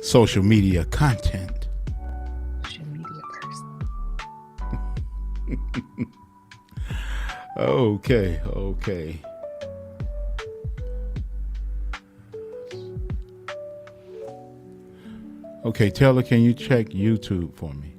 social media content. Social media person. Okay, okay. Okay, Taylor, can you check YouTube for me?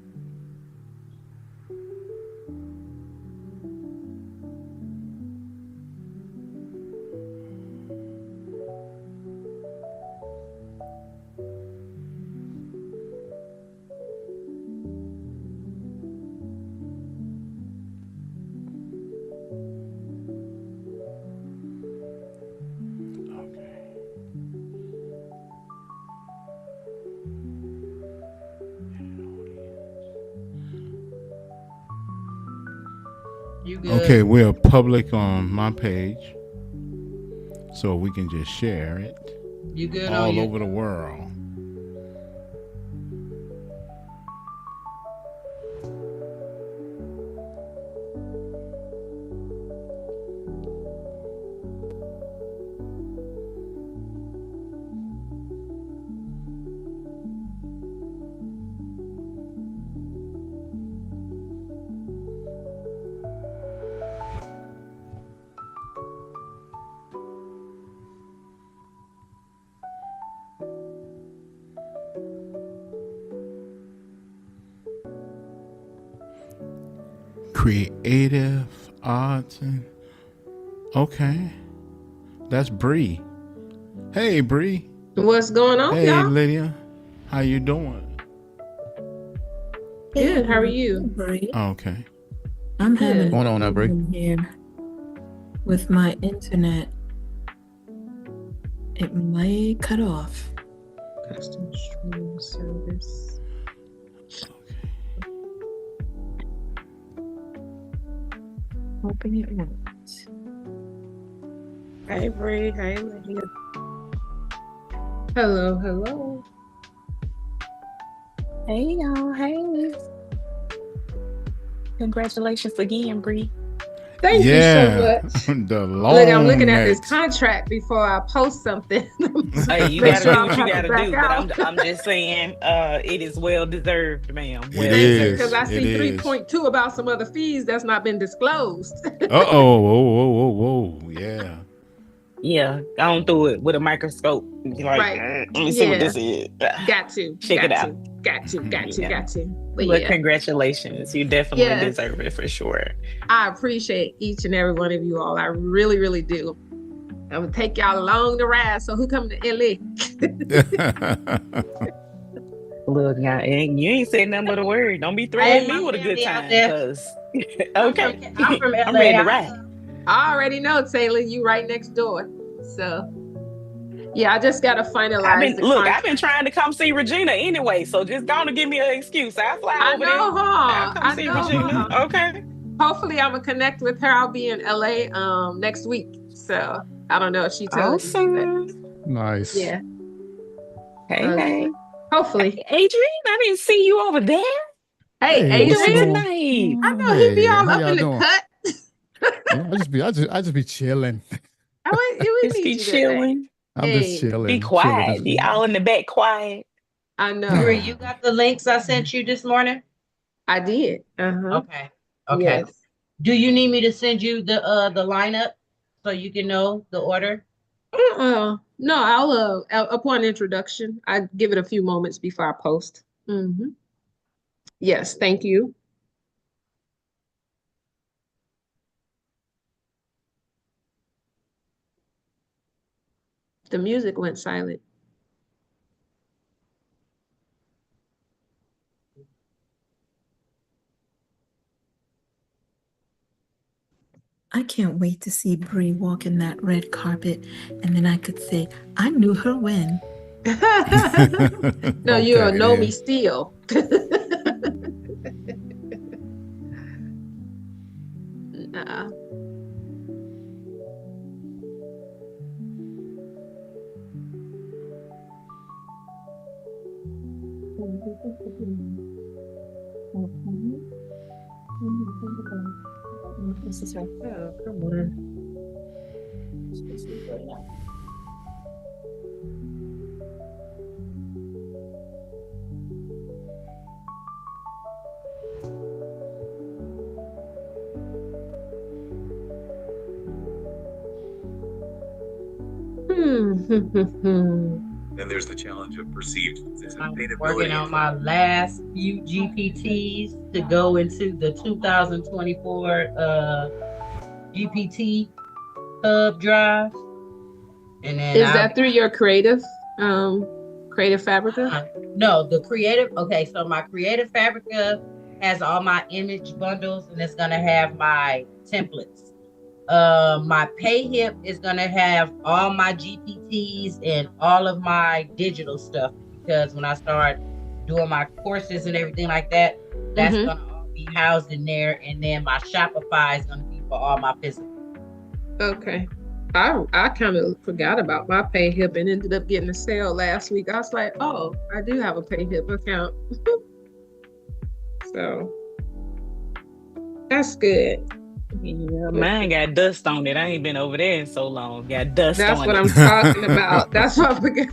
You Okay, good? we're public on my page, so we can just share it You good on all your? over the world. Creative arts and okay, that's Bree. Hey, Bree. What's going on, Hey, y'all? Lydia. How you doing? Good. How are you? Great. Okay. I'm having Good. a Going on, Aubrey. problem here with my internet. It might cut off. Custom streaming service. Hoping it won't. Hey, Bree. Hey, Lydia. Hello, hello. Hey y'all, hey. Congratulations again, Bree. Thank you so much. The Look, I'm looking at this net. contract before I post something. Hey, you Make gotta sure do I what don't you have to gotta back do, but out. I'm just saying, it is well deserved, ma'am. It Well Thank you, is. because I deserved. see It is. 3.2 about some other fees that's not been disclosed. Uh-oh. Whoa, whoa, whoa, whoa. Yeah. Yeah, gone through it with a microscope. Be like, Right. let me see what Yeah. this is. Got to. Check it Got out. to. Got to. Got to. Yeah. Got to. But Well, yeah. congratulations. You definitely Yes. deserve it for sure. I appreciate each and every one of you all. I really, really do. I'm gonna take y'all along the ride. So who coming to LA? Look, now, and you ain't said nothing but a word. Don't be I threatening had me my with a good family out time, there. cause I'm okay, from I'm LA. ready to ride. I already know, Taylor, you right next door. So yeah, I just gotta finalize the I've contract. been trying to come see Regina anyway, so just gonna give me an excuse. I'll fly I over there. know I'll her. come I see know Regina. her. Okay. Hopefully I'm gonna connect with her. I'll be in LA next week. So I don't know if she told you, but Awesome. Nice. yeah. Hey. Hopefully. Hey, Adrian, I didn't see you over there. Hey, Hey, What you what's doing Adrian. going tonight? I on? know he be Hey, all how up y'all in the doing? cut. I just be chilling. We Just need be you today. chilling. I'm just Hey, Be chilling. quiet. Be all in the back quiet. I Bree, know. you got the links I sent you this morning? I did. Uh-huh. Okay. Okay. Yes. Do you need me to send you the lineup so you can know the order? No, I'll upon introduction, I give it a few moments before I post. Yes, thank you. The music went silent. I can't wait to see Bree walking that red carpet, and then I could say, I knew her when. No, you'll Okay, know me then. still. Nah. This is her. Oh, come on. Then there's the challenge of perceived I'm sustainability. working on my last few GPTs to go into the 2024 GPT hub drive. And then Is that through your creative Fabrica? No, the creative. Okay, so my creative Fabrica has all my image bundles, and it's gonna have my templates. My PayHip is gonna have all my GPTs and all of my digital stuff, because when I start doing my courses and everything like that, that's gonna all be housed in there. And then my Shopify is gonna be for all my physical. Okay. I kind of forgot about my PayHip and ended up getting a sale last week. I was like, oh, I do have a PayHip account. So that's good. Yeah, mine got dust on it. I ain't been over there in so long. Got dust That's on what it. I'm talking about. That's what I forgot.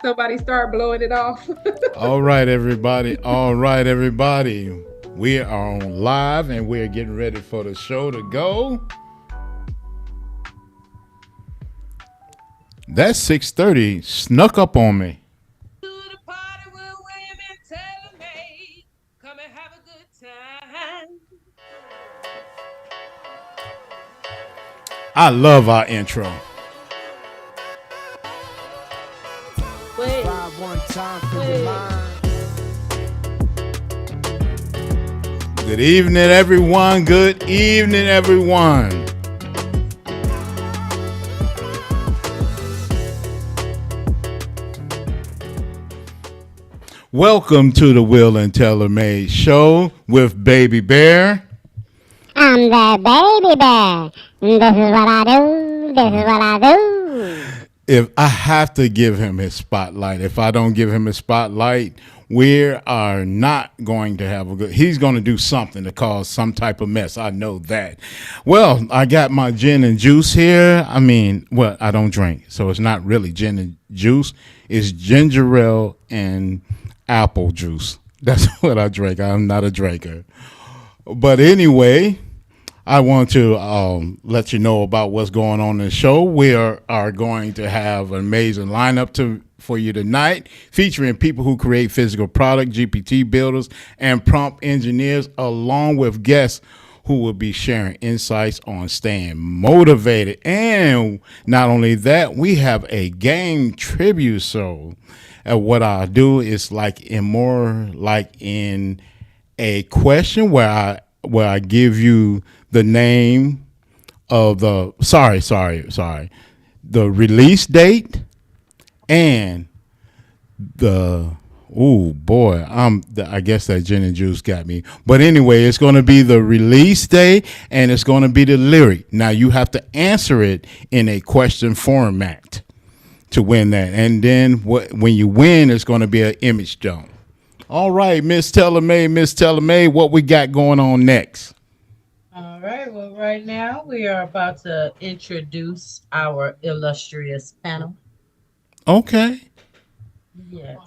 Somebody start blowing it off. All right, everybody. All right, everybody. We are on live and we're getting ready for the show to go. That 6:30 snuck up on me. To the party with women, tell me, come and have a good time. I love our intro. Wait. Good evening, everyone. Good evening, everyone. Welcome to the Will and Taylor Made Show with Baby Bear. I'm the baby bear. This is what I do. This is what I do. If I have to give him his spotlight, if I don't give him his spotlight, we are not going to have a good. He's going to do something to cause some type of mess. I know that. Well, I got my gin and juice here. I mean, well, I don't drink, so it's not really gin and juice. It's ginger ale and apple juice. That's what I drink. I'm not a drinker. But anyway, I want to let you know about what's going on in the show. We are going to have an amazing lineup for you tonight, featuring people who create physical product, GPT builders, and prompt engineers, along with guests who will be sharing insights on staying motivated. And not only that, we have a game tribute show. And what I do is like in a question where I give you the name of the the release date and I guess that gin and juice got me. But anyway, it's going to be the release date and it's going to be the lyric. Now you have to answer it in a question format to win that. And then when you win, it's going to be an image dump. All right, Miss Taylor May, what we got going on next? All right. Well, right now we are about to introduce our illustrious panel. Okay. Yes.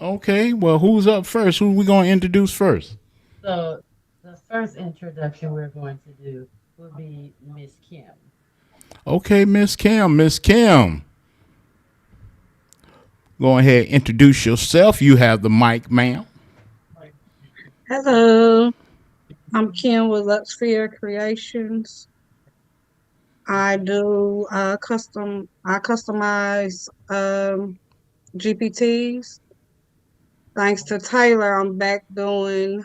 Okay. Well, who's up first? Who we going to introduce first? So the first introduction we're going to do will be Miss Kim. Okay, Miss Kim. Go ahead, introduce yourself. You have the mic, ma'am. Hello, I'm Kim with Luxfear Creations. I do I customize GPTs. Thanks to Taylor, I'm back doing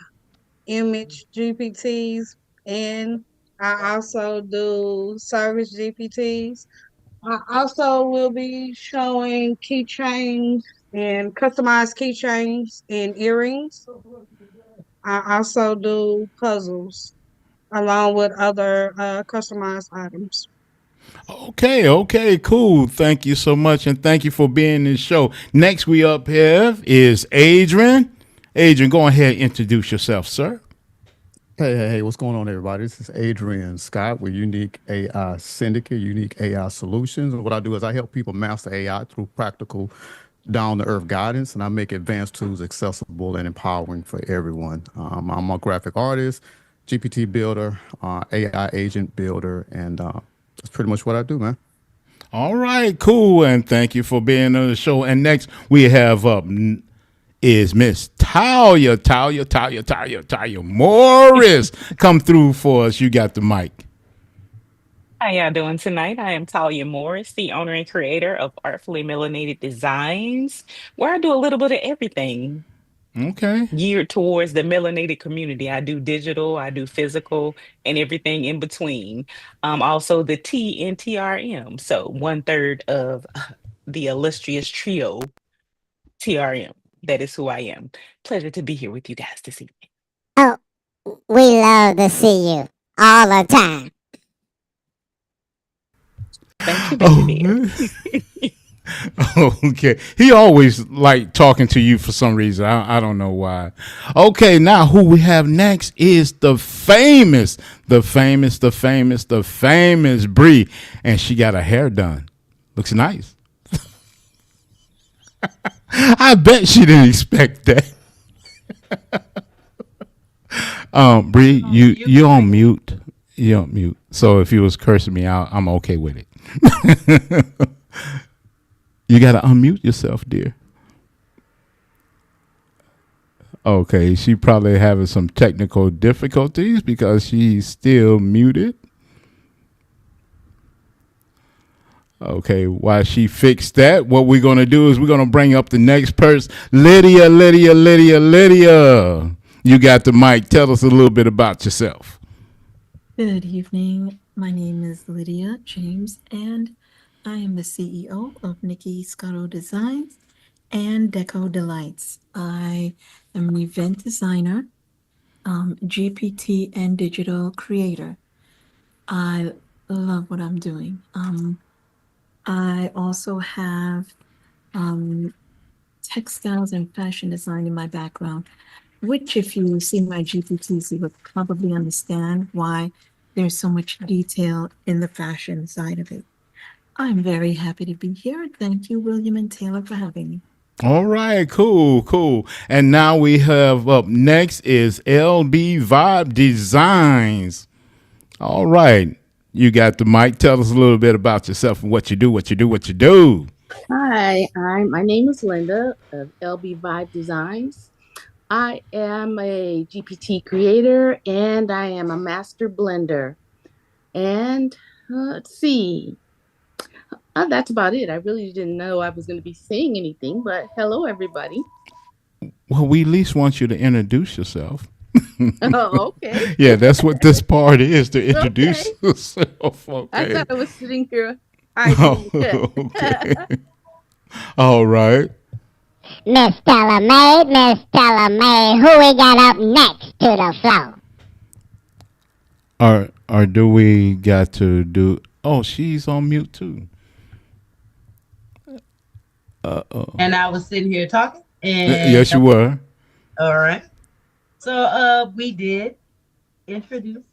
image GPTs, and I also do service GPTs. I also will be showing keychains and customized keychains and earrings. I also do puzzles along with other customized items. Okay, cool. Thank you so much, and thank you for being in the show. Next we up here is Adrian. Adrian, go ahead and introduce yourself, sir. Hey, what's going on, everybody? This is Adrian Scott with Unique AI Syndicate, Unique AI Solutions. And what I do is I help people master AI through practical, down-to-earth guidance, and I make advanced tools accessible and empowering for everyone. I'm a graphic artist, GPT builder, AI agent builder, and That's pretty much what I do, man. All right, cool, and thank you for being on the show. And next we have up is Miss Talia Morris. Come through for us. You got the mic. How y'all doing tonight? I am Talia Morris, the owner and creator of Artfully Melanated Designs, where I do a little bit of everything Okay. geared towards the melanated community. I do digital, I do physical, and everything in between. Also the T in TRM. So one third of the illustrious trio TRM. That is who I am. Pleasure to be here with you guys this evening. Oh, we love to see you all the time. Thank you, baby bear. Okay. He always like talking to you for some reason. I don't know why. Okay, now who we have next is the famous Bree. And she got her hair done. Looks nice. I bet she didn't expect that. Bree, you on mute. You on mute. So if you was cursing me out, I'm okay with it. You got to unmute yourself, dear. Okay, she probably having some technical difficulties because she's still muted. Okay, while she fixed that, what we're going to do is we're going to bring up the next person. Lydia. You got the mic. Tell us a little bit about yourself. Good evening. My name is Lydia James, and I am the CEO of Nikki Scotto Designs and Deco Delights. I am an event designer, GPT, and digital creator. I love what I'm doing. I also have textiles and fashion design in my background, which if you see my GPTs, you would probably understand why there's so much detail in the fashion side of it. I'm very happy to be here. Thank you, William and Taylor, for having me. All right, cool. And now we have up next is LB Vibe Designs. All right. You got the mic. Tell us a little bit about yourself and what you do. Hi, my name is Linda of LB Vibe Designs. I am a GPT creator and I am a master blender. And let's see. That's about it. I really didn't know I was going to be saying anything, but hello, everybody. Well, we at least want you to introduce yourself. Oh, okay. Yeah, that's what this part is, to introduce yourself. Okay. I thought I was sitting here. Okay. All right. Miss May, who we got up next to the floor? Or do we got to do? Oh, she's on mute too. And I was sitting here talking. And yes, you were. All right. So we did introduce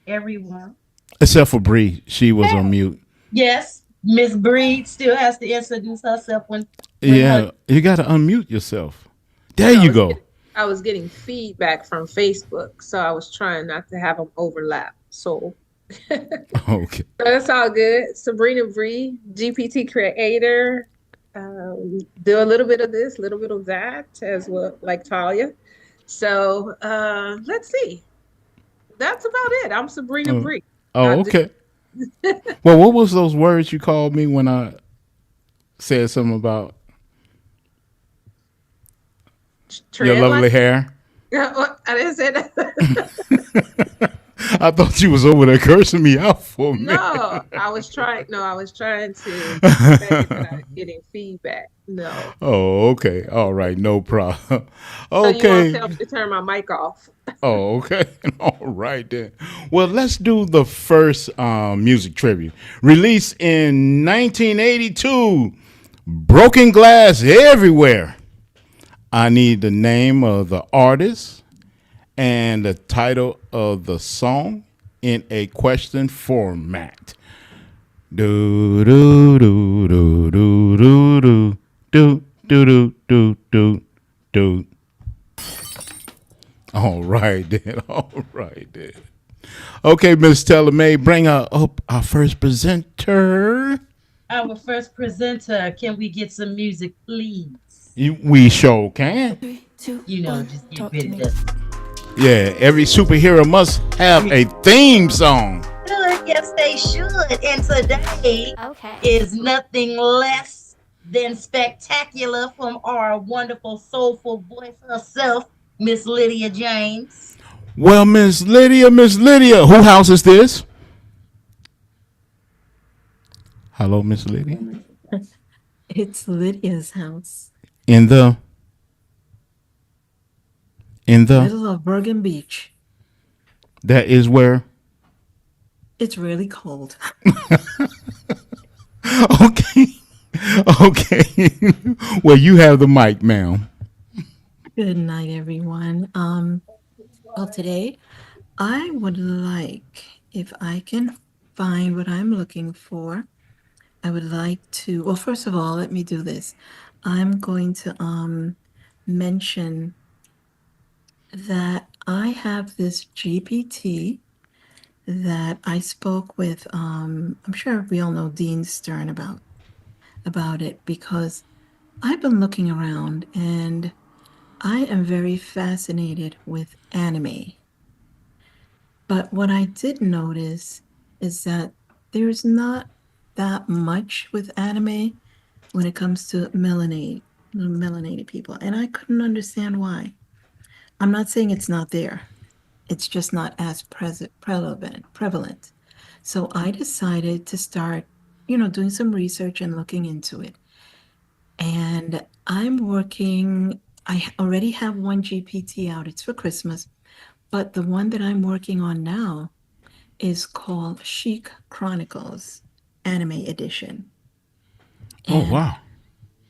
everyone. Except for Bree. She was on mute. Yes. Miss Bree still has to introduce herself when yeah, you got to unmute yourself. There you go. I was getting feedback from Facebook, so I was trying not to have them overlap. So okay. So that's all good. Sabrina Bree, GPT creator. Do a little bit of this, a little bit of that as well, like Talia. So let's see. That's about it. I'm Sabrina Bree. Oh, okay. Well, what was those words you called me when I said something about your lovely hair? I didn't say that. I thought you was over there cursing me out for a minute. No, I was trying to say that I'm getting feedback. No. Oh, okay. All right. No problem. Okay. So you Okay. want to tell me to turn my mic off? Oh, okay. All right then. Well, let's do the first music tribute. Released in 1982. Broken Glass Everywhere. I need the name of the artist and the title of the song in a question format. Do do do do do do do do do do do. All right then. Okay, Miss Taylor May, bring up our first presenter. Our first presenter, can we get some music, please? We sure can. Just get ready to Yeah, every superhero must have a theme song. should. Yes, they should. And today is nothing less than spectacular from our wonderful, soulful voice herself, Miss Lydia James. Well, Miss Lydia, who house is this? Hello, Miss Lydia. It's Lydia's house, In the in the middle of Bergen Beach. that is where. It's really cold. Okay, okay. Well, you have the mic, ma'am. Good night, everyone. Well, today I would like, if I can find what I'm looking for, I would like to, well, first of all, let me do this. I'm going to mention that I have this GPT that I spoke with, I'm sure we all know Dean Stern about it because I've been looking around and I am very fascinated with anime. But what I did notice is that there's not that much with anime when it comes to melanated people, and I couldn't understand why. I'm not saying it's not there. It's just not as prevalent. So I decided to start, doing some research and looking into it. And I already have one GPT out. It's for Christmas. But the one that I'm working on now is called Chic Chronicles Anime Edition. Oh And wow.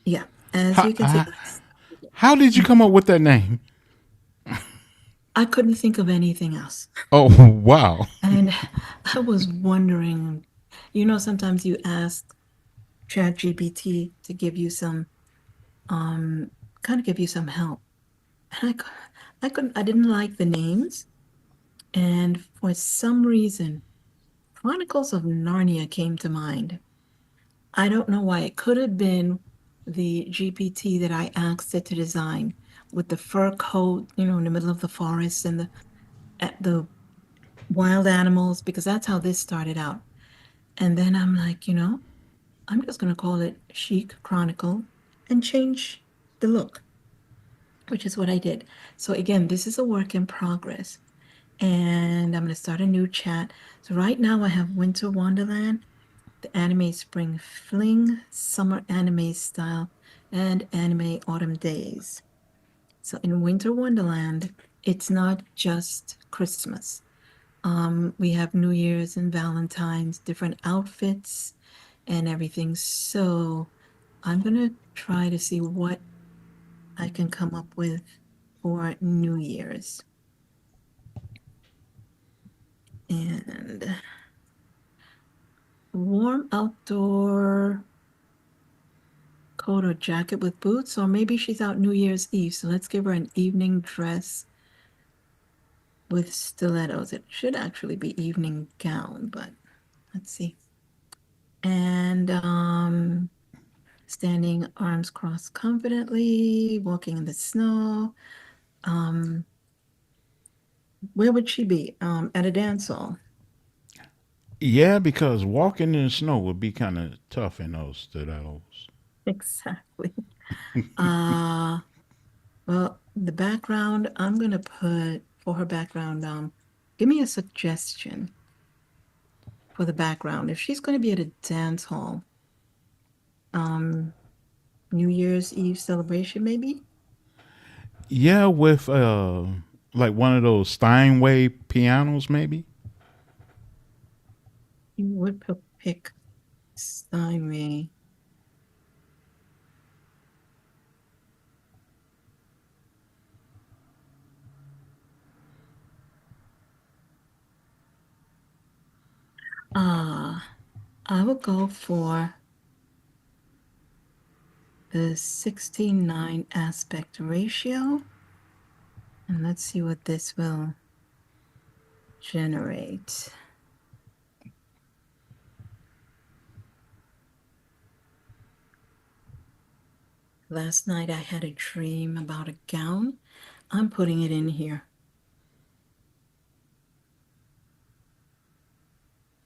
yeah, as How, you can see, how, how did you come up with that name? I couldn't think of anything else. Oh wow. And I was wondering, sometimes you ask ChatGPT to give you some, kind of give you some help. And I didn't like the names. And for some reason, Chronicles of Narnia came to mind. I don't know why. It could have been the GPT that I asked it to design with the fur coat, in the middle of the forest and the wild animals, because that's how this started out. And then I'm like, I'm just going to call it Chic Chronicle and change the look, which is what I did. So again, this is a work in progress. And I'm going to start a new chat. So right now I have Winter Wonderland, the anime spring fling, summer anime style, and anime autumn days. So in Winter Wonderland, it's not just Christmas. We have New Year's and Valentine's, different outfits and everything. So I'm gonna try to see what I can come up with for New Year's. And warm outdoor coat or jacket with boots, or maybe she's out New Year's Eve. So let's give her an evening dress with stilettos. It should actually be evening gown, but let's see. And standing arms crossed confidently, walking in the snow. Um, where would she be? At a dance hall. Yeah, because walking in the snow would be kind of tough in those stilettos. Exactly. Uh, well, the background, I'm gonna put for her background, give me a suggestion for the background. If she's gonna be at a dance hall, um, New Year's Eve celebration, maybe? Yeah, with like one of those Steinway pianos, maybe. You would pick Steinway. I would go for the 16:9 aspect ratio. And let's see what this will generate. Last night I had a dream about a gown. I'm putting it in here.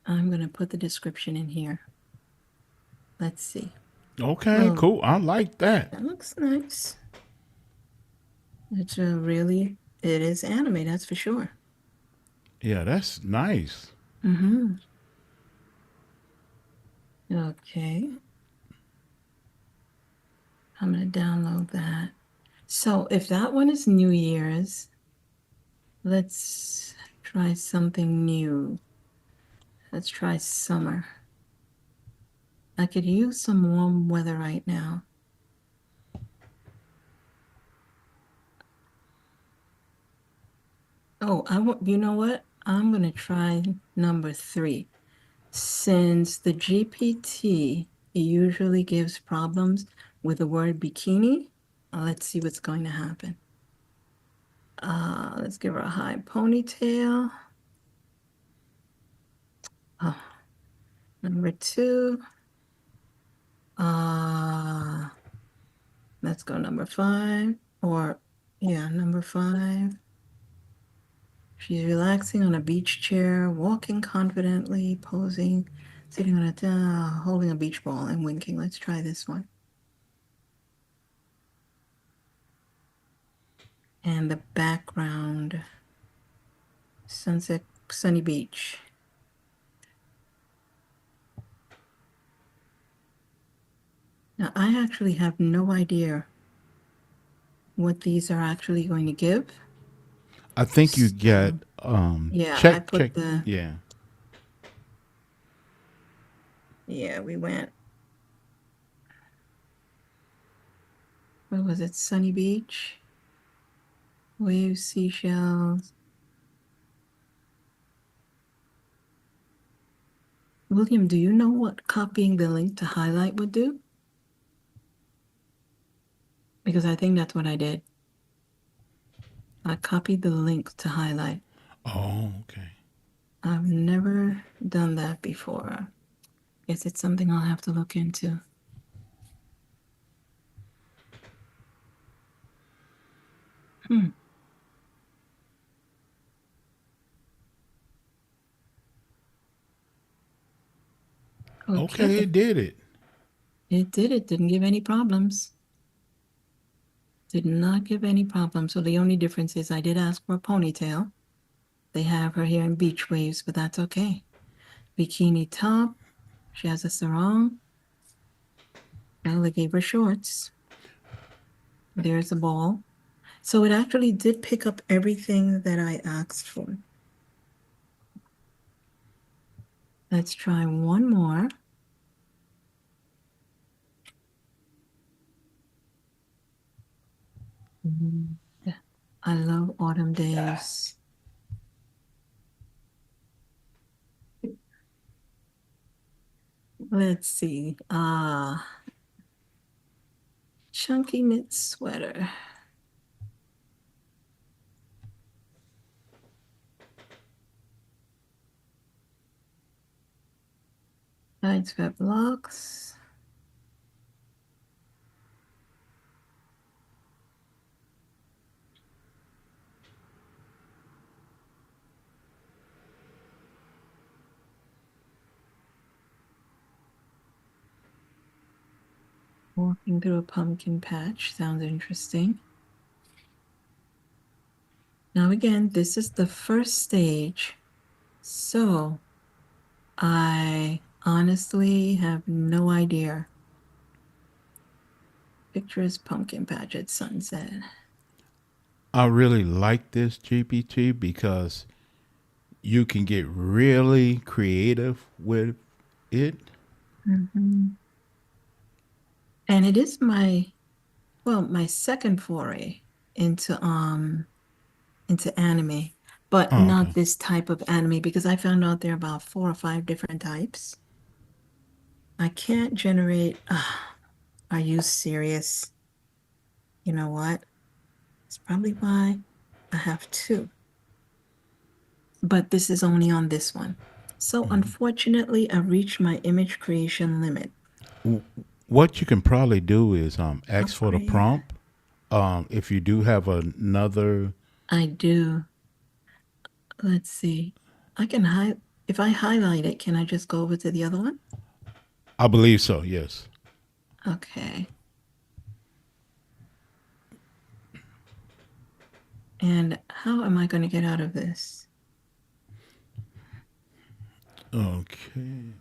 I'm going to put the description in here. Let's see. Okay, Oh, cool. I like that. that looks nice. It's a really, it is anime, that's for sure. Yeah, that's nice. Mm-hmm. Okay. I'm going to download that. So if that one is New Year's, let's try something new. Let's try summer. I could use some warm weather right now. Oh, you know what? I'm going to try number 3. Since the GPT usually gives problems with the word bikini, let's see what's going to happen. Let's give her a high ponytail. Number 2. Let's go number 5. Or, yeah, number 5. She's relaxing on a beach chair, walking confidently, posing, sitting on holding a beach ball and winking. Let's try this one. And the background, sunset, sunny beach. Now, I actually have no idea what these are actually going to give. I think you get Yeah, I check put check. the, Yeah. yeah, we went, what was it, sunny beach, waves, seashells. William, do you know what copying the link to highlight would do? Because I think that's what I did. I copied the link to highlight. Oh, okay. I've never done that before. Guess it's something I'll have to look into. Hmm. Okay, Okay. it did it. It did. It didn't give any problems. Did not give any problems. So the only difference is I did ask for a ponytail. They have her here in beach waves, but that's okay. Bikini top. She has a sarong. Well, they gave her shorts. There's a ball. So it actually did pick up everything that I asked for. Let's try one more. I love autumn days. Let's see. Chunky knit sweater. Sideswept locks. Walking through a pumpkin patch sounds interesting. Now again, this is the first stage. So I honestly have no idea. Picture is pumpkin patch at sunset. I really like this GPT because you can get really creative with it. Mm-hmm. And it is my second foray into anime, but Oh, not okay. this type of anime because I found out there are about 4 or 5 different types. I can't generate. Are you serious? You know what? It's probably why I have 2. but this is only on this one. So unfortunately, I reached my image creation limit. What you can probably do is ask for the Upgrade. prompt. If you do have another, I do. Let's see. I can if I highlight it, can I just go over to the other one? I believe so. Yes. Okay. And how am I going to get out of this? Okay.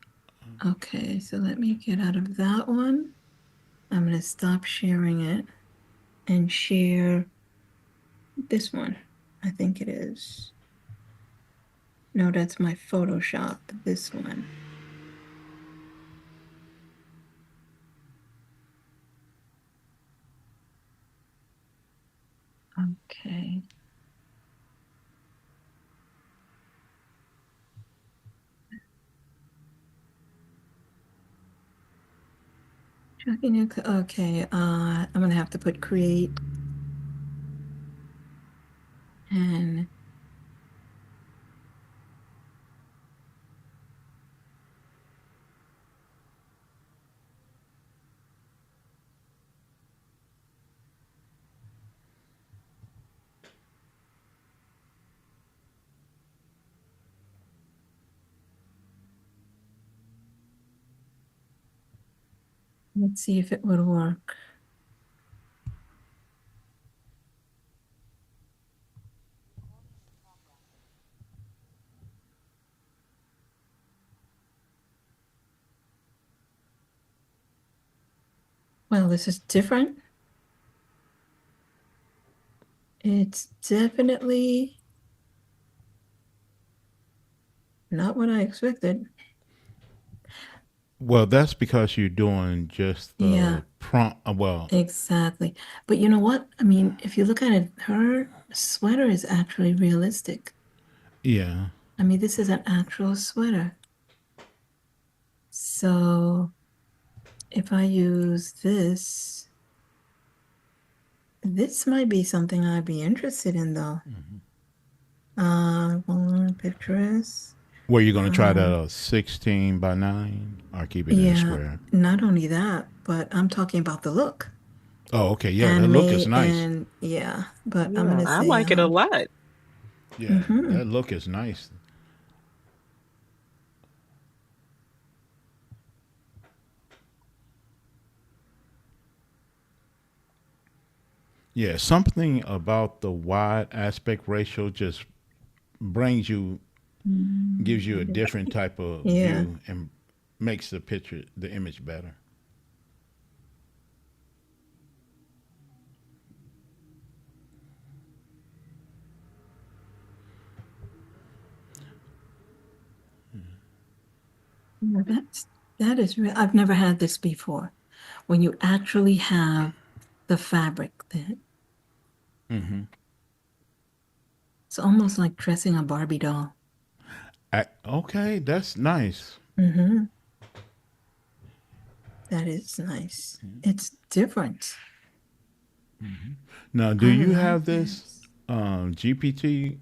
Okay, so let me get out of that one. I'm going to stop sharing it and share this one. I think it is. No, that's my Photoshop. This one. Okay. Okay, I'm gonna have to put create and let's see if it would work. Well, this is different. It's definitely not what I expected. Well, that's because you're doing just Yeah, the prompt. Well, exactly. But you know what? I mean, if you look at it, her sweater is actually realistic. yeah. I mean, this is an actual sweater. So if I use this, this might be something I'd be interested in though. Pictures. Were you going to try that 16 by 9 or keep it in a Yeah, square? not only that, but I'm talking about the look. Oh, okay. Yeah, that look is Anime nice. and yeah, but I'm Yeah, gonna I say like it a lot. Yeah, mhm. that look is nice. Yeah, something about the wide aspect ratio just brings you, gives you a different type of Yeah. view and makes the picture, the image better. Yeah, that is real. I've never had this before. When you actually have the fabric, Hmm. it's almost like dressing a Barbie doll. Okay, that's nice. Mm-hmm. That is nice. It's different. Now, do I you like have this this. GPT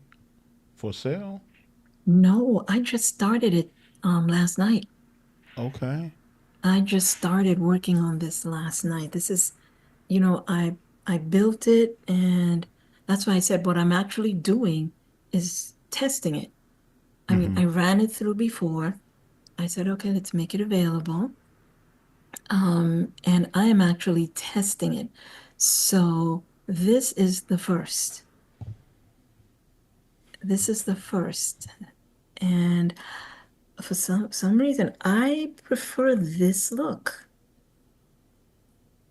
for sale? No, I just started it last night. Okay. I just started working on this last night. This is, you know, I built it and that's why I said what I'm actually doing is testing it. I mean, Hmm. I ran it through before. I said, okay, let's make it available. And I am actually testing it. So this is the first. This is the first. And for some reason, I prefer this look.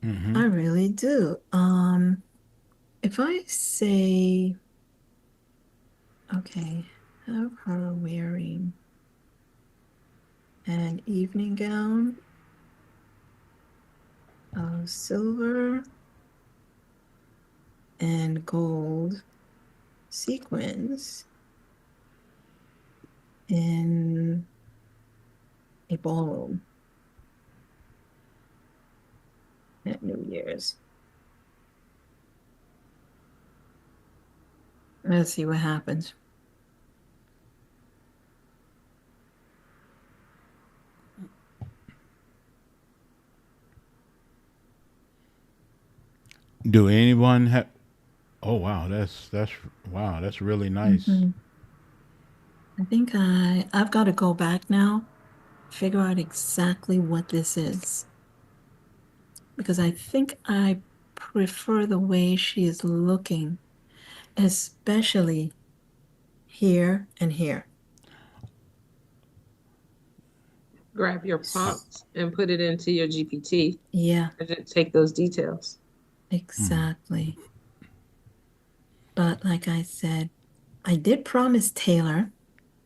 Hmm. I really do. If I say, okay, have her wearing an evening gown of silver and gold sequins in a ballroom at New Year's. Let's see what happens. Do anyone have? Oh wow, that's wow, that's really nice. Hmm. I think I've got to go back now, figure out exactly what this is, because I think I prefer the way she is looking, especially here and here. Grab your prompt and put it into your GPT Yeah, and then take those details. exactly. But like I said, I did promise Taylor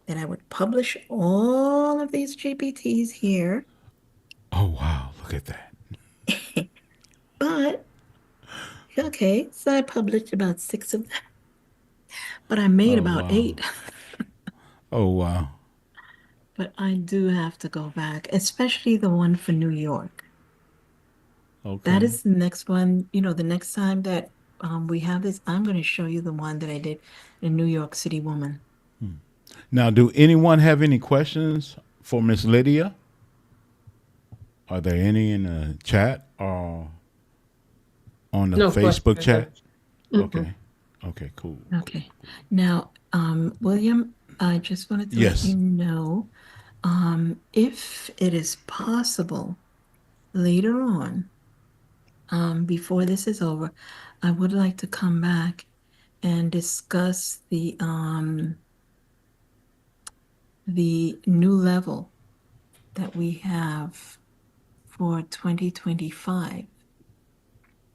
that I would publish all of these GPTs here, Oh wow, look at that. but okay, so I published about six of them, but I made Oh about wow. eight. Oh wow. But I do have to go back, especially the one for New York. That Okay. is the next one. The next time that we have this, I'm going to show you the one that I did, the New York City woman. Now, do anyone have any questions for Miss Lydia? Are there any in the chat or on the No Facebook chat? question. Okay. Okay, cool. Okay. Now, William, I just wanted to let Yes. you know, if it is possible later on, before this is over, I would like to come back and discuss the new level that we have for 2025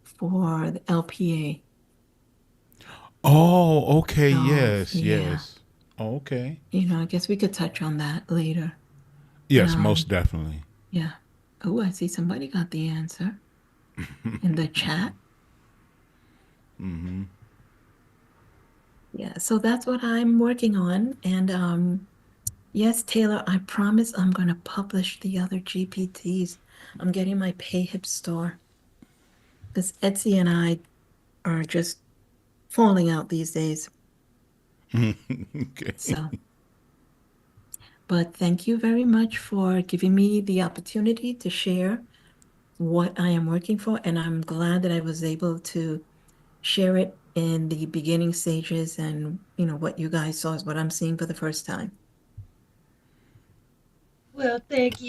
for the LPA. Oh, okay. So, Yes, yeah, yes. Oh, okay. I guess we could touch on that later. Yes, Um, most definitely. yeah. Oh, I see somebody got the answer in the chat. Mm-hmm. Yeah, so that's what I'm working on. And yes, Taylor, I promise I'm going to publish the other GPTs. I'm getting my PayHip store because Etsy and I are just falling out these days. Okay. So, but thank you very much for giving me the opportunity to share what I am working for. And I'm glad that I was able to share it in the beginning stages. And, what you guys saw is what I'm seeing for the first time. Well, thank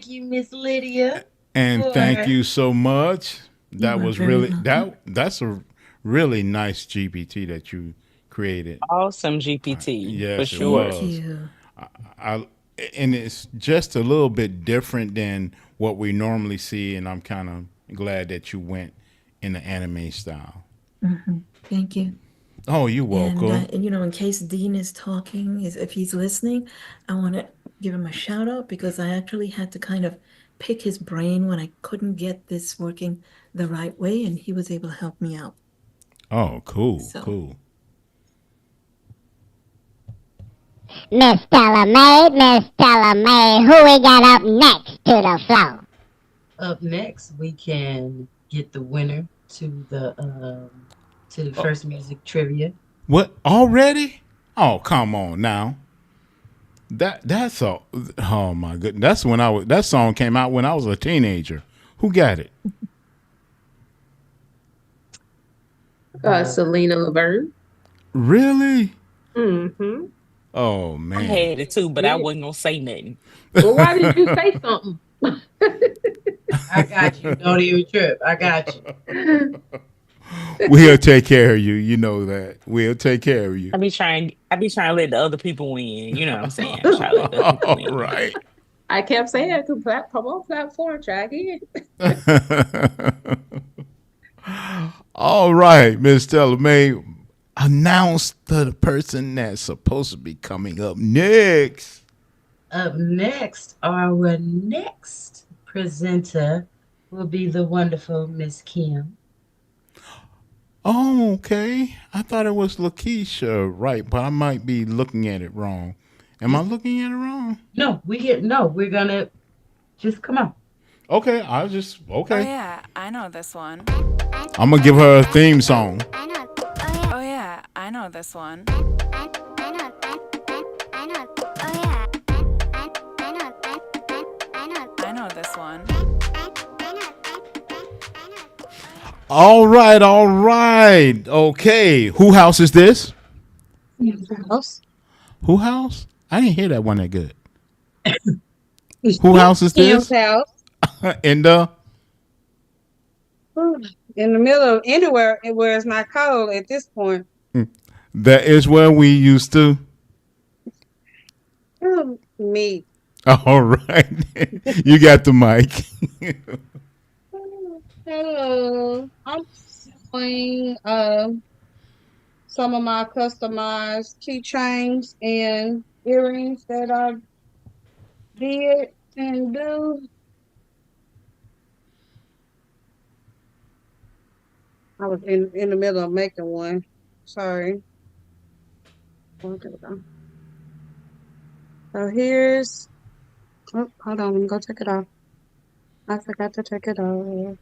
you, Miss Lydia, And thank for you so much. You That are was very really welcome. that's a really nice GPT that you created. Awesome GPT for Yes, it Thank sure. was. you. I and it's just a little bit different than what we normally see, and I'm kind of glad that you went in the anime style. Thank you. Oh, you're And, welcome. in case Dean is talking, if he's listening, I want to give him a shout out because I actually had to kind of pick his brain when I couldn't get this working the right way, and he was able to help me out. Oh, cool, So, cool. Miss Stella May, who we got up next to the floor? up next. We can get the winner to the first music trivia. What already? Oh, come on now. That's a oh my goodness. That's when that song came out when I was a teenager. Who got it? Selena Laverne. Really? Mm-hmm. Oh I man. had it too, but I wasn't gonna say nothing. Well, why didn't you say something? I got you. Don't even trip. I got you. We'll take care of you. You know that. We'll take care of you. I be trying to let the other people win. You know what I'm saying? I try to let the other people All win. right. I kept saying, come on, platform, try again. All right, Miss Stella May. Announce the person that's supposed to be coming up next. Up next, our next presenter will be the wonderful Miss Kim. Oh, okay. I thought it was Lakeisha, right? But I might be looking at it wrong. Am I looking at it wrong? No, we're gonna just come on. Okay, Oh okay. yeah, I know this one. I'm gonna give her a theme song. Oh yeah, I know this one. I know this one. All right, all right. Okay. Who house is this? House. Who house? I didn't hear that one that good. Who house is Kim's this? house. In the In the middle of anywhere where it's not cold at this point. that is where we used to. Me. All right. You got the mic. Hello. I'm showing some of my customized keychains and earrings that I did and do. I was in the middle of making one. Sorry. Okay. So here's hold on, let me go take it off. I forgot to take it off.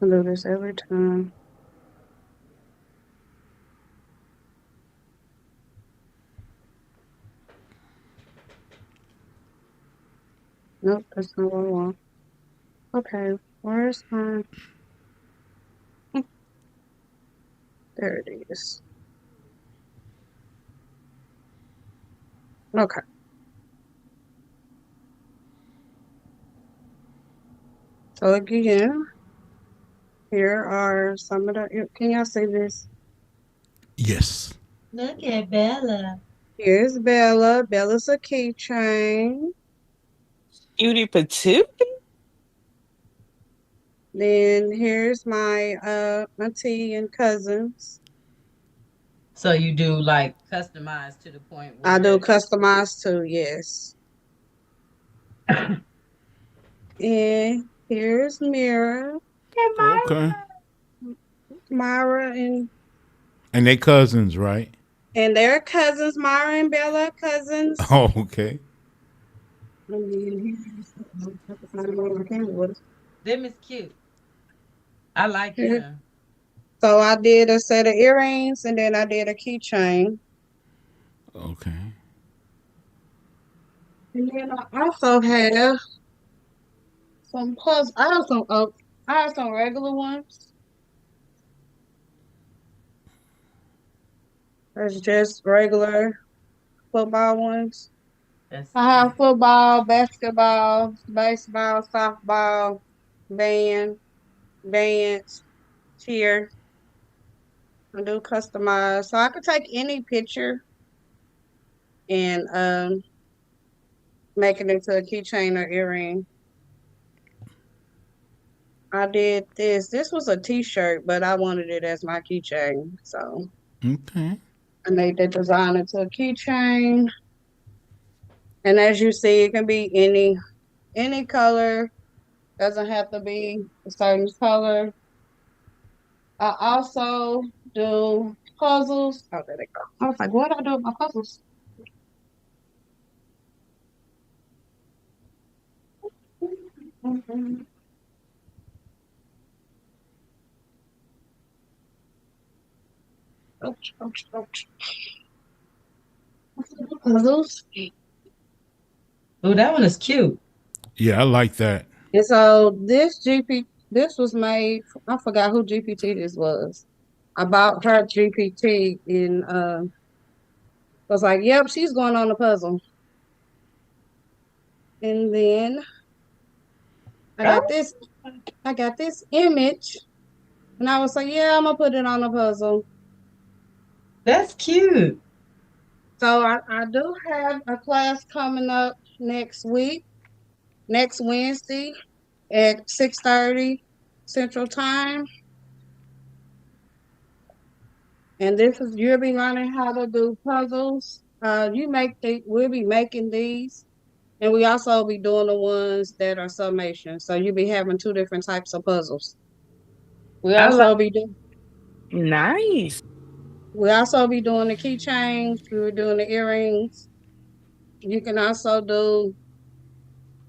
I do this every time. Nope, that's not what I want. Okay, where's my there it is. Okay. So again, here are some of the can y'all see this? Yes. Look at Bella. Here's Bella. Bella's a keychain. Cutie patootie. Then here's my auntie and cousins. So you do like customized to the point I do where customized too, yes. And here's Mira, Okay. Myra, And they cousins, right? and their cousins, Myra and Bella are cousins. Oh, okay. them is cute. I like Yeah. them. So I did a set of earrings and then I did a keychain. Okay. And then I also have some puzzles. I have some regular ones. There's just regular football ones. That's I have football, basketball, baseball, softball, band, dance, cheer. I do customize. So I could take any picture and make it into a keychain or earring. I did this. This was a t-shirt, but I wanted it as my keychain. So Okay. I made that design into a keychain. And as you see, it can be any color. Doesn't have to be a certain color. I also do puzzles. Oh, there they go. I was like, what do I do with my puzzles? Ouch, ouch, ouch. Puzzles. oh, that one is cute. Yeah, I like that. And so this was made, I forgot who GPT this was. I bought her GPT and was like, yep, she's going on the puzzle. And then I Oh, got this, I got this image, and I was like, yeah, I'm gonna put it on the puzzle. that's cute. So I do have a class coming up next week, next Wednesday at 6:30 Central Time. And this is you'll be learning how to do puzzles. We'll be making these. And we also be doing the ones that are summation. So you'll be having two different types of puzzles. We I love also be doing nice. we also be doing the keychains, we were doing the earrings. You can also do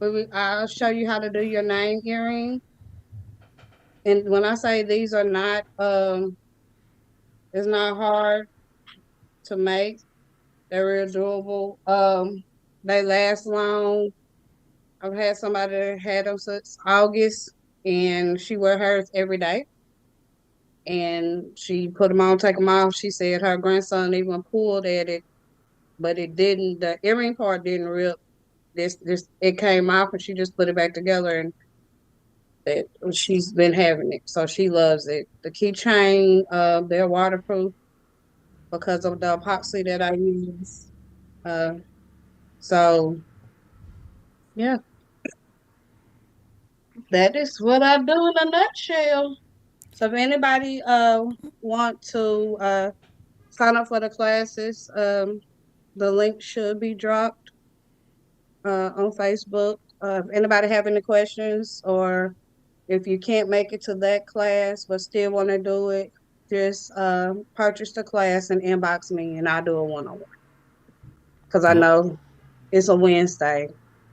I'll show you how to do your name earring. And when I say these are not, it's not hard to make. They're real doable. They last long. I've had somebody that had them since August, and she wear hers every day. And she put them on, take them off. She said her grandson even pulled at it, but it didn't. The earring part didn't rip. This it came off, and she just put it back together, and that she's been having it, so she loves it. The keychain, they're waterproof because of the epoxy that I use. Uh, so yeah, that is what I do in a nutshell. So if anybody want to sign up for the classes, the link should be dropped on Facebook. If anybody have any questions, or if you can't make it to that class but still want to do it, just purchase the class and inbox me, and I'll do a one-on-one. Because I Oh, know it's a Wednesday,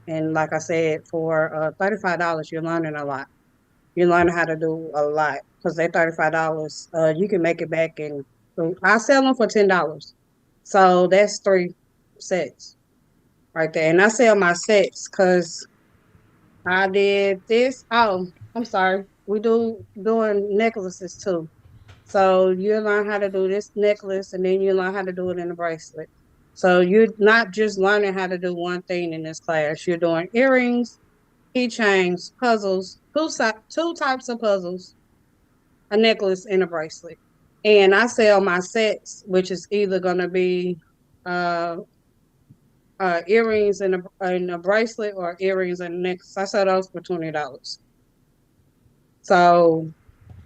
and like I said, for $35, you're learning a lot. You're learning how to do a lot because that $35, you can make it back in. So I sell them for $10, so that's 3 sets right there. And I sell my sets because I did this. Oh, I'm sorry. We doing necklaces too. So you learn how to do this necklace, and then you learn how to do it in a bracelet. So you're not just learning how to do one thing in this class. You're doing earrings, keychains, puzzles, two types of puzzles, a necklace, and a bracelet. And I sell my sets, which is either going to be uh, earrings and a bracelet, or earrings and a necklace. I sell those for $20. So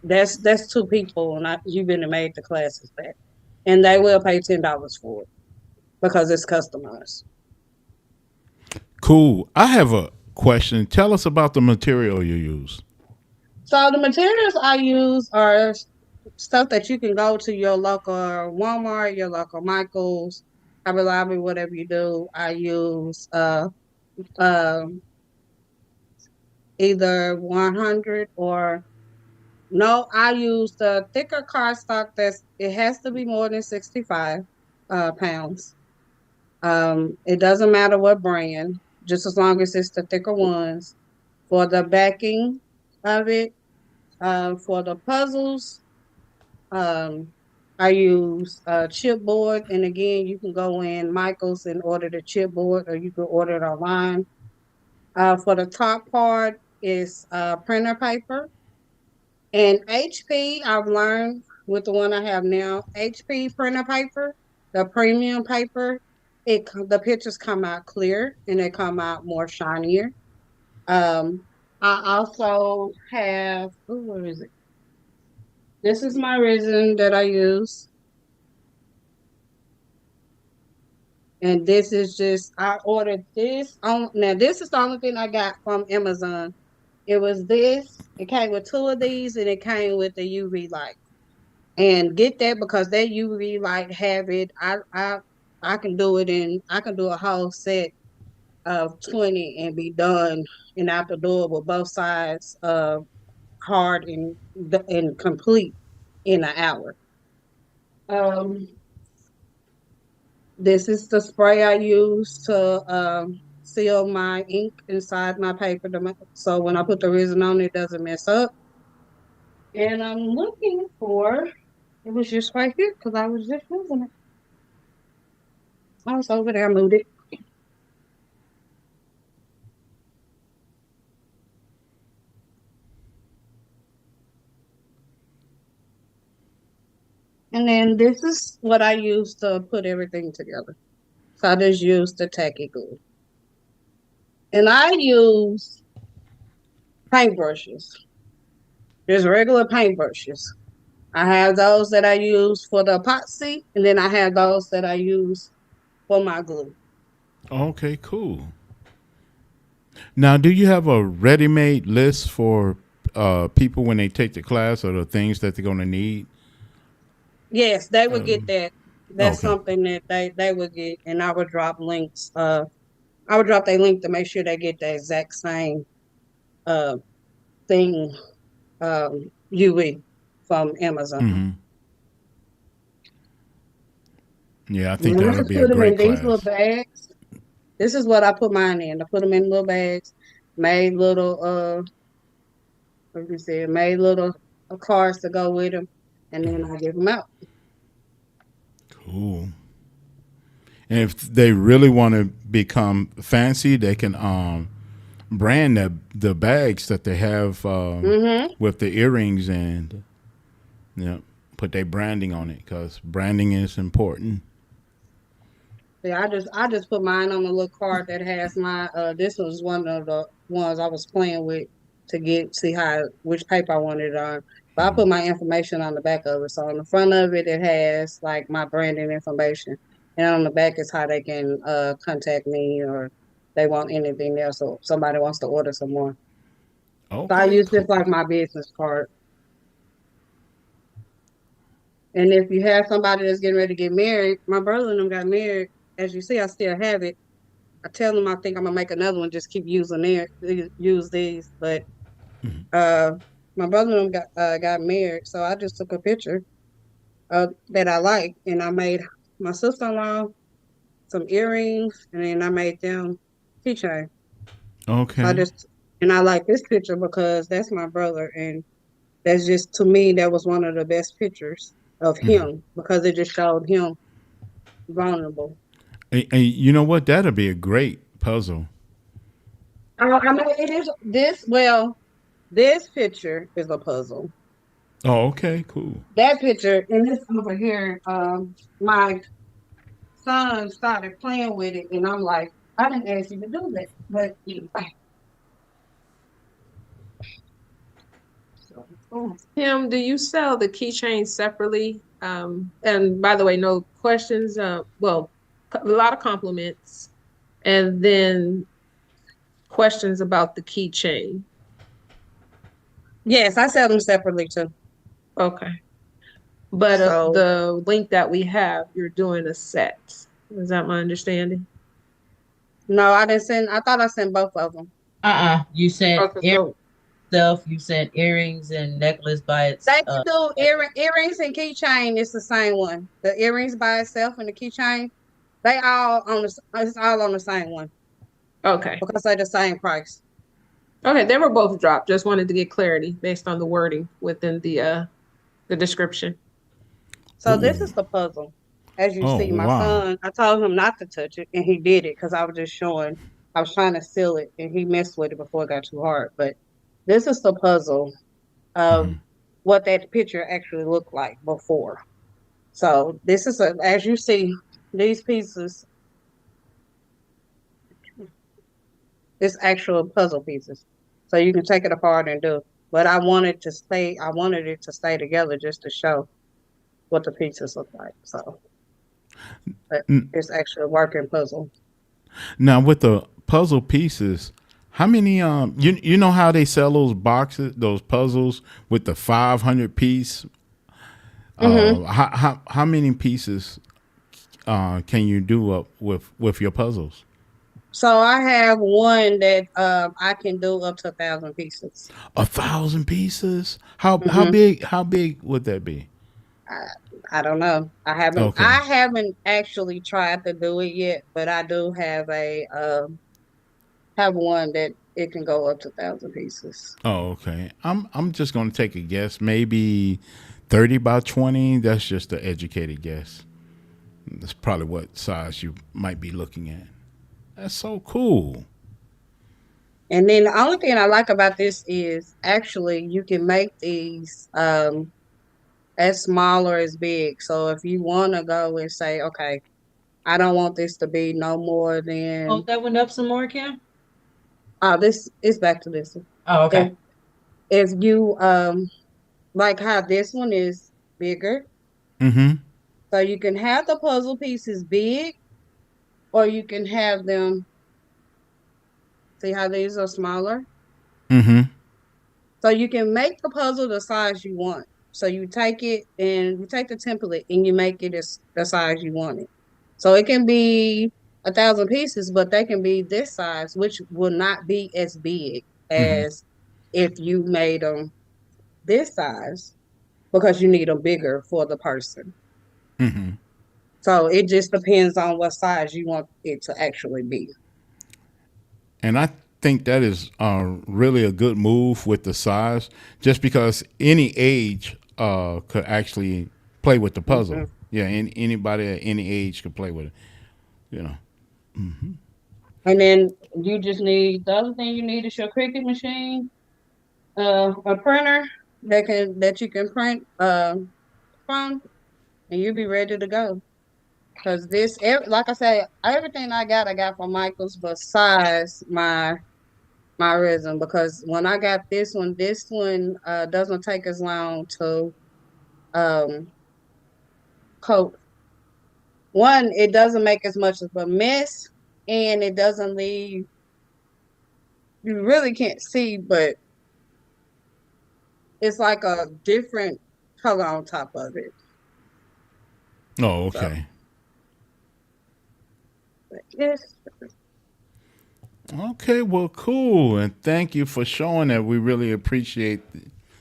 that's 2 people, and you've been and made the classes back, and they will pay $10 for it because it's customized. cool. I have a question. Tell us about the material you use. So the materials I use are stuff that you can go to your local Walmart, your local Michaels, Hobby Lobby, whatever you do. I use um either 100 or no. I use the thicker cardstock. It has to be more than 65 pounds. It doesn't matter what brand, just as long as it's the thicker ones. For the backing of it, for the puzzles, um, I use chipboard, and again, you can go in Michaels and order the chipboard, or you can order it online. For the top part is printer paper, and HP. I've learned with the one I have now, HP printer paper, the premium paper. The pictures come out clear and they come out more shinier. Um, I also have, where is it? This is my resin that I use. And this is just, I ordered this on, now this is the only thing I got from Amazon. It was this, it came with 2 of these, and it came with the UV light. And get that, because that UV light have it, I can do it I can do a whole set of 20 and be done and out the door with both sides hard and complete in an hour. Um, this is the spray I use to seal my ink inside my paper, so when I put the resin on, it doesn't mess up. And I'm looking for, it was just right here because I was just using it. I was over there, I moved it. And then this is what I use to put everything together. So I just use the tacky glue. And I use paintbrushes, just regular paintbrushes. I have those that I use for the epoxy, and then I have those that I use for my glue. Okay, cool. Now, do you have a ready-made list for people when they take the class, or the things that they're going to need? Yes, they would get that. That's Okay. something that they would get, and I would drop links I would drop their link to make sure they get the exact same thing, UV from Amazon. Mm-hmm. Yeah, I think And I that'll just be a put them in great these little class. bags. This is what I put mine in. I put them in little bags, made little what you said, made little cards to go with them, and then I give them out. Cool. And if they really want to become fancy, they can brand the bags that they have with the earrings and put their branding on it because branding is important. Yeah, I just put mine on a little card that has my this was one of the ones I was playing with to see which paper I wanted it on. But I put my information on the back of it. So on the front of it it has like my branding information. And on the back is how they can contact me or they want anything else or somebody wants to order some more. So I Okay, use cool. this like my business card. And if you have somebody that's getting ready to get married, my brother and them got married. As you see, I still have it. I tell them I think I'm gonna make another one. Just keep using use these. But uh, my brother and them got married, so I just took a picture that I like, and I made my sister-in-law some earrings, and then I made them keychain. So Okay. I like this picture because that's my brother, and that's just to me that was one of the best pictures of him because it just showed him vulnerable. And you know what? That'll be a great puzzle. I mean, it is this. Well, this picture is a puzzle. Oh, okay, cool. That picture and this over here, my son started playing with it, and I'm like, I didn't ask you to do that, but Tim, do you sell the keychains separately? And by the way, no questions. Well, a lot of compliments, and then questions about the keychain. yes, I sell them separately too. Okay. But So the link that we have, you're doing a set. Is that my understanding? no, I didn't send. I thought I sent both of them. You said Okay, so stuff. You said earrings and necklace by its. They can do earrings and keychain. It's the same one. The earrings by itself and the keychain, they all on the. It's all on the same one okay. because they're the same price. Okay, they were both dropped. Just wanted to get clarity based on the wording within the description. So this is the puzzle. As you Oh, see, my wow. son, I told him not to touch it, and he did it because I was just showing. I was trying to seal it, and he messed with it before it got too hard. But this is the puzzle of what that picture actually looked like before. So this is as you see, these pieces, it's actual puzzle pieces. So you can take it apart and do. But I wanted it to stay together just to show what the pieces look like. So but it's actually a working puzzle. Now with the puzzle pieces, how many you know how they sell those boxes, those puzzles with the 500 piece? How many pieces can you do up with your puzzles? So I have one that I can do up to 1,000 pieces. 1,000 pieces? How big would that be? I don't know. Okay. I haven't actually tried to do it yet, but I do have have one that it can go up to 1,000 pieces. Oh, okay. I'm just gonna take a guess. Maybe 30 by 20. That's just an educated guess. That's probably what size you might be looking at. That's so cool. And then the only thing I like about this is actually you can make these as small or as big. So if you want to go and say, okay, I don't want this to be no more than. Oh, that went up some more, Kim? This is back to this one. Oh, okay. If you like how this one is bigger, so you can have the puzzle pieces big, or you can have them. See how these are smaller? So you can make the puzzle the size you want. So you take it and you take the template and you make it the size you want it. So it can be 1,000 pieces, but they can be this size, which will not be as big as if you made them this size because you need them bigger for the person. Mm-hmm. So it just depends on what size you want it to actually be. And I think that is really a good move with the size, just because any age could actually play with the puzzle. Mm-hmm. Yeah, anybody at any age could play with it. You know. Mm-hmm. And then you just need the other thing you need is your Cricut machine, a printer that you can print from, and you'll be ready to go. Cause like I said, everything I got from Michaels besides my resin. Because when I got this one doesn't take as long to um coat. One, it doesn't make as much of a mess, and it doesn't leave. You really can't see, but it's like a different color on top of it. Oh, okay. So, yes. Okay, well, cool, and thank you for showing that. We really appreciate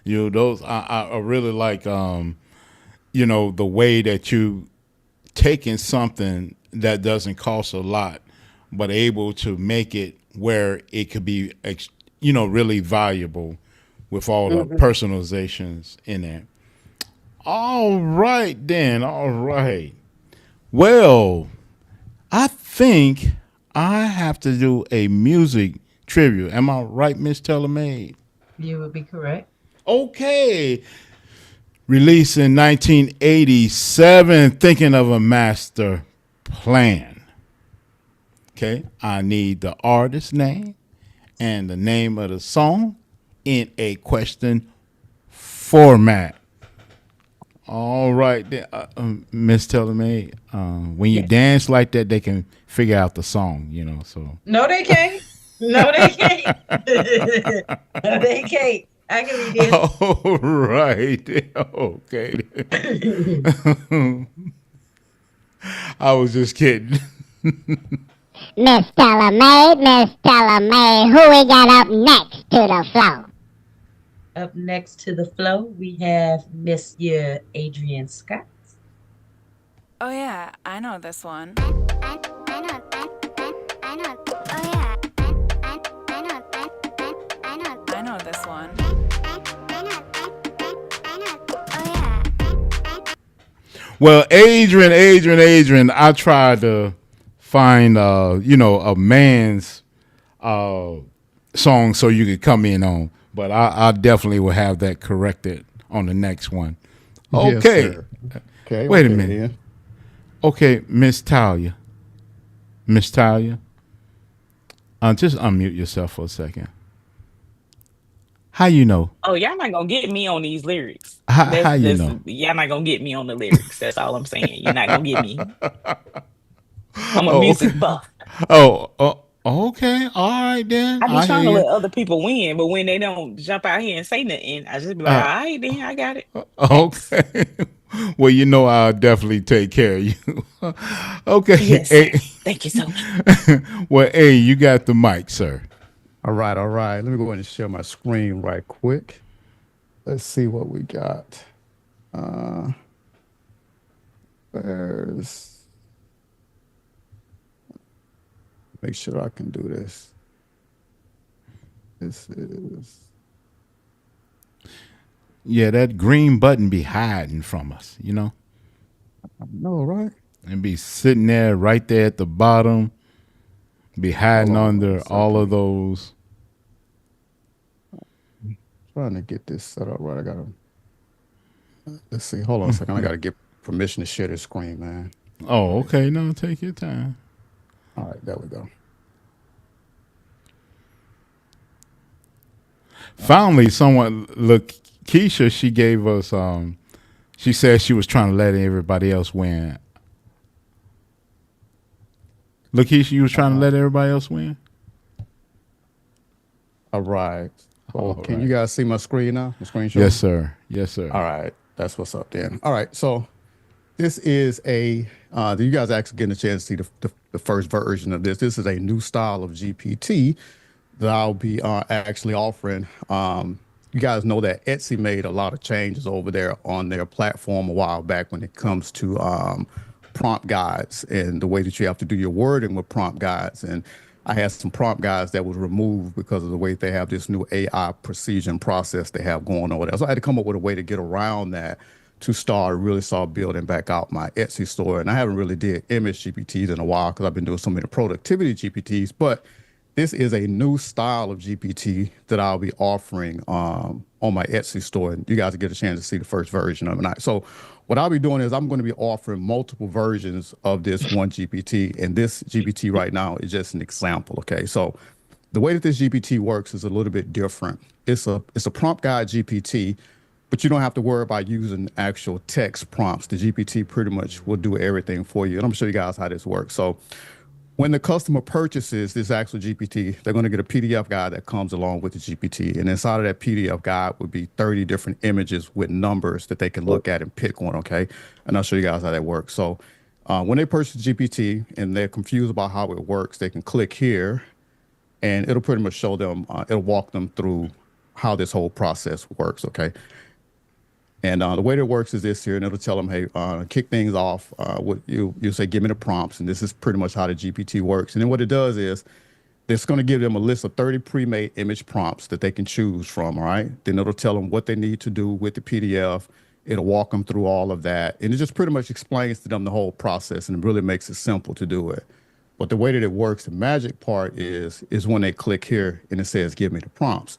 you. Those I really like. The way that you taking something that doesn't cost a lot, but able to make it where it could be, really valuable with all the personalizations in there. All right, then. All right. Well, I think I have to do a music tribute. Am I right, Miss Tellermaid? You would be correct. Okay. Released in 1987, Thinking of a Master Plan. Okay. I need the artist name and the name of the song in a question format. All right, Miss Tellermaid. When you dance like that, they can figure out the song, So No, they can't. No, they can't. No, they can't. I can be this. All right, okay. I was just kidding. Miss Tellermaid, who we got up next to the flow? Up next to the flow, we have Monsieur Adrian Scott. Oh yeah, I know this one. I know this one. Well, Adrian, I tried to find, a man's song so you could come in on, but I definitely will have that corrected on the next one. Okay. Yes, sir. Okay. Wait a okay, minute. then. Okay, Miss Talia, just unmute yourself for a second. How you know? Oh, y'all not gonna get me on these lyrics. How you know? Y'all not gonna get me on the lyrics. That's all I'm saying. You're not gonna get me. I'm a Oh, music okay. buff. Okay. All right then. I be I trying to hear let you. other people win, but when they don't jump out here and say nothing, I just be like, all Uh, right, then I got it. Thanks. okay. Well, I'll definitely take care of you. Okay. Yes, sir. Thank you so much. Well, hey, you got the mic, sir. All right. Let me go ahead and share my screen right quick. Let's see what we got. There's. Make sure I can do this. This is. Yeah, that green button be hiding from us, I know, right? and be sitting there right there at the bottom, be hiding Hold on under one all of second. those. Trying to get this set up right. Let's see. Hold on a second. I got to get permission to share this screen, man. Oh, okay. No, take your time. All right, there we go. Finally, someone look. Keisha, she gave us. She said she was trying to let everybody else win. Lakeisha, you was trying to let everybody else win? All right. So All can right. you guys see my screen now? The screen showing? Yes, sir. Yes, sir. All right. That's what's up then. All right. So this is you guys actually getting a chance to see the the first version of this. This is a new style of GPT that I'll be actually offering. You guys know that Etsy made a lot of changes over there on their platform a while back when it comes to prompt guides and the way that you have to do your wording with prompt guides. And I had some prompt guides that was removed because of the way they have this new AI precision process they have going over there. So I had to come up with a way to get around that to start building back out my Etsy store. And I haven't really did image GPTs in a while because I've been doing so many productivity GPTs, but this is a new style of GPT that I'll be offering on my Etsy store. And you guys will get a chance to see the first version of it. So what I'll be doing is I'm going to be offering multiple versions of this one GPT. And this GPT right now is just an example. Okay. So the way that this GPT works is a little bit different. It's a prompt guide GPT, but you don't have to worry about using actual text prompts. The GPT pretty much will do everything for you. And I'm going to show you guys how this works. So when the customer purchases this actual GPT, they're going to get a PDF guide that comes along with the GPT. And inside of that PDF guide would be 30 different images with numbers that they can look at and pick one, okay? And I'll show you guys how that works. So when they purchase GPT and they're confused about how it works, they can click here and it'll pretty much show them, it'll walk them through how this whole process works, okay? And the way that it works is this here, and it'll tell them, hey, kick things off. You say, give me the prompts, and this is pretty much how the GPT works. And then what it does is it's going to give them a list of 30 pre-made image prompts that they can choose from, all right? Then it'll tell them what they need to do with the PDF. It'll walk them through all of that. And it just pretty much explains to them the whole process, and it really makes it simple to do it. But the way that it works, the magic part is when they click here and it says, give me the prompts.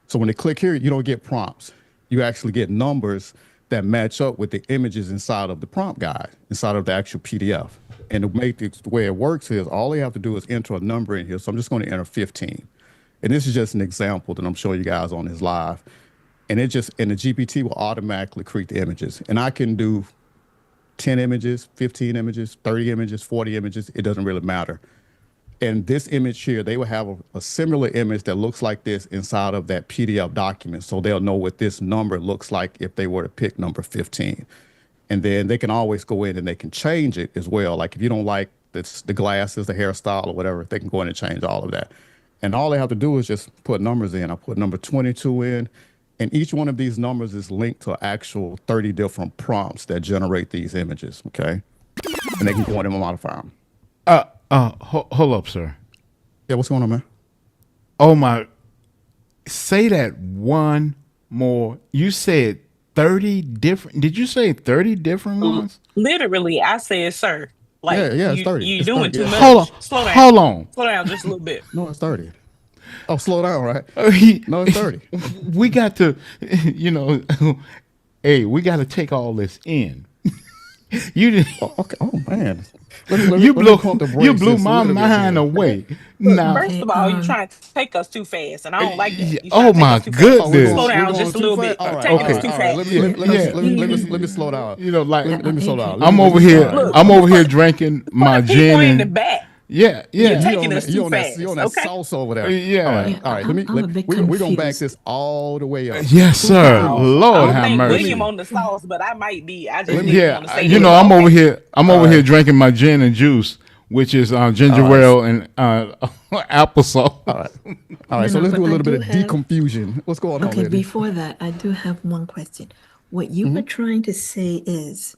So when they click here, you don't get prompts. You actually get numbers that match up with the images inside of the prompt guide, inside of the actual PDF. And to make the way it works is all they have to do is enter a number in here. So I'm just going to enter 15. And this is just an example that I'm showing you guys on this live. And the GPT will automatically create the images. And I can do 10 images, 15 images, 30 images, 40 images. It doesn't really matter. And this image here, they will have a similar image that looks like this inside of that PDF document. So they'll know what this number looks like if they were to pick number 15. And then they can always go in and they can change it as well. Like if you don't like the glasses, the hairstyle or whatever, they can go in and change all of that. And all they have to do is just put numbers in. I put number 22 in. And each one of these numbers is linked to actual 30 different prompts that generate these images, okay? And they can go in and modify them. Hold up, sir. Yeah, what's going on, man? Oh my! Say that one more. You said 30 different. Did you say 30 different ones? Literally, I said, sir. Like, yeah, it's 30. You're It's doing 30, too yeah. much. Hold on. Slow down. Hold on. Slow down just a little bit. No, it's 30. Oh, slow down, right? No, it's 30. We got to, hey, we got to take all this in. You did. Okay. Oh man. You blew my mind away. Now, First of all, you're trying to take us too fast, and I don't like that. You're oh trying to my take us too fast. goodness. Slow down just a little bit. Take us too fast. Let me slow down. Let me slow down. I'm over here drinking my gin in the back. Yeah. You're taking us too fast. You're on that sauce over there. Yeah. All right. We're gonna back this all the way up. Yes, sir. Lord have mercy. William on the sauce, but I might be. I just want to say I'm over here. I'm over here drinking my gin and juice, which is ginger ale and applesauce. All right. So let's do a little bit of deconfusion. What's going on? Okay. Before that, I do have one question. What you were trying to say is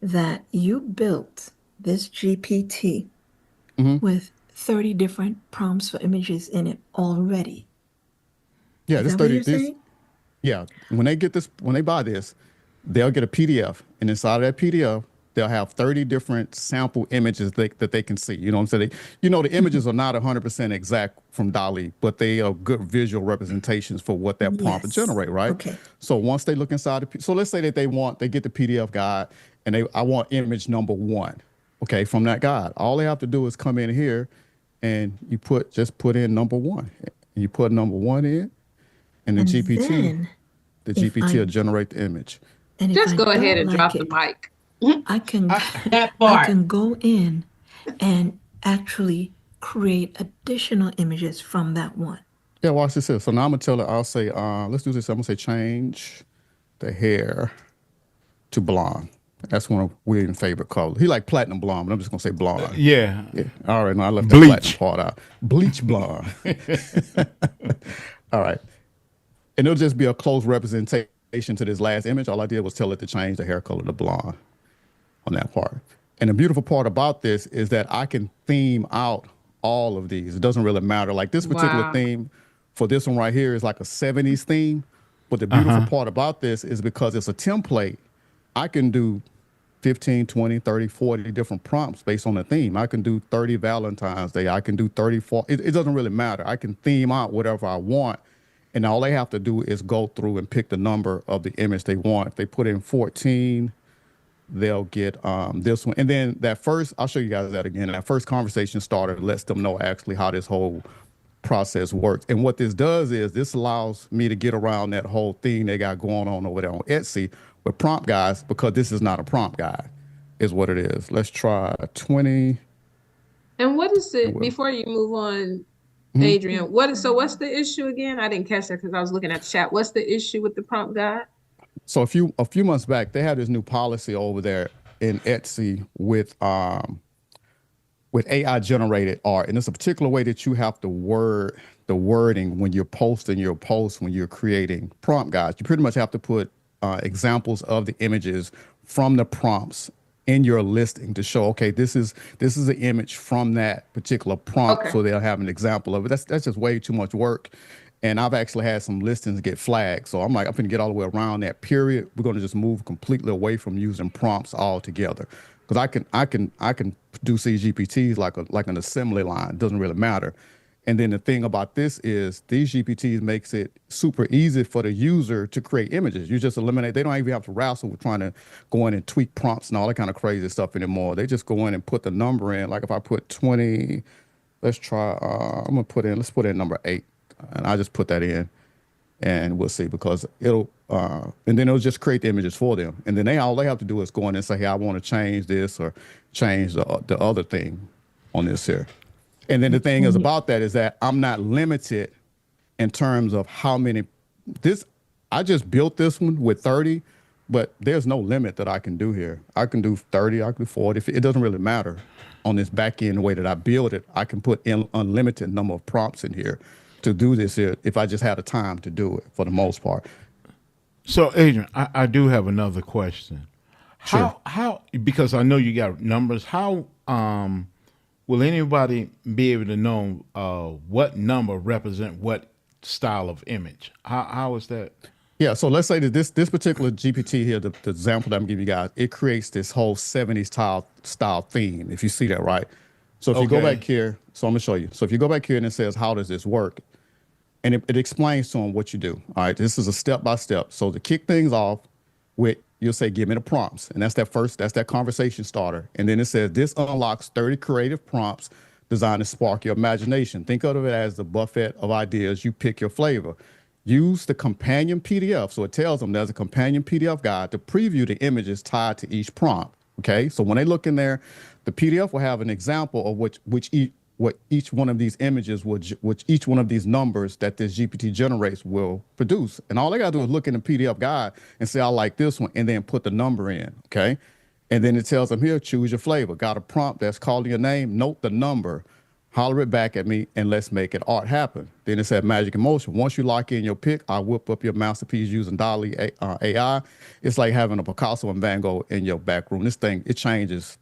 that you built this GPT with 30 different prompts for images in it already. Yeah, this 30. Yeah, when they buy this, they'll get a PDF, and inside of that PDF, they'll have 30 different sample images that they can see. You know what I'm saying? The images are not 100% exact from DALL-E, but they are good visual representations for what that prompt will generate, right? Okay. So once they look inside, so let's say that they get the PDF guide, and I want image number 1. Okay, from that guide, all they have to do is come in here, and you put in number 1. And you put number 1 in, and the GPT will generate the image. And just go ahead and drop the mic. I can go in and actually create additional images from that one. Yeah, watch this here. So now I'm gonna tell her. I'll say, let's do this. I'm gonna say change the hair to blonde. That's one of William's favorite colors. He like platinum blonde, but I'm just gonna say blonde. Yeah. All right, no, I left the platinum part out. Bleach blonde. All right. And it'll just be a close representation to this last image. All I did was tell it to change the hair color to blonde on that part. And the beautiful part about this is that I can theme out all of these. It doesn't really matter. Like this particular theme for this one right here is like a 70s theme. But the beautiful part about this is because it's a template, I can do 15, 20, 30, 40 different prompts based on the theme. I can do 30 Valentine's Day. I can do 34. It doesn't really matter. I can theme out whatever I want. And all they have to do is go through and pick the number of the image they want. If they put in 14, they'll get this one. And then that first, I'll show you guys that again. That first conversation starter lets them know actually how this whole process works. And what this does is this allows me to get around that whole thing they got going on over there on Etsy with prompt guides, because this is not a prompt guide, is what it is. Let's try 20. And what is it, before you move on, Adrian, what's the issue again? I didn't catch that because I was looking at the chat. What's the issue with the prompt guide? So a few months back, they had this new policy over there in Etsy with AI generated art. And it's a particular way that you have to word the wording when you're posting your posts, when you're creating prompt guides. You pretty much have to put examples of the images from the prompts in your listing to show, okay, this is an image from that particular prompt, so they'll have an example of it. That's just way too much work. And I've actually had some listings get flagged. So I'm like, I'm gonna get all the way around that period. We're gonna just move completely away from using prompts altogether. Because I can produce these GPTs like an assembly line. It doesn't really matter. And then the thing about this is these GPTs makes it super easy for the user to create images. You just eliminate, they don't even have to wrestle with trying to go in and tweak prompts and all that kind of crazy stuff anymore. They just go in and put the number in. Like if I put 20, let's try, let's put in number 8. And I just put that in and we'll see, because it'll, and then it'll just create the images for them. And then all they have to do is go in and say, hey, I want to change this or change the other thing on this here. And then the thing is about that is that I'm not limited in terms of how many, I just built this one with 30, but there's no limit that I can do here. I can do 30, I can do 40. It doesn't really matter on this back end, the way that I build it. I can put in unlimited number of prompts in here to do this here if I just had the time to do it for the most part. So Adrian, I do have another question. How, because I know you got numbers, how will anybody be able to know what number represent what style of image? How is that? Yeah, so let's say that this particular GPT here, the example that I'm giving you guys, it creates this whole 70s style theme, if you see that, right? So if you go back here, so I'm gonna show you. So if you go back here and it says, how does this work? And it explains to them what you do. All right, this is a step-by-step. So to kick things off with, you'll say, give me the prompts. And that's that conversation starter. And then it says, this unlocks 30 creative prompts designed to spark your imagination. Think of it as the buffet of ideas. You pick your flavor. Use the companion PDF. So it tells them there's a companion PDF guide to preview the images tied to each prompt. Okay, so when they look in there, the PDF will have an example of what each one of these images, which each one of these numbers that this GPT generates will produce. And all they gotta do is look in the PDF guide and say, I like this one, and then put the number in, okay? And then it tells them here, choose your flavor. Got a prompt that's calling your name, note the number, holler it back at me, and let's make it art happen. Then it said magic emotion. Once you lock in your pick, I whip up your masterpiece using DALL-E AI. It's like having a Picasso and Van Gogh in your back room. This thing, it changes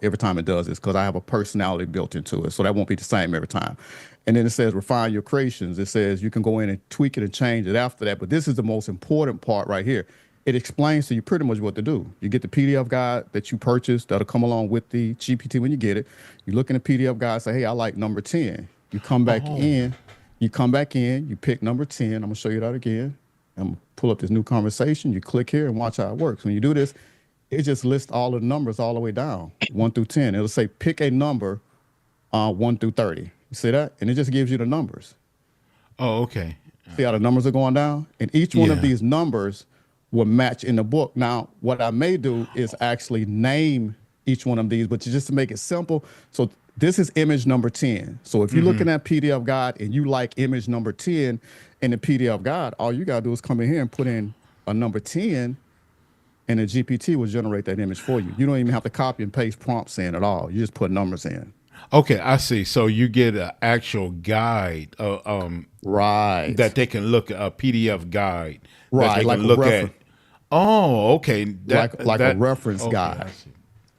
every time it does this, because I have a personality built into it. So that won't be the same every time. And then it says refine your creations. It says you can go in and tweak it and change it after that. But this is the most important part right here. It explains to you pretty much what to do. You get the PDF guide that you purchased that'll come along with the GPT when you get it. You look in the PDF guide, say, hey, I like number 10. You come back in, you pick number 10. I'm gonna show you that again. I'm gonna pull up this new conversation. You click here and watch how it works. When you do this, it just lists all the numbers all the way down, 1 through 10. It'll say pick a number 1 through 30. You see that? And it just gives you the numbers. Oh, okay. See how the numbers are going down? And each one of these numbers will match in the book. Now, what I may do is actually name each one of these, but just to make it simple. So this is image number 10. So if you're looking at PDF guide and you like image number 10 in the PDF guide, all you gotta do is come in here and put in a number 10, and the GPT will generate that image for you. You don't even have to copy and paste prompts in at all. You just put numbers in. Okay, I see. So you get an actual guide, Right. that they can look a PDF guide that Right, they like can a look reference, at. Oh, okay. like a reference Okay, guide. I see.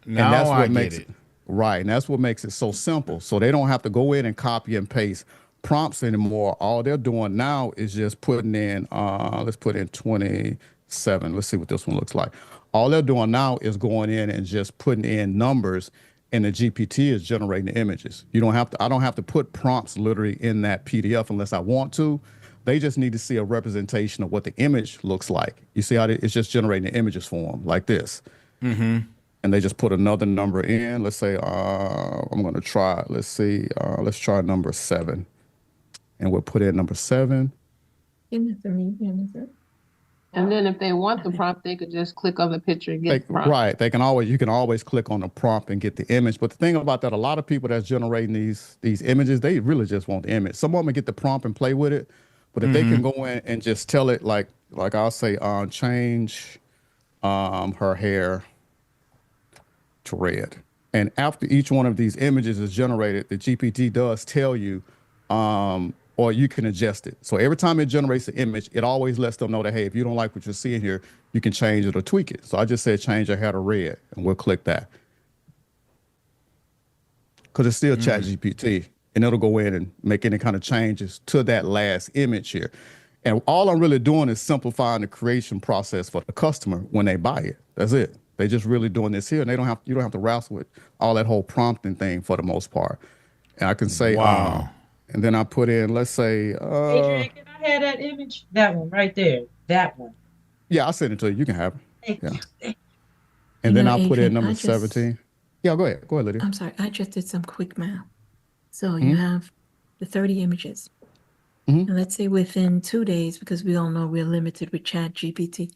And Now that's I what get makes it. it right. And that's what makes it so simple. So they don't have to go in and copy and paste prompts anymore. All they're doing now is just putting in, let's put in 27. Let's see what this one looks like. All they're doing now is going in and just putting in numbers, and the GPT is generating the images. You don't have to, I don't have to put prompts literally in that PDF unless I want to. They just need to see a representation of what the image looks like. You see how it's just generating the images for them like this. And they just put another number in. Let's say I'm going to try. Let's see. Let's try number 7, and we'll put in number 7. And then if they want the prompt, they could just click on the picture and get the prompt. Right. They can always, you can always click on the prompt and get the image. But the thing about that, a lot of people that's generating these images, they really just want the image. Some of them get the prompt and play with it, but if they can go in and just tell it, like I'll say, change her hair to red. And after each one of these images is generated, the GPT does tell you, or you can adjust it. So every time it generates an image, it always lets them know that, hey, if you don't like what you're seeing here, you can change it or tweak it. So I just said change her hair to red, and we'll click that. Because it's still Chat GPT, and it'll go in and make any kind of changes to that last image here. And all I'm really doing is simplifying the creation process for the customer when they buy it. That's it. They just really doing this here, and you don't have to wrestle with all that whole prompting thing for the most part. And I can say, Wow. and then I put in, let's say, Adrian, can I have that image? That one right there. That one. yeah, I'll send it to you. You can have it. Thank Yeah. you. And then I'll put in Adrian, number I just- 17. Yeah, go ahead. Go ahead, Lydia. I'm sorry, I just did some quick math. So you have the 30 images. And let's say within 2 days, because we all know we're limited with Chat GPT,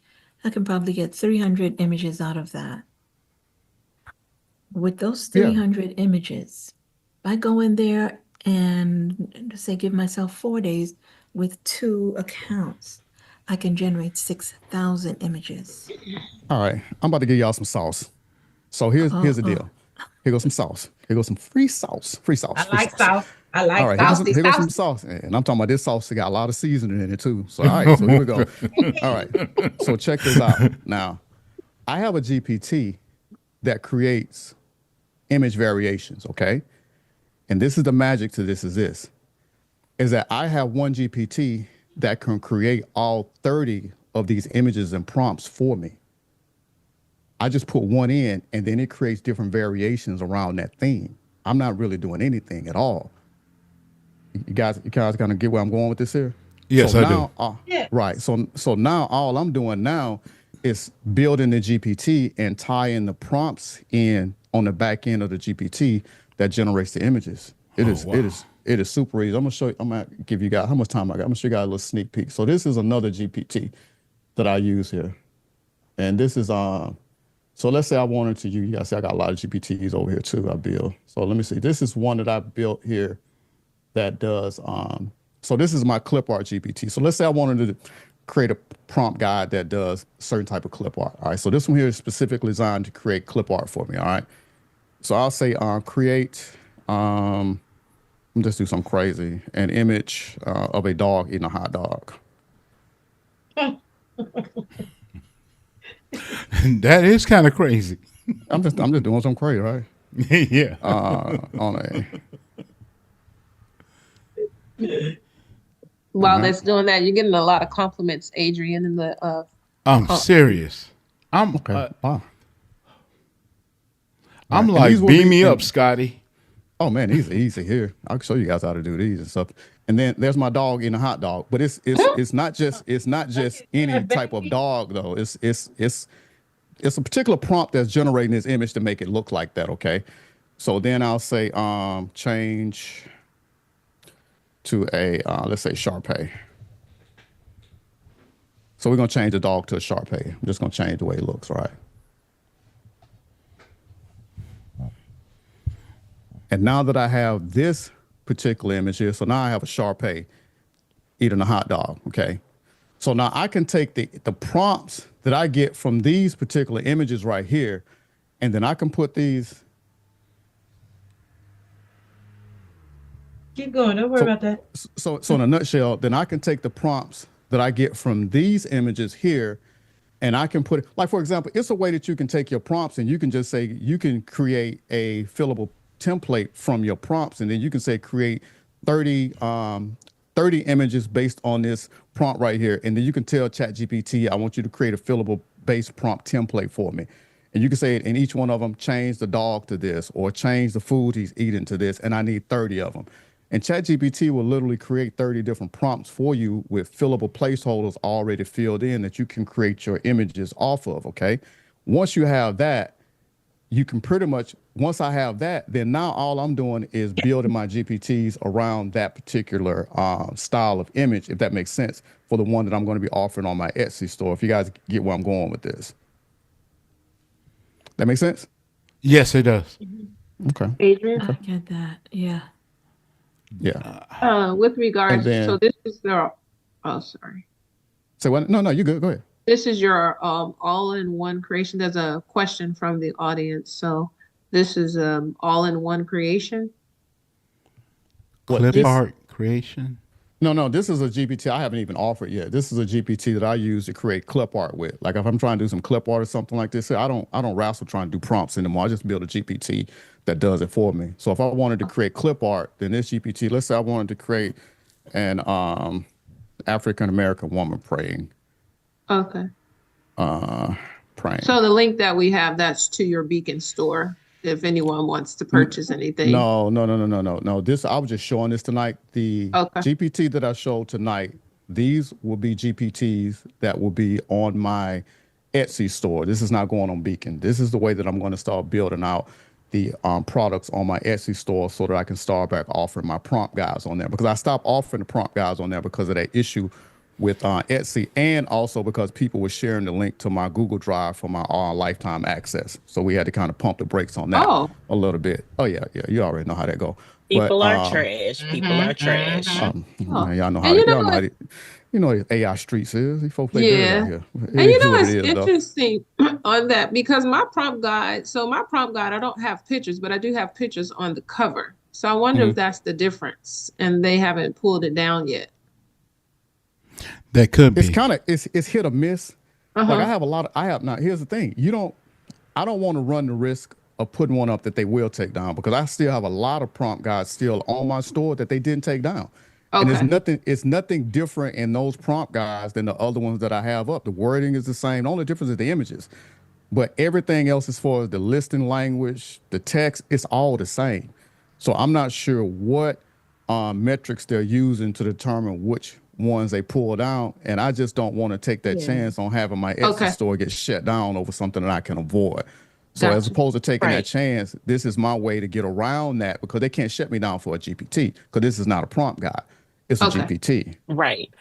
I can probably get 300 images out of that. With those 300 images, if I go in there and say give myself 4 days with 2 accounts, I can generate 6,000 images. All right. I'm about to give y'all some sauce. So here's the deal. Here goes some sauce. Here goes some free sauce. Free sauce. I free like sauce. I like All right, saucy here goes some sauce. sauce. And I'm talking about this sauce that got a lot of seasoning in it too. So, all right, so here we go. All right, so check this out. Now, I have a GPT that creates image variations, okay? And this is the magic to this is that I have one GPT that can create all 30 of these images and prompts for me. I just put one in, and then it creates different variations around that theme. I'm not really doing anything at all. You guys gonna get where I'm going with this here? Yes, so I now, do. Yes. Right. So now all I'm doing now is building the GPT and tying the prompts in on the back end of the GPT that generates the images. It is super easy. I'm gonna give you guys how much time I got. I'm gonna show you guys a little sneak peek. So this is another GPT that I use here, and this is So let's say I wanted to use, you guys see I got a lot of GPTs over here too, I build. So let me see, this is one that I built here that does, so this is my clip art GPT. So let's say I wanted to create a prompt guide that does certain type of clip art. All right, so this one here is specifically designed to create clip art for me, all right? So I'll say create, let me just do something crazy, an image of a dog eating a hot dog. That is kind of crazy. I'm just doing something crazy, right? Yeah. On a While that's doing that, you're getting a lot of compliments, Adrian, in the I'm serious. I'm wow. I'm And like, these will beam be me in- up, Scotty. Oh man, easy here. I can show you guys how to do these and stuff. And then there's my dog eating a hot dog. But it's not just any type of dog though. It's a particular prompt that's generating this image to make it look like that. Okay. So then I'll say change to a let's say Shar-Pei. So we're gonna change the dog to a Shar-Pei. I'm just gonna change the way it looks, right? And now that I have this particular image here, so now I have a Shar-Pei eating a hot dog, okay? So now I can take the prompts that I get from these particular images right here, and then I can put these. Keep going. Don't worry So, about that. so in a nutshell, then I can take the prompts that I get from these images here, and I can put it, like, for example, it's a way that you can take your prompts and you can just say, you can create a fillable template from your prompts. And then you can say, create 30, 30 images based on this prompt right here. And then you can tell ChatGPT, I want you to create a fillable based prompt template for me. And you can say in each one of them, change the dog to this, or change the food he's eating to this. And I need 30 of them. And ChatGPT will literally create 30 different prompts for you with fillable placeholders already filled in that you can create your images off of, okay? Once you have that, you can pretty much, once I have that, then now all I'm doing is building my GPTs around that particular style of image, if that makes sense, for the one that I'm going to be offering on my Etsy store, if you guys get where I'm going with this. That makes sense? Yes, it does. Okay. Adrian, I get that. Yeah. Yeah. with regards, then- so this is the, oh, sorry. Say what? No, you good. Go ahead. This is your all-in-one creation. There's a question from the audience. So this is all-in-one creation. Clip art creation. No, this is a GPT I haven't even offered yet. This is a GPT that I use to create clip art with. Like if I'm trying to do some clip art or something like this, I don't wrestle trying to do prompts anymore. I just build a GPT that does it for me. So if I wanted to create clip art, then this GPT, let's say I wanted to create an African American woman praying. Okay. Praying. So the link that we have, that's to your Beacon store. If anyone wants to purchase anything. No. This, I was just showing this tonight. The GPT that I showed tonight, these will be GPTs that will be on my Etsy store. This is not going on Beacon. This is the way that I'm going to start building out the products on my Etsy store so that I can start back offering my prompt guides on there, because I stopped offering the prompt guides on there because of that issue with Etsy, and also because people were sharing the link to my Google Drive for my lifetime access. So we had to kind of pump the brakes on that a little bit. Oh yeah, you already know how that go. People are trash. People are trash. Man, y'all know how you know what AI streets is. These folks play dirty out here. And you know it's interesting on that, because my prompt guide, I don't have pictures, but I do have pictures on the cover. So I wonder if that's the difference, and they haven't pulled it down yet. That could be. It's kind of it's hit or miss. Like here's the thing. I don't want to run the risk of putting one up that they will take down, because I still have a lot of prompt guides still on my store that they didn't take down. And it's nothing different in those prompt guides than the other ones that I have up. The wording is the same. The only difference is the images. But everything else, as far as the listing language, the text, it's all the same. So I'm not sure what metrics they're using to determine which ones they pull down, and I just don't want to take that chance on having my Etsy store get shut down over something that I can avoid. So as opposed to taking that chance, this is my way to get around that, because they can't shut me down for a GPT, because this is not a prompt guide. It's a GPT. Right.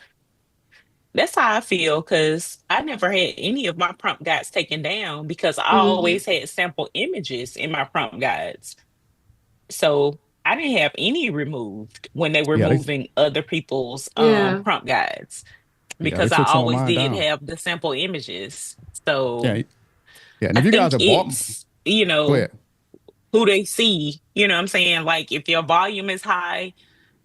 That's how I feel, because I never had any of my prompt guides taken down, because I always had sample images in my prompt guides. So I didn't have any removed when they were moving other people's prompt guides, because I always did have the sample images. So and if I you guys think have bought, it's, who they see, you know what I'm saying? Like if your volume is high,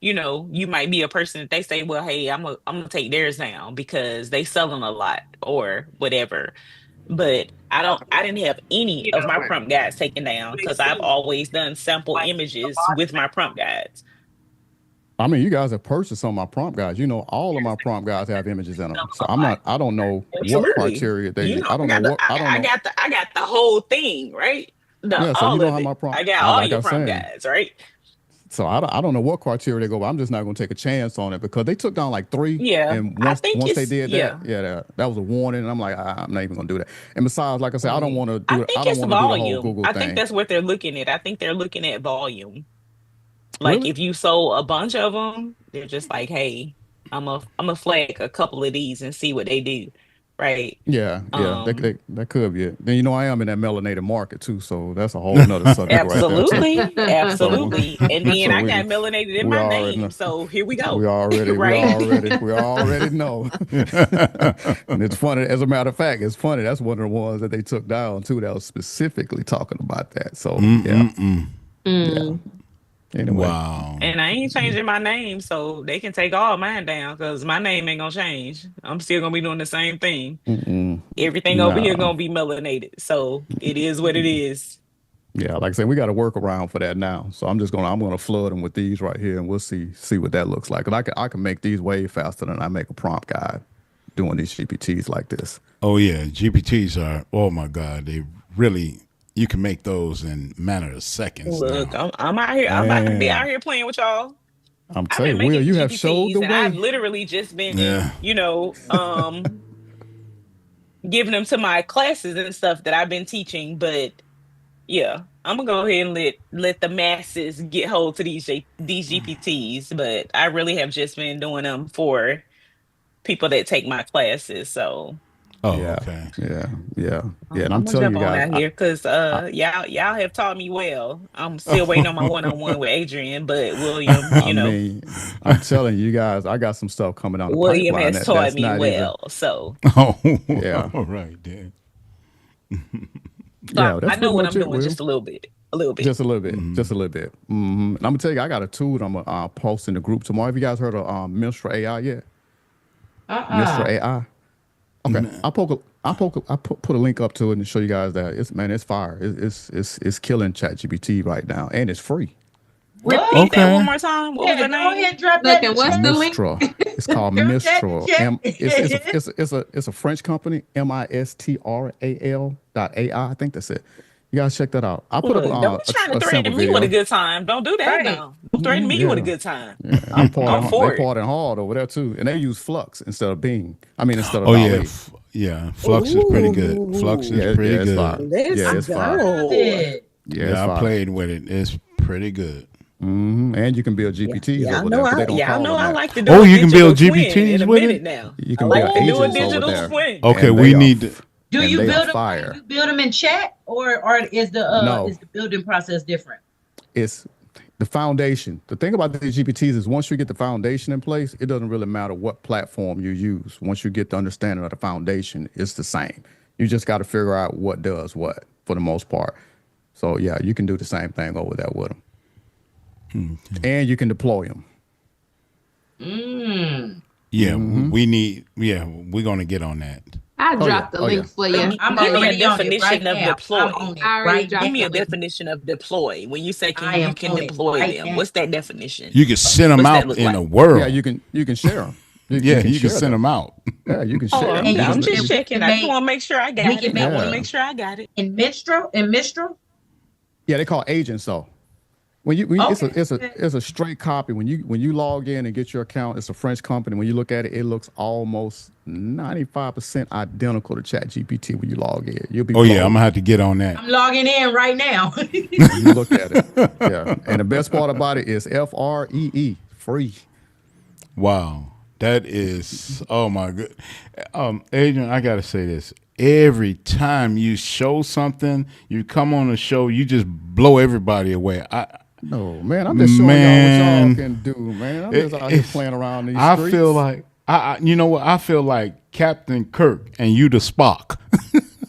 you might be a person that they say, well, hey, I'm gonna take theirs down because they selling a lot or whatever. But I didn't have any of my prompt guides taken down, because I've always done sample images with my prompt guides. I mean, you guys have purchased some of my prompt guides. All of my prompt guides have images in them. So I don't know what criteria they use. I got the whole thing, right? I got all your prompt guides, right? So I don't know what criteria they go, but I'm just not going to take a chance on it, because they took down like 3. Yeah. And once they did that, that was a warning. And I'm like, I'm not even going to do that. And besides, like I said, I don't want to do it. I don't want to do the whole Google thing. I think that's what they're looking at. I think they're looking at volume. Like if you sold a bunch of them, they're just like, hey, I'm a flag a couple of these and see what they do. right? That could be it. Then I am in that melanated market too, so that's a whole nother subject right there too. Absolutely, So, absolutely. And then so I we got melanated in we my already name, know. so here we We go, already, we right? already, we already know. And it's funny. As a matter of fact, it's funny. That's one of the ones that they took down too. That was specifically talking about that. So yeah. Anyway, Wow. And I ain't changing my name, so they can take all mine down because my name ain't gonna change. I'm still gonna be doing the same thing. Everything over here no. gonna be melanated, so it is what it is. Yeah, like I said, we got to work around for that now. So I'm gonna flood them with these right here, and we'll see what that looks like. Cause I can make these way faster than I make a prompt guide doing these GPTs like this. Oh yeah, GPTs are. Oh my God, they really. You can make those in matter of seconds Look, now. I'm out here. I'm about to be out Man, here playing with y'all. I'm I've telling been you, Will, making you these have showed the GPTs, and I've way. literally just been, Yeah. giving them to my classes and stuff that I've been teaching. But yeah, I'm gonna go ahead and let the masses get hold to these GPTs. But I really have just been doing them for people that take my classes. So Oh, Yeah, okay. yeah. And I'm I'm gonna telling jump you on guys, out here because I, y'all have taught me well. I'm still waiting on my one-on-one with Adrian, but William, I mean, I'm telling you guys, I got some stuff coming down the William pipeline has taught that's me not even. well. So Oh, Yeah, all right then. so yeah. I That's know pretty what much I'm it, doing Will. just a little bit. A little bit. Just a little bit, just a little bit. And I'm gonna tell you, I got a tool that I'm gonna post in the group tomorrow. Have you guys heard of Minstrel AI yet? Minstrel Uh-uh. AI. Okay, put a link up to it and show you guys that it's fire. It's killing ChatGPT right now, and it's free. Repeat What? that one Okay. more time. What was Yeah, the go name? ahead and drop Look, that in and the what's chat. the link? Mistral. It's called Drop that in Mistral. the chat. It's a French company. Mistral.ai. I think that's it. You guys check that out. I'll put up Look, don't be trying to a sample threaten me with a video. good time. Don't do that Right. now. Don't threaten me with a Yeah. good time. Yeah, they I'm they for it. part hard over there too, and they use Flux instead of Bing. I mean, instead of Oh yeah, DALL-E. yeah. Flux is pretty good. Flux is pretty It's good. fire. Let's Yeah, it's fire. Love go. it. Yeah, it's Yeah, I fire. played with it. It's pretty good. And you can build Yeah, GPTs over there, but they don't y'all call know them I that. like to do Oh, a you can digital build twin in GPTs a with minute it. now. You I can build like to do a agents over digital there, twin. Okay, and we need to. Do and you they are build them? fire. You build them in chat, or is No, the building process different? it's the foundation. The thing about these GPTs is once you get the foundation in place, it doesn't really matter what platform you use. Once you get the understanding of the foundation, it's the same. You just got to figure out what does what for the most part. So yeah, you can do the same thing over there with them, and you can deploy them. Yeah, we need. Yeah, we're gonna get on that. I Oh yeah, dropped the oh yeah. link for you. I'm Give me a already on it right definition of now. I'm deploy. on it I already right dropped Give me now. a definition of deploy. When you say I you am can on it deploy right them, now. what's that definition? You can send them What's that out look in like? the world. Yeah, you can share them. Yeah, can you can share send them. them out. Yeah, you can Oh, share them. And I'm you just and we checking. can I just make want to make sure I we got can it. I make want to Yeah. make sure I got it. in Minstrel. Yeah, they call agents though. When Okay. it's a straight copy. When you log in and get your account, it's a French company. When you look at it, it looks almost 95% identical to ChatGPT when you log in. You'll be Oh yeah, I'm blown. gonna have to get on that. I'm logging in right now. When you look at it. Yeah. And the best part about it is free. Free. Wow, that is. Oh my good. Adrian, I gotta say this. Every time you show something, you come on the show, you just blow everybody away. No, man, I'm just showing y'all what y'all Man, can do, man. I'm it- just out here it's- playing around these I streets. feel like you know what? I feel like Captain Kirk and you the Spock.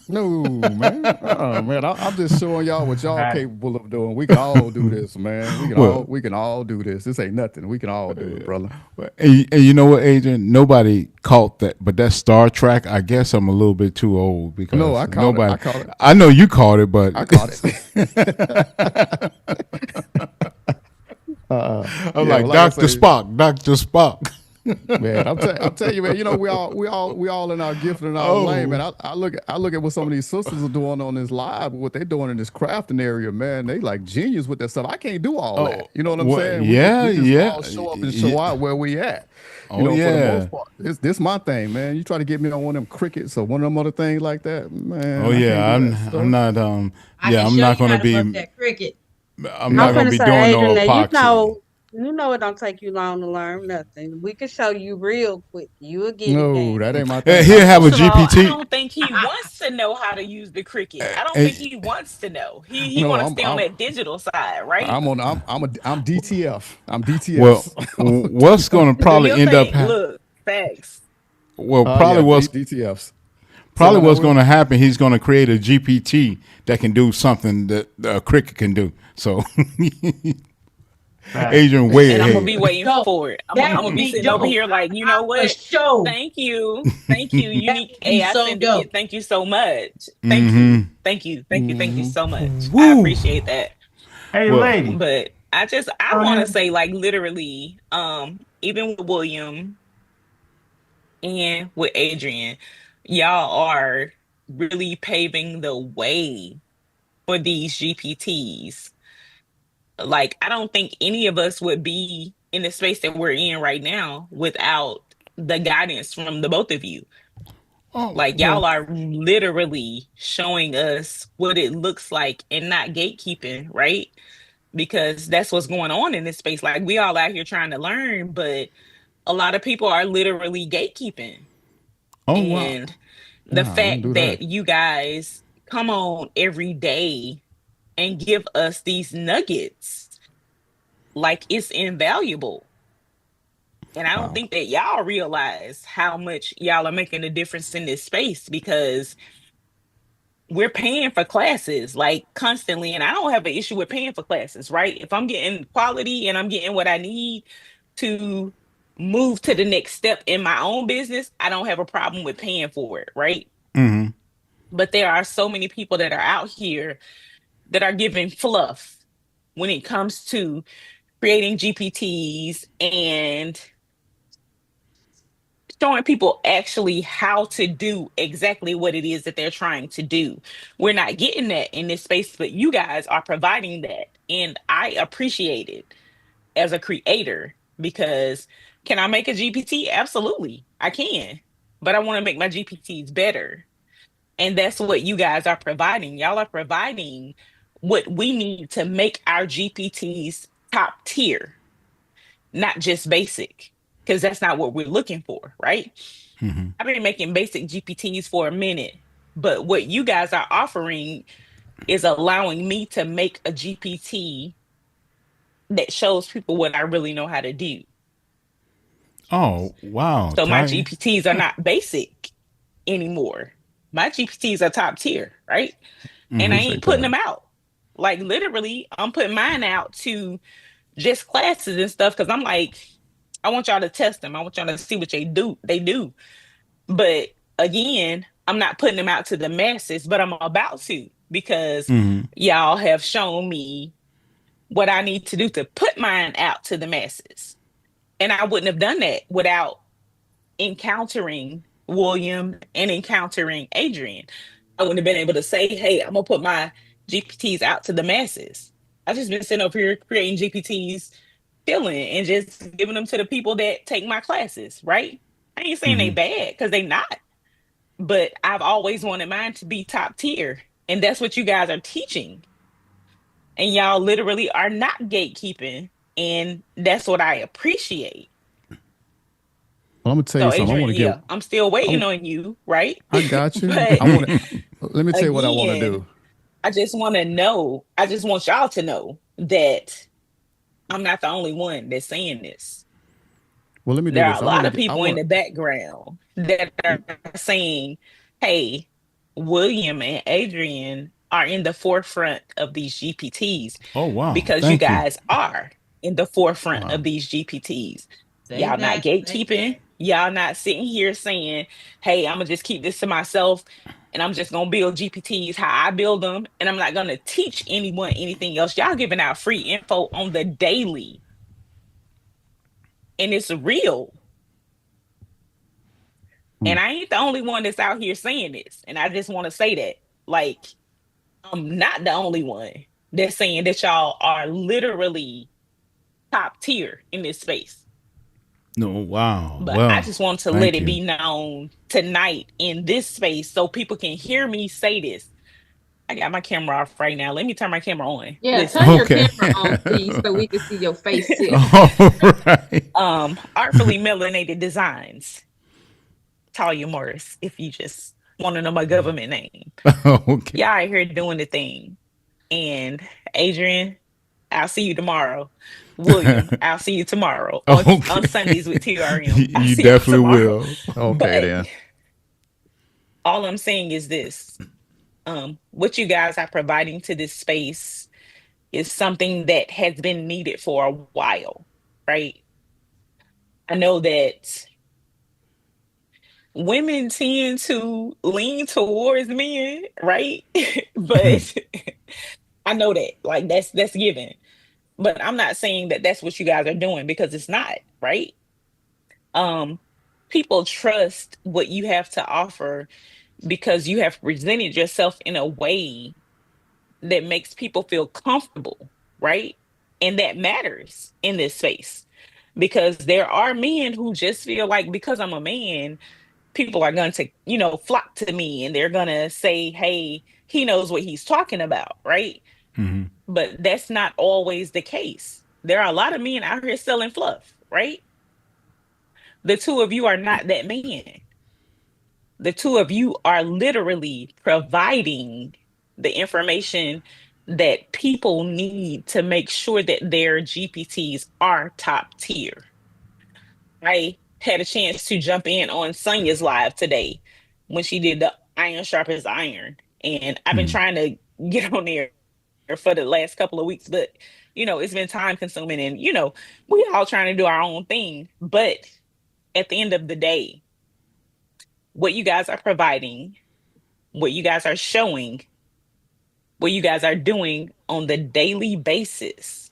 No, man. Man. I'm just showing y'all what y'all capable of doing. We can all do this, man. We can all do this. This ain't nothing. We can all do it, brother. And you know what, Adrian? Nobody caught that, but that Star Trek. I guess I'm a little bit too old because No, I caught nobody. it. I caught it. I know you caught it, but I caught it. I'm Yeah, like well, like I Doctor say- Spock, Doctor Spock. Man, I'm telling you, man. You know, we all in our gift and our lane, man. I look at what some of these sisters are doing on this live, what they're doing in this crafting area, man. They like genius with that stuff. I can't do all that. You know what I'm saying? We just all show up and show out where we at. You know, for the most part. This my thing, man. You try to get me on one of them crickets or one of them other things like that, man. Oh I yeah, can't do that stuff. I'm not. I can I'm show not you going how to to work be. that cricket. I'm not going to be doing no Adrian, that epoxy. You know it don't take you long to learn nothing. We can show you real quick. You will get it, No, gang. that ain't my thing. He'll have a First of all, I GPT. don't think he wants to know how to use the cricket. I don't Uh, think he wants to know. He No, want to stay on that digital side, right? I'm DTF. I'm well, DTS. what's going to Do probably your end up thing. Look, facts. well, Yeah, DTFs. Say probably what now, what's Will? going to happen. He's going to create a GPT that can do something that a cricket can do. So, Facts. Adrian, way And I'm gonna be ahead. waiting Dope. for it. That I'm gonna would be be sitting over dope. here like, you know For what? sure. Thank you, That unique would be AI so syndicate. dope. Thank you so much. Thank you, Mm-hmm. thank you so much. I Woo. appreciate that. Hey, Well, lady. But I Go want to ahead. say like literally, even with William and with Adrian, y'all are really paving the way for these GPTs. Like, I don't think any of us would be in the space that we're in right now without the guidance from the both of you. oh Like, well. y'all are literally showing us what it looks like and not gatekeeping, right? Because that's what's going on in this space. Like, we all out here trying to learn, but a lot of people are literally gatekeeping. Oh wow. And the Nah, don't do fact that. that you guys come on every day and give us these nuggets, like it's invaluable. And I don't Wow. think that y'all realize how much y'all are making a difference in this space because we're paying for classes like constantly. And I don't have an issue with paying for classes, right? If I'm getting quality and I'm getting what I need to move to the next step in my own business, I don't have a problem with paying for it, right? Mm-hmm. But there are so many people that are out here that are giving fluff when it comes to creating GPTs and showing people actually how to do exactly what it is that they're trying to do. We're not getting that in this space, but you guys are providing that. And I appreciate it as a creator because can I make a GPT? Absolutely, I can. But I want to make my GPTs better. And that's what you guys are providing. Y'all are providing what we need to make our GPTs top tier, not just basic, because that's not what we're looking for, right? Mm-hmm. I've been making basic GPTs for a minute, but what you guys are offering is allowing me to make a GPT that shows people what I really know how to do. Oh wow, So my Ty. GPTs are not basic anymore. My GPTs are top tier, right? And I Mm-hmm. ain't Appreciate putting that. them out. Like literally, I'm putting mine out to just classes and stuff because I'm like, I want y'all to test them. I want y'all to see what they do. They do. But again, I'm not putting them out to the masses, but I'm about to because Mm-hmm. y'all have shown me what I need to do to put mine out to the masses. And I wouldn't have done that without encountering William and encountering Adrian. I wouldn't have been able to say, hey, I'm gonna put my GPTs out to the masses. I've just been sitting up here creating GPTs, chilling and just giving them to the people that take my classes, right? I ain't saying they Mm-hmm. bad because they not, but I've always wanted mine to be top tier. And that's what you guys are teaching. And y'all literally are not gatekeeping. And that's what I appreciate. Well, I'm gonna tell you So, something. I want Adrian, to give. yeah, I'm still waiting I, on you, right? I got you. But I want to. Let me tell you what I want to again, do. I just want to know, I just want y'all to know that I'm not the only one that's saying this. Well, let me do There are this. a I want lot to of get. I people in want the background that are saying, hey, William and Adrian are in the forefront of these GPTs Oh wow. because you Thank you. guys are in the forefront Wow. of these GPTs. Say Y'all not that. Say gatekeeping. that. Y'all not sitting here saying, hey, I'm going to just keep this to myself and I'm just going to build GPTs how I build them. And I'm not going to teach anyone anything else. Y'all giving out free info on the daily and it's real. Hmm. And I ain't the only one that's out here saying this. And I just want to say that. Like, I'm not the only one that's saying that y'all are literally top tier in this space. No, wow. But I Well, just want to let thank it you. be known tonight in this space so people can hear me say this. I got my camera off right now. Let me turn my camera on. Yeah, Listen. turn your Okay. camera on, please, so we can see your face too. All right. Artfully Melanated Designs. Talia Morris, if you just want to know my government name. Okay. Y'all are here doing the thing. And Adrian, I'll see you tomorrow. William, I'll see you tomorrow on Okay. Sundays with TRM. I'll You see y'all definitely tomorrow. will. Okay, But then. all I'm saying is this. What you guys are providing to this space is something that has been needed for a while, right? I know that women tend to lean towards men, right? But I know that, like that's given. But I'm not saying that that's what you guys are doing because it's not, right? Um, People trust what you have to offer because you have presented yourself in a way that makes people feel comfortable, right? And that matters in this space because there are men who just feel like because I'm a man, people are going to, flock to me and they're going to say, hey, he knows what he's talking about, right? Mhm. But that's not always the case. There are a lot of men out here selling fluff, right? The two of you are not that man. The two of you are literally providing the information that people need to make sure that their GPTs are top tier. I had a chance to jump in on Sonya's live today when she did the iron sharpens iron. And I've been Mhm. trying to get on there for the last couple of weeks, but it's been time consuming and we all trying to do our own thing. But at the end of the day, what you guys are providing, what you guys are showing, what you guys are doing on the daily basis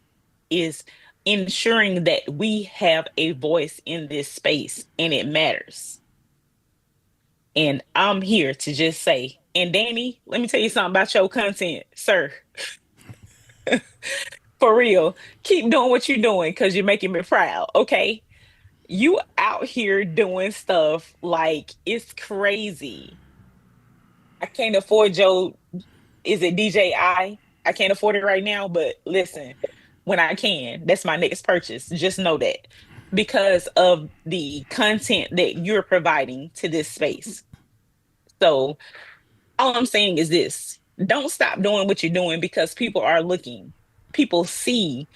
is ensuring that we have a voice in this space and it matters. And I'm here to just say, and Danny, let me tell you something about your content, sir. For real, keep doing what you're doing because you're making me proud. Okay. You out here doing stuff like it's crazy. I can't afford Joe. Is it DJI? I can't afford it right now, but listen, when I can, that's my next purchase. Just know that because of the content that you're providing to this space. So, all I'm saying is this, don't stop doing what you're doing because people are looking. People see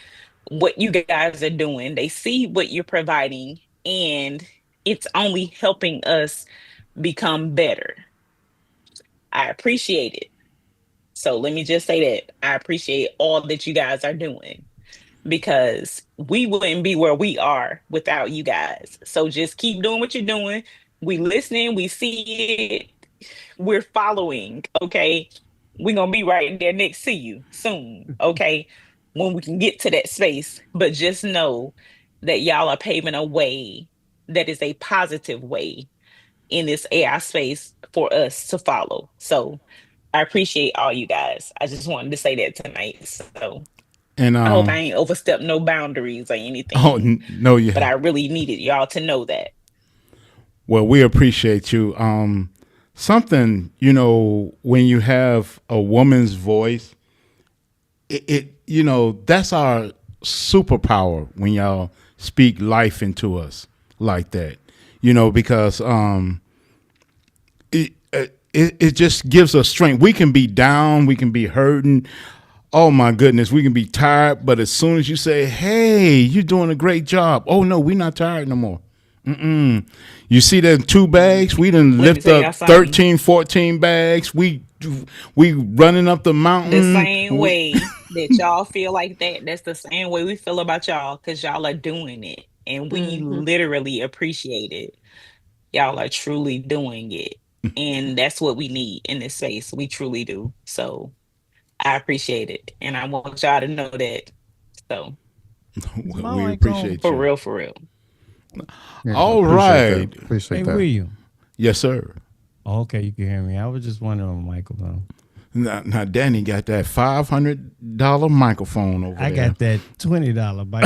what you guys are doing, they see what you're providing, and it's only helping us become better. I appreciate it. So let me just say that I appreciate all that you guys are doing because we wouldn't be where we are without you guys. So just keep doing what you're doing. We listening, we see it, we're following. Okay. We're gonna be right there next to you soon. Okay. When we can get to that space. But just know that y'all are paving a way that is a positive way in this AI space for us to follow. So I appreciate all you guys. I just wanted to say that tonight. So And I hope I ain't overstepped no boundaries or oh anything, no, you but I have. really needed y'all to know that. Well, we appreciate you. Something when you have a woman's voice, that's our superpower when y'all speak life into us like that. Because it just gives us strength. We can be down, we can be hurting. Oh my goodness, we can be tired, but as soon as you say, "Hey, you're doing a great job," oh no, we're not tired no more. You see them 2 bags? We done Let me lift tell y'all up something. 13, 14 bags. We running up the The mountain. same way that y'all feel like that, that's the same way we feel about y'all because y'all are doing it. And we Mhm. literally appreciate it. Y'all are truly doing it. And that's what we need in this space. We truly do. So I appreciate it. And I want y'all to know that. So Is my We mic on? appreciate for you. real, for real. Yeah, All appreciate that. right. Appreciate Hey, that. William. Yes, sir. Oh, okay, you can hear me. I was just wondering on my microphone. Now Danny got that $500 microphone over I there, got that $20 bike.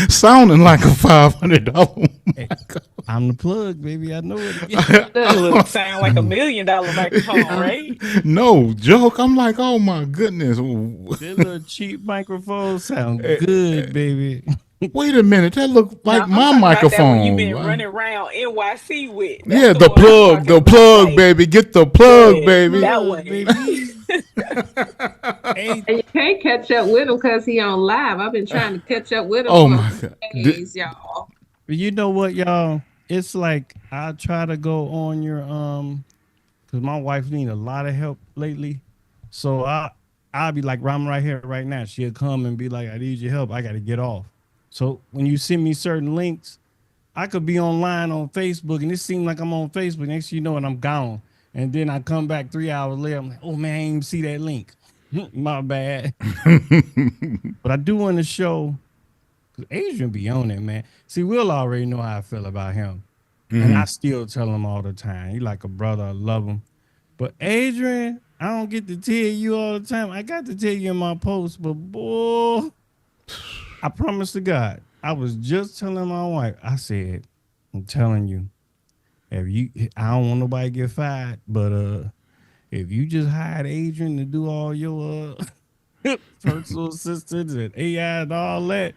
sounding like a $500 Hey, microphone. I'm the plug, baby. I know it again. Look, sound like $1 million microphone, right? No joke. I'm like, oh my goodness. That little cheap microphone sound good, baby. Wait a minute. That look No, like I'm my talking about that one you microphone. been running around NYC with. That's Yeah, the the one I'm plug, talking the about. plug, Like, baby. Get the plug, yeah, baby. that Plug, one. baby. Hey, And you can't catch up with him because he on live. I've been trying to catch up with him Oh for a my few god. days, y'all. you know what, y'all? It's like I try to go on your because my wife need a lot of help lately. So I'll be like, I'm right here, right now. She'll come and be like, I need your help. I got to get off. So when you send me certain links, I could be online on Facebook, and it seems like I'm on Facebook. Next thing you know, and I'm gone. And then I come back 3 hours later. I'm like, oh man, I didn't even see that link. My bad. But I do want to show because Adrian be on it, man. See, Will already know how I feel about him. And I still tell him all the time. He like a brother. I love him. But Adrian, I don't get to tell you all the time. I got to tell you in my post, but boy, I promise to God, I was just telling my wife. I said, I'm telling you, if you, I don't want nobody to get fired, but if you just hired Adrian to do all your personal assistants and AI and all that,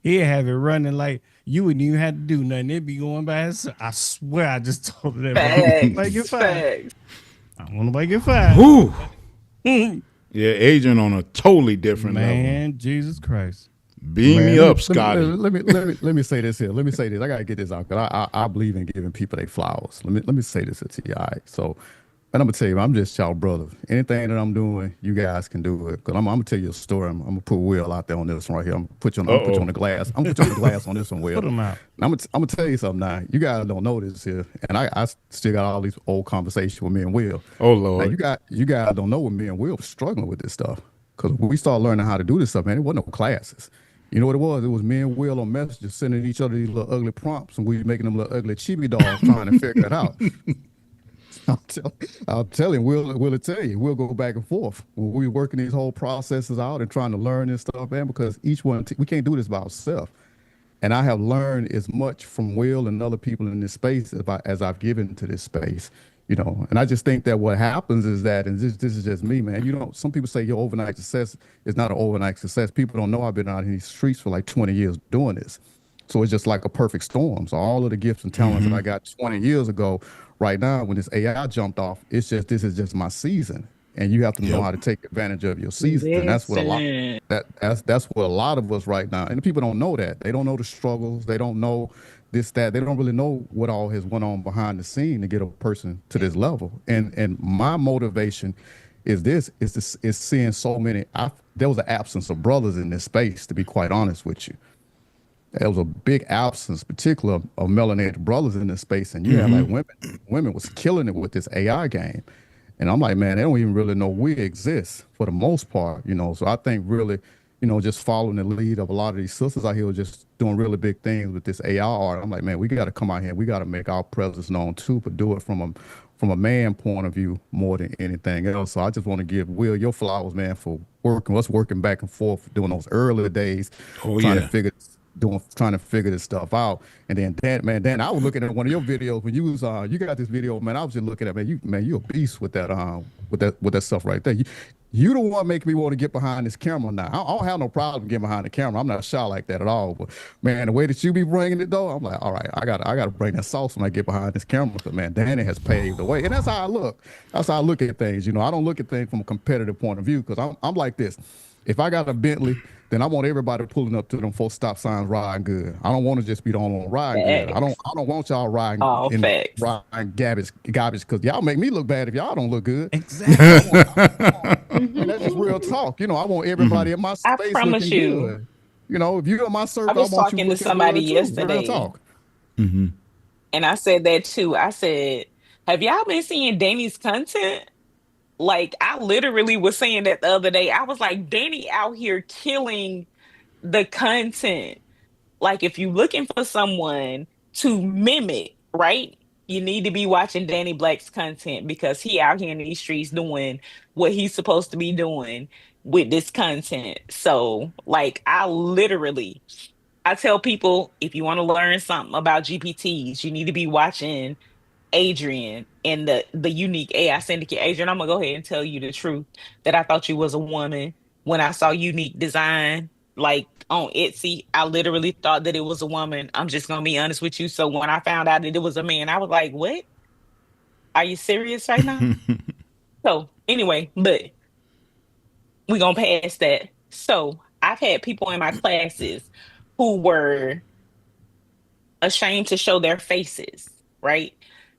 he'd have it running like you wouldn't even have to do nothing. It'd be going by itself. I swear I just told her that, but I don't want nobody to get Facts, fired. facts. I don't want nobody to get fired. Whew. Yeah, Adrian on a totally different level. Man, Jesus Christ. Beam Man, me up, Scotty. let me say this here. Let me say this. I gotta get this out because I believe in giving people their flowers. Let me say this to you. All right. So, and I'm gonna tell you, I'm just y'all brother. Anything that I'm doing, you guys can do it. Cause I'm gonna tell you a story. I'm gonna put Will out there on this one right here. I'm gonna put you on. I'm gonna put you on the glass. I'm gonna put you on the glass on this one, Will. Put him out. I'm gonna tell you something now. You guys don't know this here, and I still got all these old conversations with me and Will. Oh Now Lord. you guys don't know what me and Will was struggling with this stuff. Cause when we started learning how to do this stuff, man, it wasn't no classes. You know what it was? It was me and Will on Messenger sending each other these little ugly prompts, and we were making them little ugly chibi dolls trying to figure it out. I'll tell him, will it tell you? We'll go back and forth. When we working these whole processes out and trying to learn this stuff, man, because each one, we can't do this by ourselves. And I have learned as much from Will and other people in this space as I've given to this space, you know. And I just think that what happens is that, and this is just me, man. You know, some people say your overnight success is not an overnight success. People don't know I've been out in these streets for like 20 years doing this. So it's just like a perfect storm. So all of the gifts and talents that I got 20 years ago, right now, when this AI jumped off, it's just this is just my season. And you have to know how to take advantage of your season. And that's what a lot Listen. that's what a lot of us right now. And the people don't know that. They don't know the struggles. They don't know this, that. They don't really know what all has went on behind the scene to get a person to this level. And my motivation is is seeing so many. There was an absence of brothers in this space, to be quite honest with you. There was a big absence, particularly of melanated brothers in this space, and you had like women was killing it with this AI game. And I'm like, man, they don't even really know we exist for the most part, you know. So I think really, you know, just following the lead of a lot of these sisters out here just doing really big things with this AI art. I'm like, man, we got to come out here. We got to make our presence known too, but do it from a man point of view more than anything else. So I just want to give Will your flowers, man, for working back and forth, doing those early days, Oh trying yeah. to trying to figure this stuff out. And then Dan, I was looking at one of your videos when you got this video, man. I was just looking at, you're a beast with that stuff right there. You the one making me want to get behind this camera now. I don't have no problem getting behind the camera. I'm not shy like that at all. But man, the way that you be bringing it though, I'm like, all right, I gotta bring that sauce when I get behind this camera. Because man, Danny has paved the way, and that's how I look. That's how I look at things. You know, I don't look at things from a competitive point of view because I'm like this. If I got a Bentley, then I want everybody pulling up to them 4 stop signs riding good. I don't want to just be the only one riding good. I Facts. don't want y'all riding All in facts. riding garbage because y'all make me look bad if y'all don't look good. Exactly. And that's just real talk. You know, I want everybody in my I space promise looking you, good. You know, if you're in my I circle, I was want you talking to looking somebody good too. Real yesterday talk. and I said that too. I said, have y'all been seeing Danny's content? Like, I literally was saying that the other day. I was like, Danny out here killing the content. Like, if you're looking for someone to mimic, right? You need to be watching Danny Black's content because he out here in these streets doing what he's supposed to be doing with this content. So, like, I literally I tell people if you want to learn something about GPTs, you need to be watching Adrian and the unique AI syndicate. Adrian, I'm gonna go ahead and tell you the truth that I thought you was a woman when I saw unique design like on Etsy. I literally thought that it was a woman. I'm just gonna be honest with you. So when I found out that it was a man, I was like, "What? Are you serious right now?" So anyway, but we gonna pass that. So I've had people in my classes who were ashamed to show their faces, right?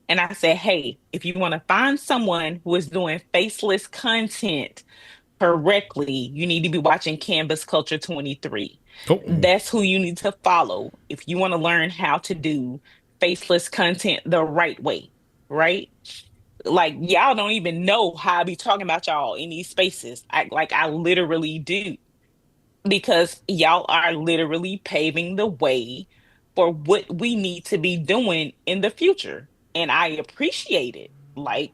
And I said, hey, if you want to find someone who is doing faceless content correctly, you need to be watching Canvas Culture 23. Oh, That's who you need to follow if you want to learn how to do faceless content the right way, right? Like y'all don't even know how I be talking about y'all in these spaces. I literally do because y'all are literally paving the way for what we need to be doing in the future. And I appreciate it. Like,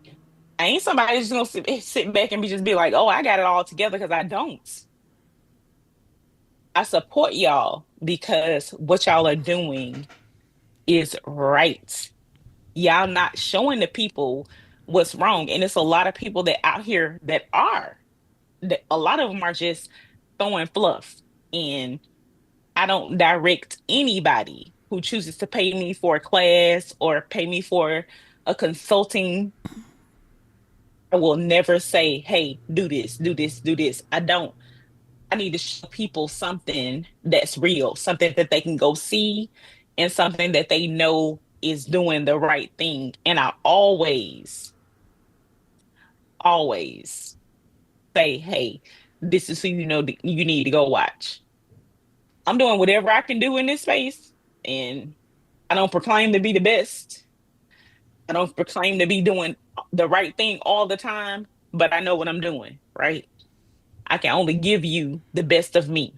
I ain't somebody just gonna sit back and just be like, oh, I got it all together because I don't. I support y'all because what y'all are doing is right. Y'all not showing the people what's wrong. And it's a lot of people that out here that are. That a lot of them are just throwing fluff. And I don't direct anybody who chooses to pay me for a class or pay me for a consulting. I will never say, hey, do this, do this, do this. I don't. I need to show people something that's real, something that they can go see, and something that they know is doing the right thing. And I always say, hey, this is who you know you need to go watch. I'm doing whatever I can do in this space. And I don't proclaim to be the best. I don't proclaim to be doing the right thing all the time, but I know what I'm doing, right? I can only give you the best of me.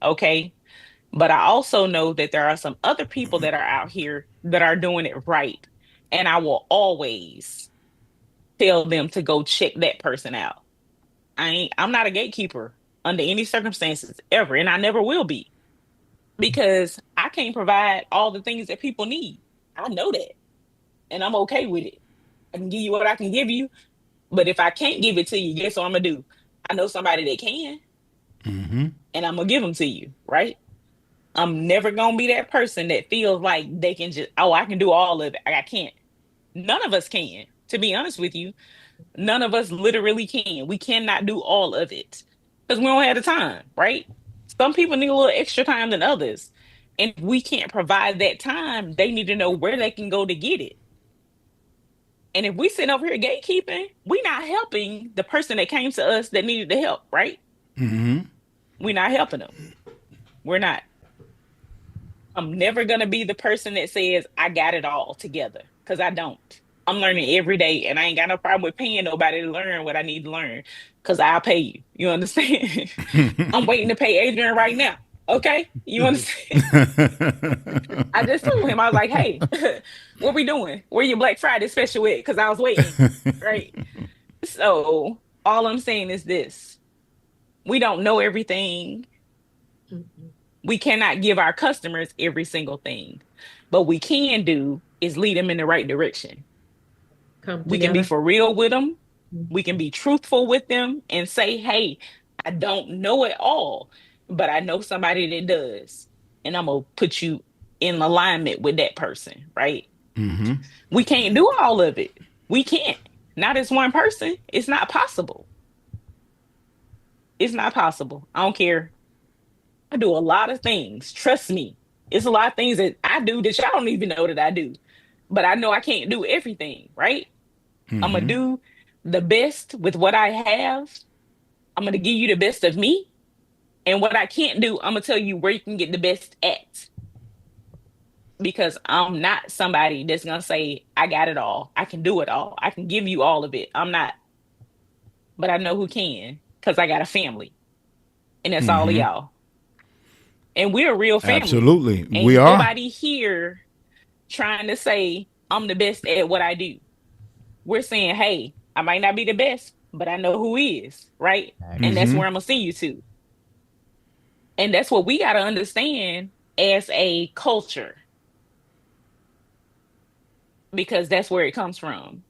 Okay. But I also know that there are some other people that are out here that are doing it right. And I will always tell them to go check that person out. I'm not a gatekeeper under any circumstances ever, and I never will be because I can't provide all the things that people need. I know that, and I'm okay with it. I can give you what I can give you, but if I can't give it to you, guess what I'm gonna do? I know somebody that can, and I'm gonna give them to you, right? I'm never gonna be that person that feels like they can just, oh, I can do all of it. I can't. None of us can, to be honest with you. None of us literally can. We cannot do all of it because we don't have the time, right? Some people need a little extra time than others. And if we can't provide that time, they need to know where they can go to get it. And if we sit over here gatekeeping, we're not helping the person that came to us that needed the help, right? We're not helping them. We're not. I'm never going to be the person that says, I got it all together because I don't. I'm learning every day and I ain't got no problem with paying nobody to learn what I need to learn because I'll pay you. You understand? I'm waiting to pay Adrian right now. Okay? You understand? I just told him, I was like, hey, what we doing? Where your Black Friday special at? Because I was waiting. Right. So all I'm saying is this. We don't know everything. We cannot give our customers every single thing. But we can do is lead them in the right direction. We can be for real with them. We can be truthful with them and say, hey, I don't know it all, but I know somebody that does. And I'm going to put you in alignment with that person, right? We can't do all of it. We can't. Not as one person. It's not possible. It's not possible. I don't care. I do a lot of things. Trust me. It's a lot of things that I do that y'all don't even know that I do. But I know I can't do everything, right? I'm going to do the best with what I have. I'm going to give you the best of me. And what I can't do, I'm going to tell you where you can get the best at. Because I'm not somebody that's going to say, I got it all. I can do it all. I can give you all of it. I'm not. But I know who can because I got a family. And that's all of y'all. And we're a real family. Absolutely. Ain't We are. nobody here trying to say I'm the best at what I do. We're saying, hey, I might not be the best, but I know who is, right? And that's where I'm gonna see you to. And that's what we gotta understand. as a culture because that's where it comes from.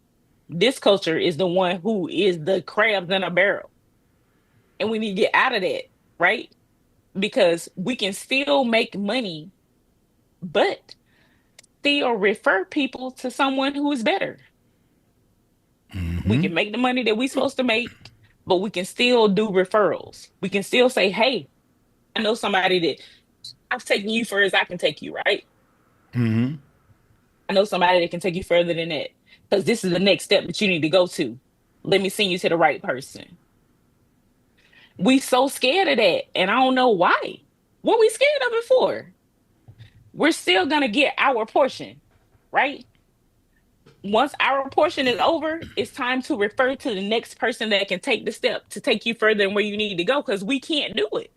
This culture is the one who is the crabs in a barrel. And we need to get out of that, right? Because we can still make money, but still refer people to someone who is better. We Mm-hmm. can make the money that we're supposed to make, but we can still do referrals. We can still say, hey, I know somebody that I've taken you further as I can take you, right? Mm-hmm. I know somebody that can take you further than that. Because this is the next step that you need to go to. Let me send you to the right person. We so scared of that. And I don't know why. What we scared of it for? We're still gonna get our portion, right? Once our portion is over, it's time to refer to the next person that can take the step to take you further than where you need to go because we can't do it.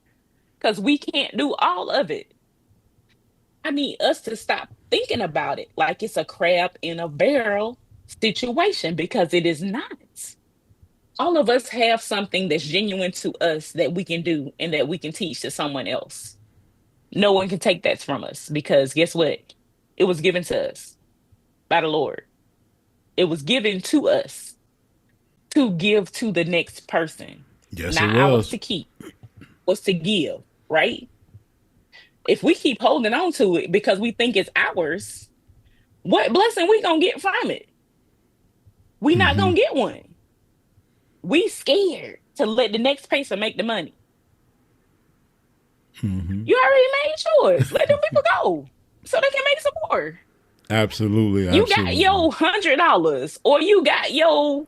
Because we can't do all of it. I need us to stop thinking about it like it's a crab in a barrel situation because it is not. All of us have something that's genuine to us that we can do and that we can teach to someone else. No one can take that from us because guess what? It was given to us by the Lord. It was given to us to give to the next person, Yes, it not ours was. to keep, was to give, right? If we keep holding on to it because we think it's ours, what blessing we gonna get from it? We not Mm-hmm. gonna get one. We scared to let the next person make the money. Mm-hmm. You already made yours. Let them people go so they can make some more. Absolutely, You got absolutely. your $100 or you got your,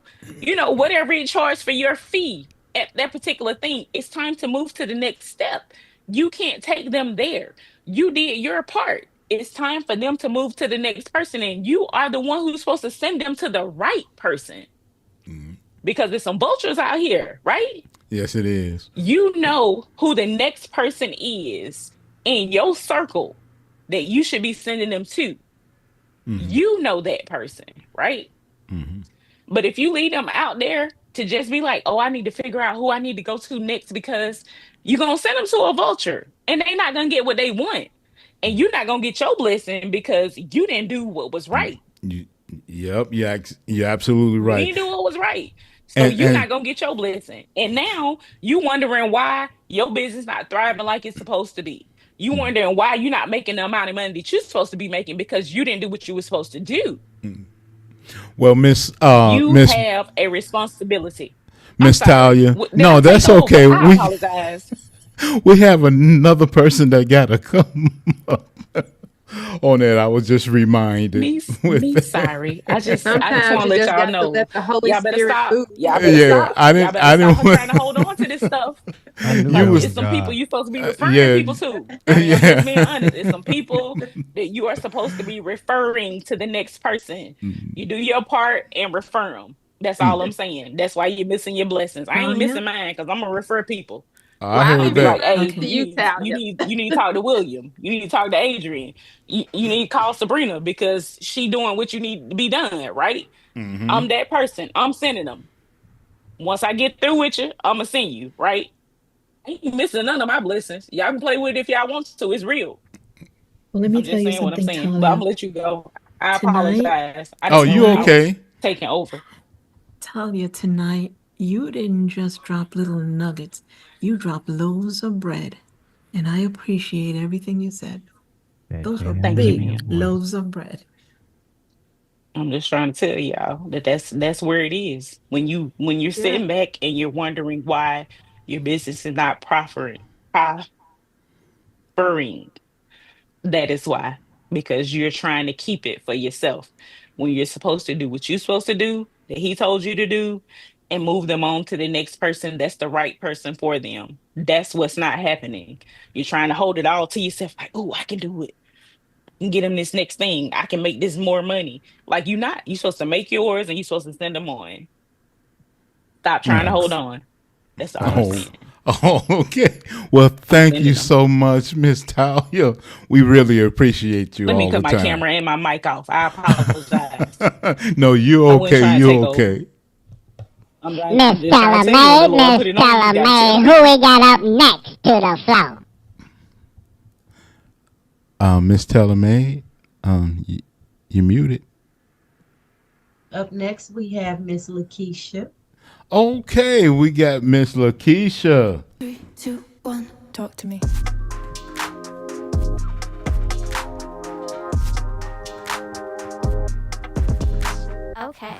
whatever you charge for your fee at that particular thing. It's time to move to the next step. You can't take them there. You did your part. It's time for them to move to the next person, and you are the one who's supposed to send them to the right person because there's some vultures out here, right? Yes, it is. You know who the next person is in your circle that you should be sending them to. Mm-hmm. You know that person, right? Mm-hmm. But if you leave them out there to just be like, oh, I need to figure out who I need to go to next because you're going to send them to a vulture and they're not going to get what they want. And you're not going to get your blessing because you didn't do what was right. You, yep, you're absolutely You right. didn't do what was right. So And you're and not gonna get your blessing. And now you wondering why your business not thriving like it's supposed to be. You wondering why you're not making the amount of money that you're supposed to be making because you didn't do what you were supposed to do. well, You have a responsibility. I'm Miss sorry. Talia. Did I No, take that's over? okay. I apologize. We have another person that got to come up on that. I was just reminded with Me, that. sorry. I just Sometimes want to you let just y'all got to know. let the Holy Y'all better Spirit stop. move. Y'all better Yeah, stop. Y'all better I stop didn't trying to hold on to this stuff. I knew you that Like was was it's some people God. you're supposed to be referring yeah. people to. I'm just being Yeah. honest. It's some people that you are supposed to be referring to the next person. You do your part and refer them. That's all I'm saying. That's why you're missing your blessings. I ain't Talia? missing mine because I'm gonna refer people. I Well, I I'm heard gonna be refer like, that. hey, mine to Okay. you you, need you Talia. need you need to talk to William. You need to talk to Adrian. You need to call Sabrina because she doing what you need to be done, right? Mm-hmm. I'm that person. I'm sending them. Once I get through with you, I'm gonna send you, right? I ain't missing none of my blessings. Y'all can play with it if y'all want to. It's real. Well, let me I'm tell just you saying what I'm something, saying. But I'm Talia. gonna let you go. I Tonight, apologize. I Oh, didn't you know I tonight, was okay? taking over. Talia, tonight, you didn't just drop little nuggets. You dropped loaves of bread. And I appreciate everything you said. That Those were jam Thank you, in your big ma'am. voice. loaves of bread. I'm just trying to tell y'all that that's where it is. When you're Yeah. sitting back and you're wondering why your business is not prospering, that is why. Because you're trying to keep it for yourself. When you're supposed to do what you're supposed to do, that he told you to do, and move them on to the next person that's the right person for them. That's what's not happening. You're trying to hold it all to yourself, like, oh, I can do it and get him this next thing. I can make this more money. Like you're not. You're supposed to make yours and you're supposed to send them on. Stop trying to hold Nice. on. That's all I'm Oh, saying. oh, okay. Well, I'm thank you sending them. so much, Miss Talia. We really appreciate you Let me all cut the my time. camera and my mic off. I apologize. No, you I wasn't okay. trying to You take over. okay. Miss I'm just trying to tell you when the Delamay, Lord Miss put it on you, you gotta tell Delamay, the who people. we got up next to the floor? Miss Telemaid, you muted. Up next, we have Miss Lakeisha. Okay, we got Miss Lakeisha. 3, 2, 1, talk to me. Okay.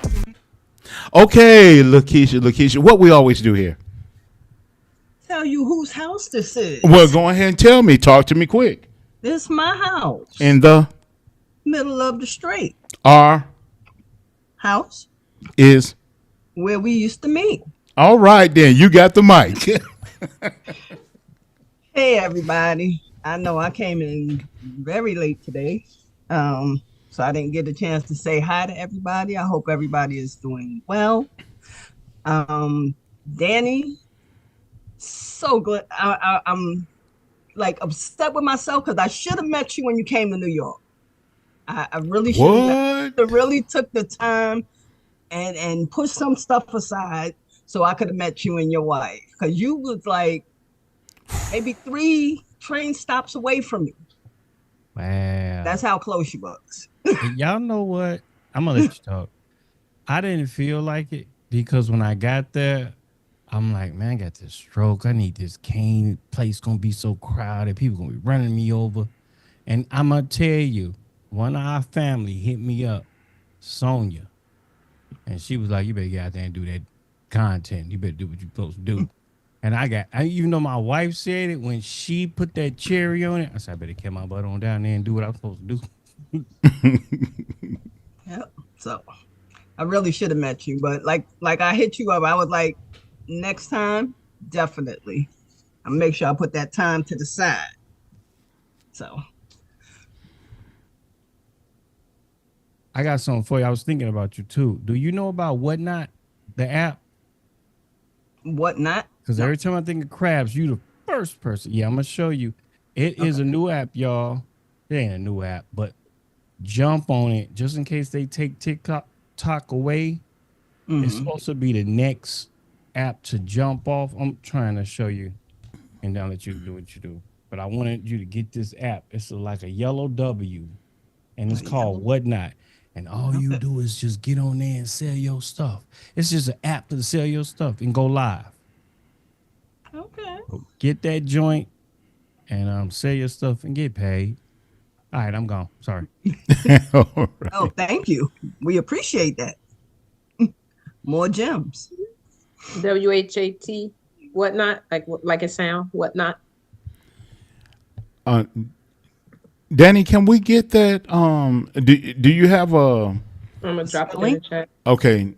Okay, Lakeisha, what we always do here. Tell you whose house this is. Well, go ahead and tell me. Talk to me quick. This is my house. In the Middle of the street. R House is. where we used to meet. All right, then. You got the mic. Hey, everybody. I know I came in very late today. So I didn't get a chance to say hi to everybody. I hope everybody is doing well. Danny, so good. I'm like upset with myself because I should have met you when you came to New York. I really should have. I really took the time and pushed some stuff aside so I could have met you and your wife, because you was like maybe 3 train stops away from me. Wow. That's how close you was. Y'all know what? I'm gonna let you talk. I didn't feel like it because when I got there, I'm like, man, I got this stroke. I need this cane. Place gonna be so crowded. People gonna be running me over. And I'm gonna tell you, one of our family hit me up, Sonia, and she was like, "You better get out there and do that content. You better do what you're supposed to do." And even though my wife said it, when she put that cherry on it, I said, I better get my butt on down there and do what I'm supposed to do. Yep. So I really should have met you, but like I hit you up. I was like, next time, definitely. I'll make sure I put that time to the side. So I got something for you. I was thinking about you too. Do you know about Whatnot, the app? Whatnot? Because every time I think of crabs, you the first person. Yeah, I'm gonna show you. It is a new app, y'all. It ain't a new app, but jump on it just in case they take TikTok away. It's supposed to be the next app to jump off. I'm trying to show you, and then I'll let you do what you do. But I wanted you to get this app. It's like a yellow W, and it's called Whatnot. And all you do is just get on there and sell your stuff. It's just an app to sell your stuff and go live. Okay. So get that joint and sell your stuff and get paid. All right, I'm gone. Sorry. Right. Oh, thank you. We appreciate that. More gems. WHAT, whatnot, like it sound, whatnot. Danny, can we get that? Do you have a? I'm gonna drop it in the chat. Okay,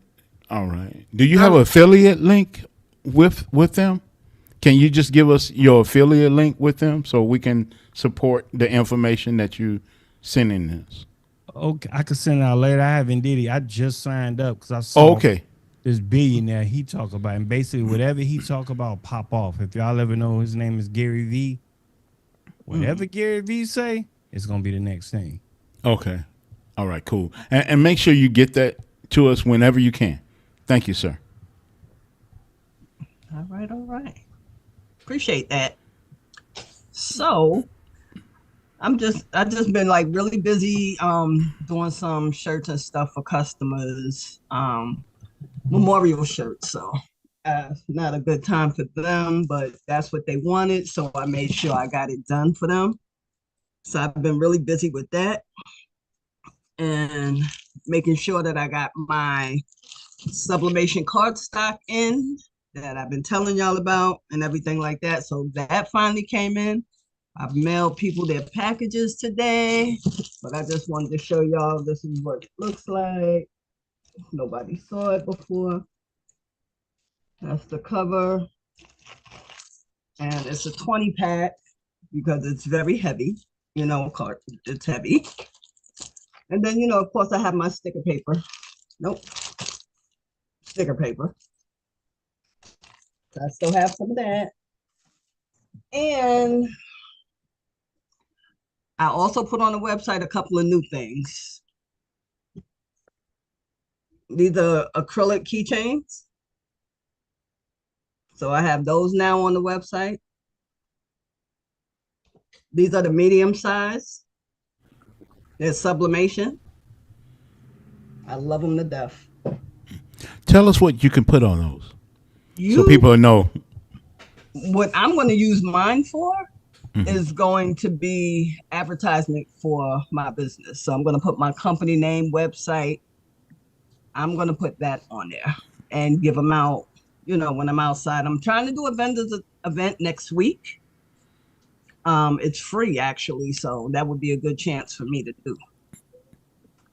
all right. Do you have an affiliate link with them? Can you just give us your affiliate link with them so we can support the information that you sending us? Okay, I could send it out later. I haven't did it. I just signed up because I saw this billionaire he talk about, and basically whatever he talk about pop off. If y'all ever know his name is Gary V, whatever Gary V say, it's gonna be the next thing. Okay, all right, cool. And make sure you get that to us whenever you can. Thank you, sir. All right. Appreciate that. So I just been like really busy doing some shirts and stuff for customers, memorial shirts. So not a good time for them, but that's what they wanted, so I made sure I got it done for them. So I've been really busy with that and making sure that I got my sublimation cardstock in that I've been telling y'all about and everything like that. So that finally came in. I've mailed people their packages today, but I just wanted to show y'all this is what it looks like. Nobody saw it before. That's the cover. And it's a 20 pack because it's very heavy, it's heavy. And then, of course, I have my sticker paper. Sticker paper. I still have some of that. And I also put on the website a couple of new things. These are acrylic keychains. So I have those now on the website. These are the medium size. There's sublimation. I love them to death. Tell us what you can put on those, so You, people know. what I'm going to use mine for Mhm. is going to be advertisement for my business. So I'm going to put my company name, website. I'm going to put that on there and give them out, when I'm outside. I'm trying to do a vendors event next week. It's free actually, so that would be a good chance for me to do.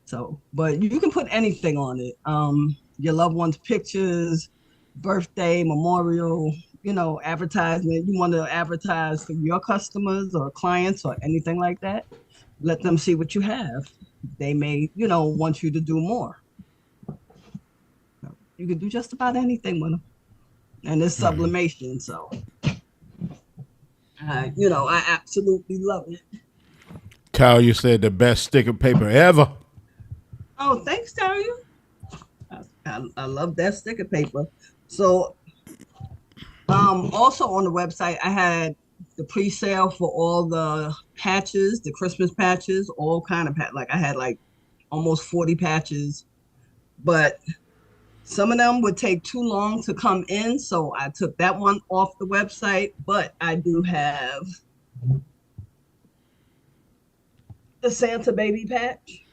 So, but you can put anything on it. Your loved one's pictures, birthday, memorial, advertisement. You want to advertise for your customers or clients or anything like that. Let them see what you have. They may, want you to do more. You can do just about anything with them. And it's sublimation, so I absolutely love it. Kyle, you said the best sticker paper ever. Oh, thanks, Taria. I love that sticker paper. So, also on the website, I had the pre-sale for all the patches, the Christmas patches, all kind of like I had like almost 40 patches, but some of them would take too long to come in, so I took that one off the website. But I do have the Santa baby patch,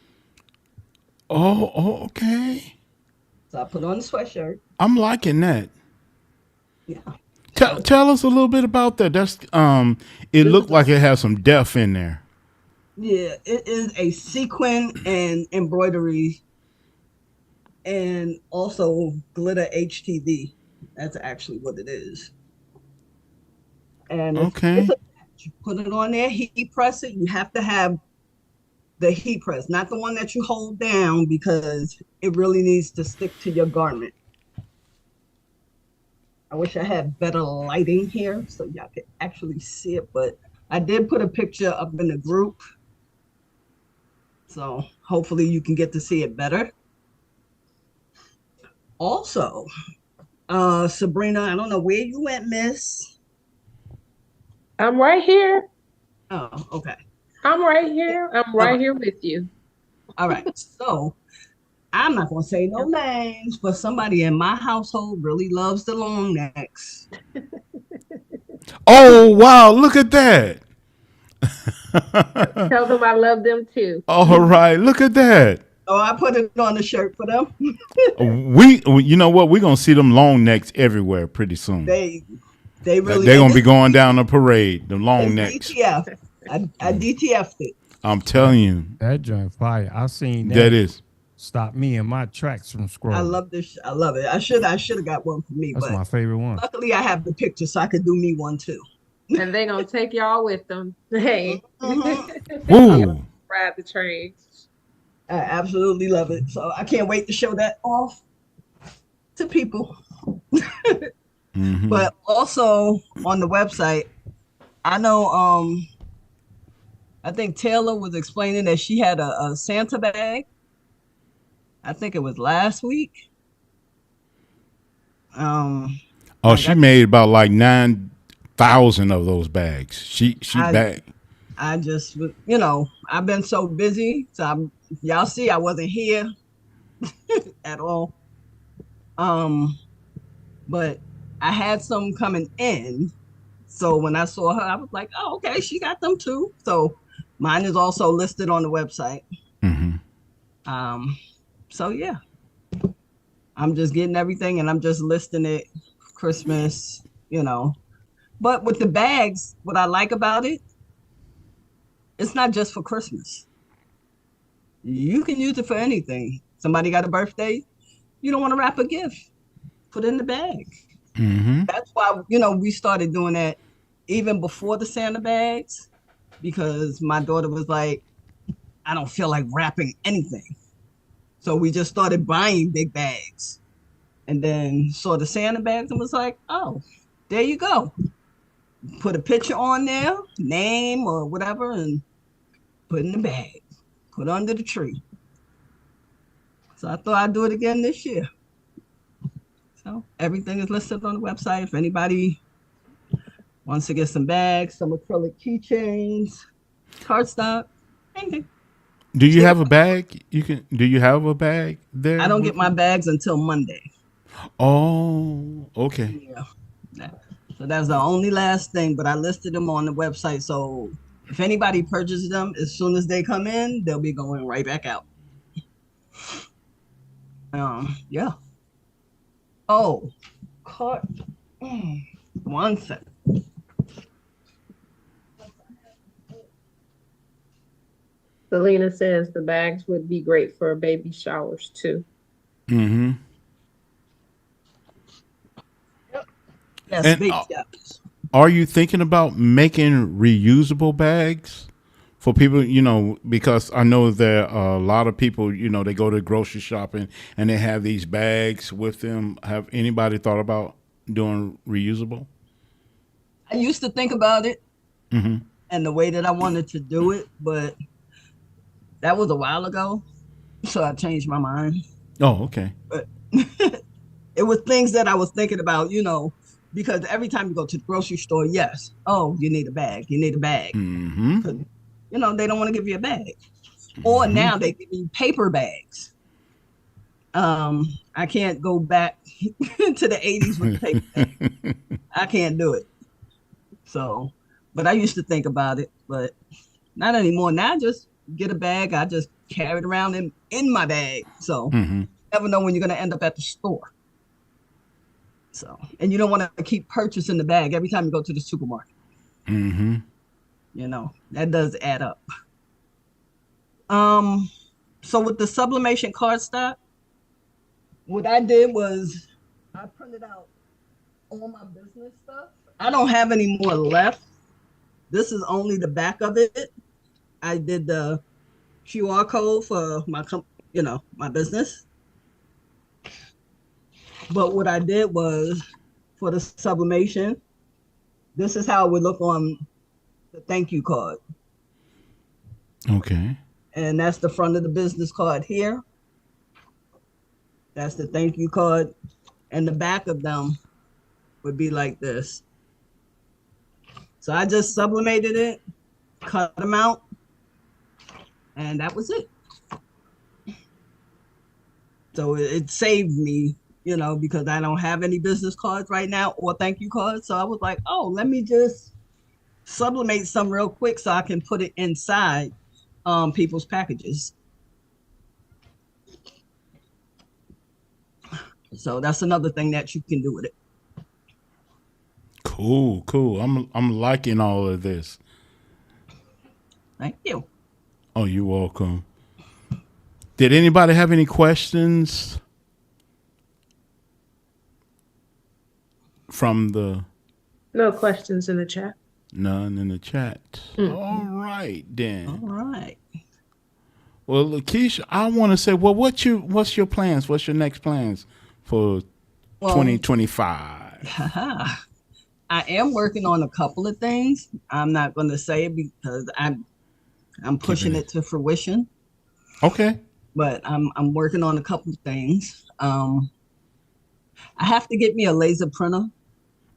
Oh, okay. so I put on the sweatshirt. I'm liking that. Yeah. Tell us a little bit about that. That's it looked like it has some depth in there. Yeah, it is a sequin and embroidery and also glitter HTV. That's actually what it is. And Okay. you put it on there, heat press it. You have to have the heat press, not the one that you hold down because it really needs to stick to your garment. I wish I had better lighting here so y'all could actually see it, but I did put a picture up in the group. So hopefully you can get to see it better. Also, Sabrina, I don't know where you went, miss. I'm right here. Oh, okay. I'm right here. I'm right here with you. All right. So I'm not gonna say no names, but somebody in my household really loves the long necks. Oh wow! Look at that. Tell them I love them too. All right, look at that. Oh, I put it on the shirt for them. You know what? We're gonna see them long necks everywhere pretty soon. They really. They're gonna be going down the parade. The long necks. DTF. I DTF'd it. I'm telling you, that joint fire. I seen that. That is. Stop me in my tracks from scrolling. I love this. I love it. I should have got one for me. That's my favorite one. Luckily, I have the picture, so I could do me one too. And they're gonna take y'all with them. Hey. Woo. Ride the train. I absolutely love it. So I can't wait to show that off to people. Mm-hmm. But also on the website, I know I think Taylor was explaining that she had a Santa bag. I think it was last week. She made about like 9,000 of those bags. She bagged. I just, I've been so busy. So y'all see, I wasn't here at all. But I had some coming in. So when I saw her, I was like, oh, okay, she got them too. So mine is also listed on the website. Mm-hmm. So yeah, I'm just getting everything and I'm just listing it Christmas, But with the bags, what I like about it, it's not just for Christmas. You can use it for anything. Somebody got a birthday, you don't want to wrap a gift, put it in the bag. Mm-hmm. That's why, we started doing that even before the Santa bags, because my daughter was like, I don't feel like wrapping anything. So we just started buying big bags and then saw the Santa bags and was like, oh, there you go. Put a picture on there, name or whatever, and put in the bag, put under the tree. So I thought I'd do it again this year. So everything is listed on the website. If anybody wants to get some bags, some acrylic keychains, cardstock, anything. Do you have a bag? Do you have a bag there? I don't get my bags until Monday. Oh, okay. Yeah. So that's the only last thing, but I listed them on the website. So if anybody purchases them, as soon as they come in, they'll be going right back out. Yeah. Oh, cart. One second. Selena says the bags would be great for baby showers too. Mm-hmm. Yes, And baby showers. are you thinking about making reusable bags for people? Because I know there are a lot of people. They go to grocery shopping and they have these bags with them. Have anybody thought about doing reusable? I used to think about it Mm-hmm. and the way that I wanted to do it, but that was a while ago. So I changed my mind. Oh, okay. But it was things that I was thinking about, because every time you go to the grocery store, yes, oh, you need a bag. You need a bag. Mm-hmm. They don't want to give you a bag. Or now they give you paper bags. I can't go back to the 80s with the paper bag. I can't do it. So, but I used to think about it, but not anymore. Now I just get a bag. I just carry it around in my bag. So you never know when you're going to end up at the store. So, and you don't want to keep purchasing the bag every time you go to the supermarket. Mm-hmm. That does add up. So with the sublimation cardstock, what I did was I printed out all my business stuff. I don't have any more left. This is only the back of it. I did the QR code for my business. But what I did was for the sublimation, this is how it would look on the thank you card. Okay. And that's the front of the business card here. That's the thank you card. And the back of them would be like this. So I just sublimated it, cut them out, and that was it. So it saved me, because I don't have any business cards right now or thank you cards. So I was like, oh, let me just sublimate some real quick so I can put it inside people's packages. So that's another thing that you can do with it. Cool. I'm liking all of this. Thank you. Oh, you're welcome. Did anybody have any questions from the? No questions in the chat. None in the chat. All right then. All right. Well, Lakeisha, I want to say, well, what's your plans? What's your next plans for 2025? I am working on a couple of things. I'm not going to say it because I'm pushing it to fruition. Okay. But I'm working on a couple of things. I have to get me a laser printer.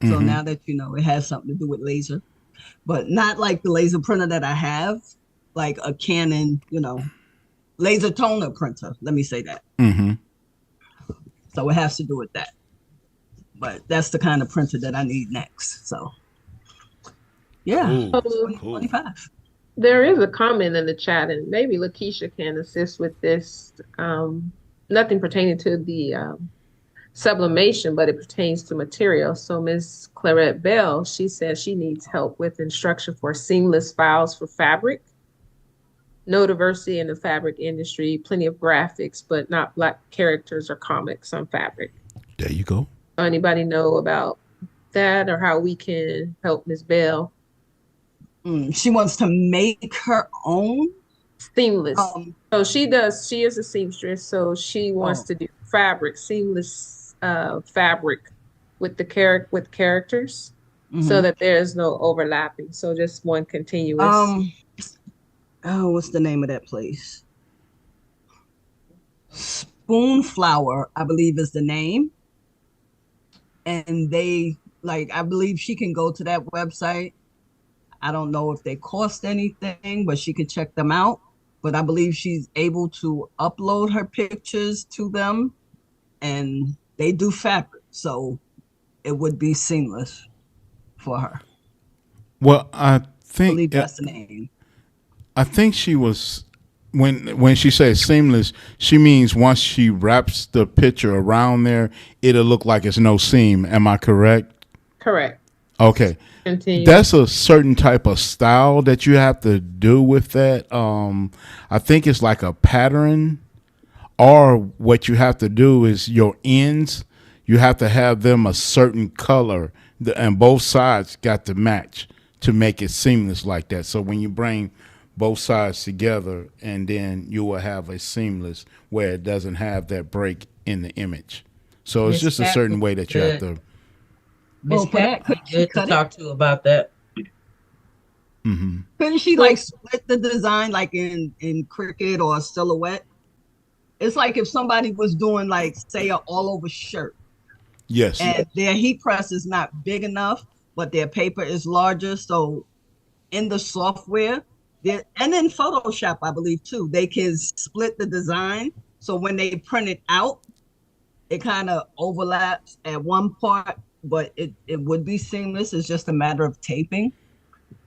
So now that it has something to do with laser, but not like the laser printer that I have, like a Canon, laser toner printer. Let me say that. So it has to do with that. But that's the kind of printer that I need next. So, yeah, 2025. There is a comment in the chat, and maybe Lakeisha can assist with this. Nothing pertaining to the sublimation, but it pertains to material. So Ms. Clarette Bell, she says she needs help with instruction for seamless files for fabric. No diversity in the fabric industry, plenty of graphics, but not Black characters or comics on fabric. There you go. Anybody know about that or how we can help Ms. Bell? She wants to make her own seamless. So she is a seamstress, so she wants to do seamless fabric with the characters, so that there's no overlapping. So just one continuous. What's the name of that place? Spoonflower, I believe is the name. And I believe she can go to that website. I don't know if they cost anything, but she could check them out. but I believe she's able to upload her pictures to them, and they do fabric, so it would be seamless for her. Well, I believe that's the name. I think she was when she says seamless, she means once she wraps the picture around there, it'll look like it's no seam. Am I correct? Correct. Okay. Continue. That's a certain type of style that you have to do with that. I think it's like a pattern, or what you have to do is your ends, you have to have them a certain color, and both sides got to match to make it seamless like that. So when you bring both sides together, and then you will have a seamless where it doesn't have that break in the image. So it's Miss just a Pat certain would way be that you have good. to. Miss Pat would be good to talk to about that. Mm-hmm. Couldn't she like split the design like in Cricut or Silhouette? It's like if somebody was doing like say an all over shirt, Yes. and their heat press is not big enough, but their paper is larger. So in the software, and in Photoshop, I believe too, they can split the design. So when they print it out, it kind of overlaps at one part, but it would be seamless. It's just a matter of taping.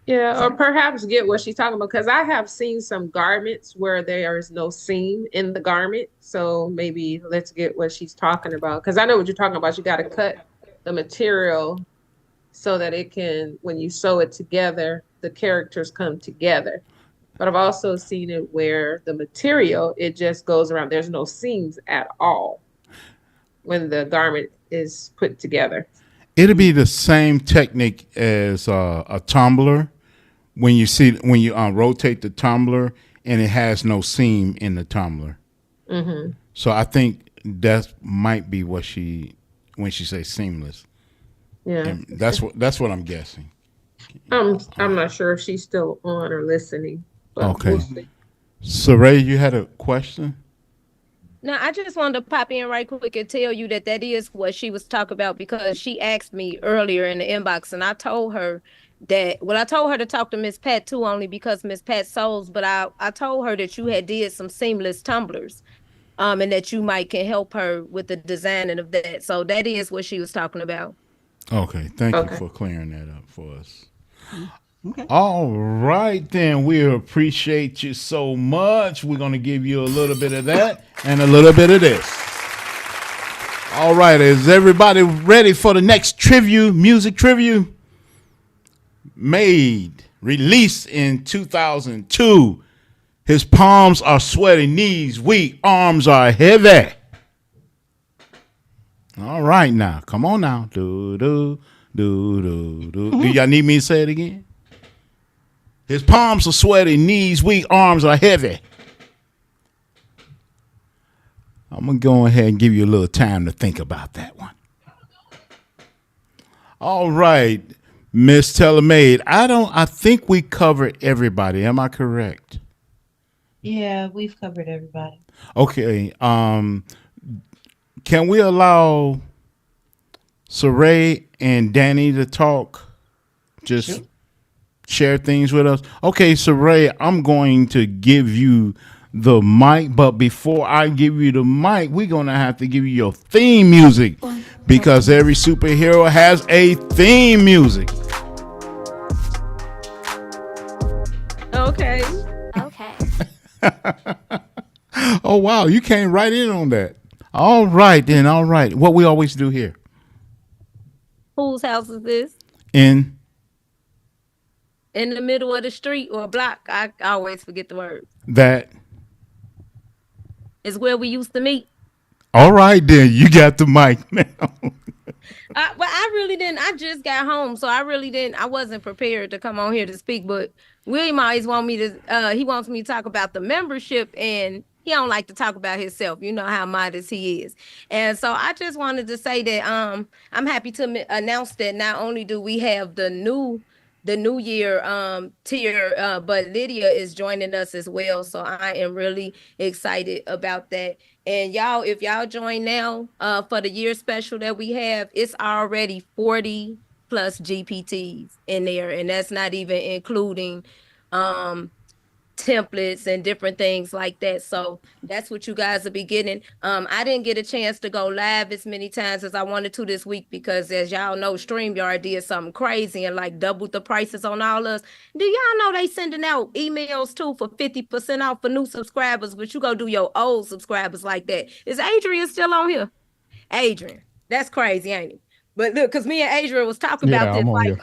Yeah, or perhaps get what she's talking about, because I have seen some garments where there is no seam in the garment. So maybe let's get what she's talking about, because I know what you're talking about. You got to cut the material so that it can, when you sew it together, the characters come together. But I've also seen it where the material, it just goes around. There's no seams at all when the garment is put together. It'll be the same technique as a tumbler. When you rotate the tumbler and it has no seam in the tumbler. Mm-hmm. So I think that might be what when she says seamless. Yeah, And that's what I'm guessing. I'm not sure if she's still on or listening, but Okay. we'll see. Saray, you had a question? Now, I just wanted to pop in right quick and tell you that that is what she was talking about, because she asked me earlier in the inbox, and I told her that, well, I told her to talk to Miss Pat too, only because Miss Pat sews, but I told her that you had did some seamless tumblers, and that you might can help her with the designing of that. So that is what she was talking about. Okay. Thank you Okay. for clearing that up for us. Okay. All right, then. We appreciate you so much. We're going to give you a little bit of that and a little bit of this. All right. Is everybody ready for the next music trivia? Made, released in 2002. His palms are sweaty, knees weak, arms are heavy. All right, now. Come on now. Do, do, do, do, do. Do y'all need me to say it again? His palms are sweaty, knees weak, arms are heavy. I'm going to go ahead and give you a little time to think about that one. All right, Miss Telemaid. I think we covered everybody. Am I correct? Yeah, we've covered everybody. Okay. Can we allow Saray and Danny to talk? Just share things with us. Okay, Saray, I'm going to give you the mic, but before I give you the mic, we're going to have to give you your theme music, because every superhero has a theme music. Okay. Okay. Oh, wow. You came right in on that. All right, then. All right. What we always do here. Whose house is this? In the middle of the street or block? I always forget the word. that. It's where we used to meet. All right, then. You got the mic now. But I really didn't. I just got home, so I really didn't. I wasn't prepared to come on here to speak. But William always want me to. He wants me to talk about the membership, and he don't like to talk about himself. You know how modest he is, and so I just wanted to say that I'm happy to announce that not only do we have the new year tier, but Lydia is joining us as well. So I am really excited about that. And y'all, if y'all join now for the year special that we have, it's already 40 plus GPTs in there. And that's not even including templates and different things like that. So that's what you guys will be getting. I didn't get a chance to go live as many times as I wanted to this week because, as y'all know, StreamYard did something crazy and like doubled the prices on all us. Do y'all know they sending out emails too for 50% off for new subscribers, but you go do your old subscribers like that? Is Adrian still on here? Adrian, that's crazy, ain't it? But look, because me and Adrian was talking about Yeah, this, I'm on like, here.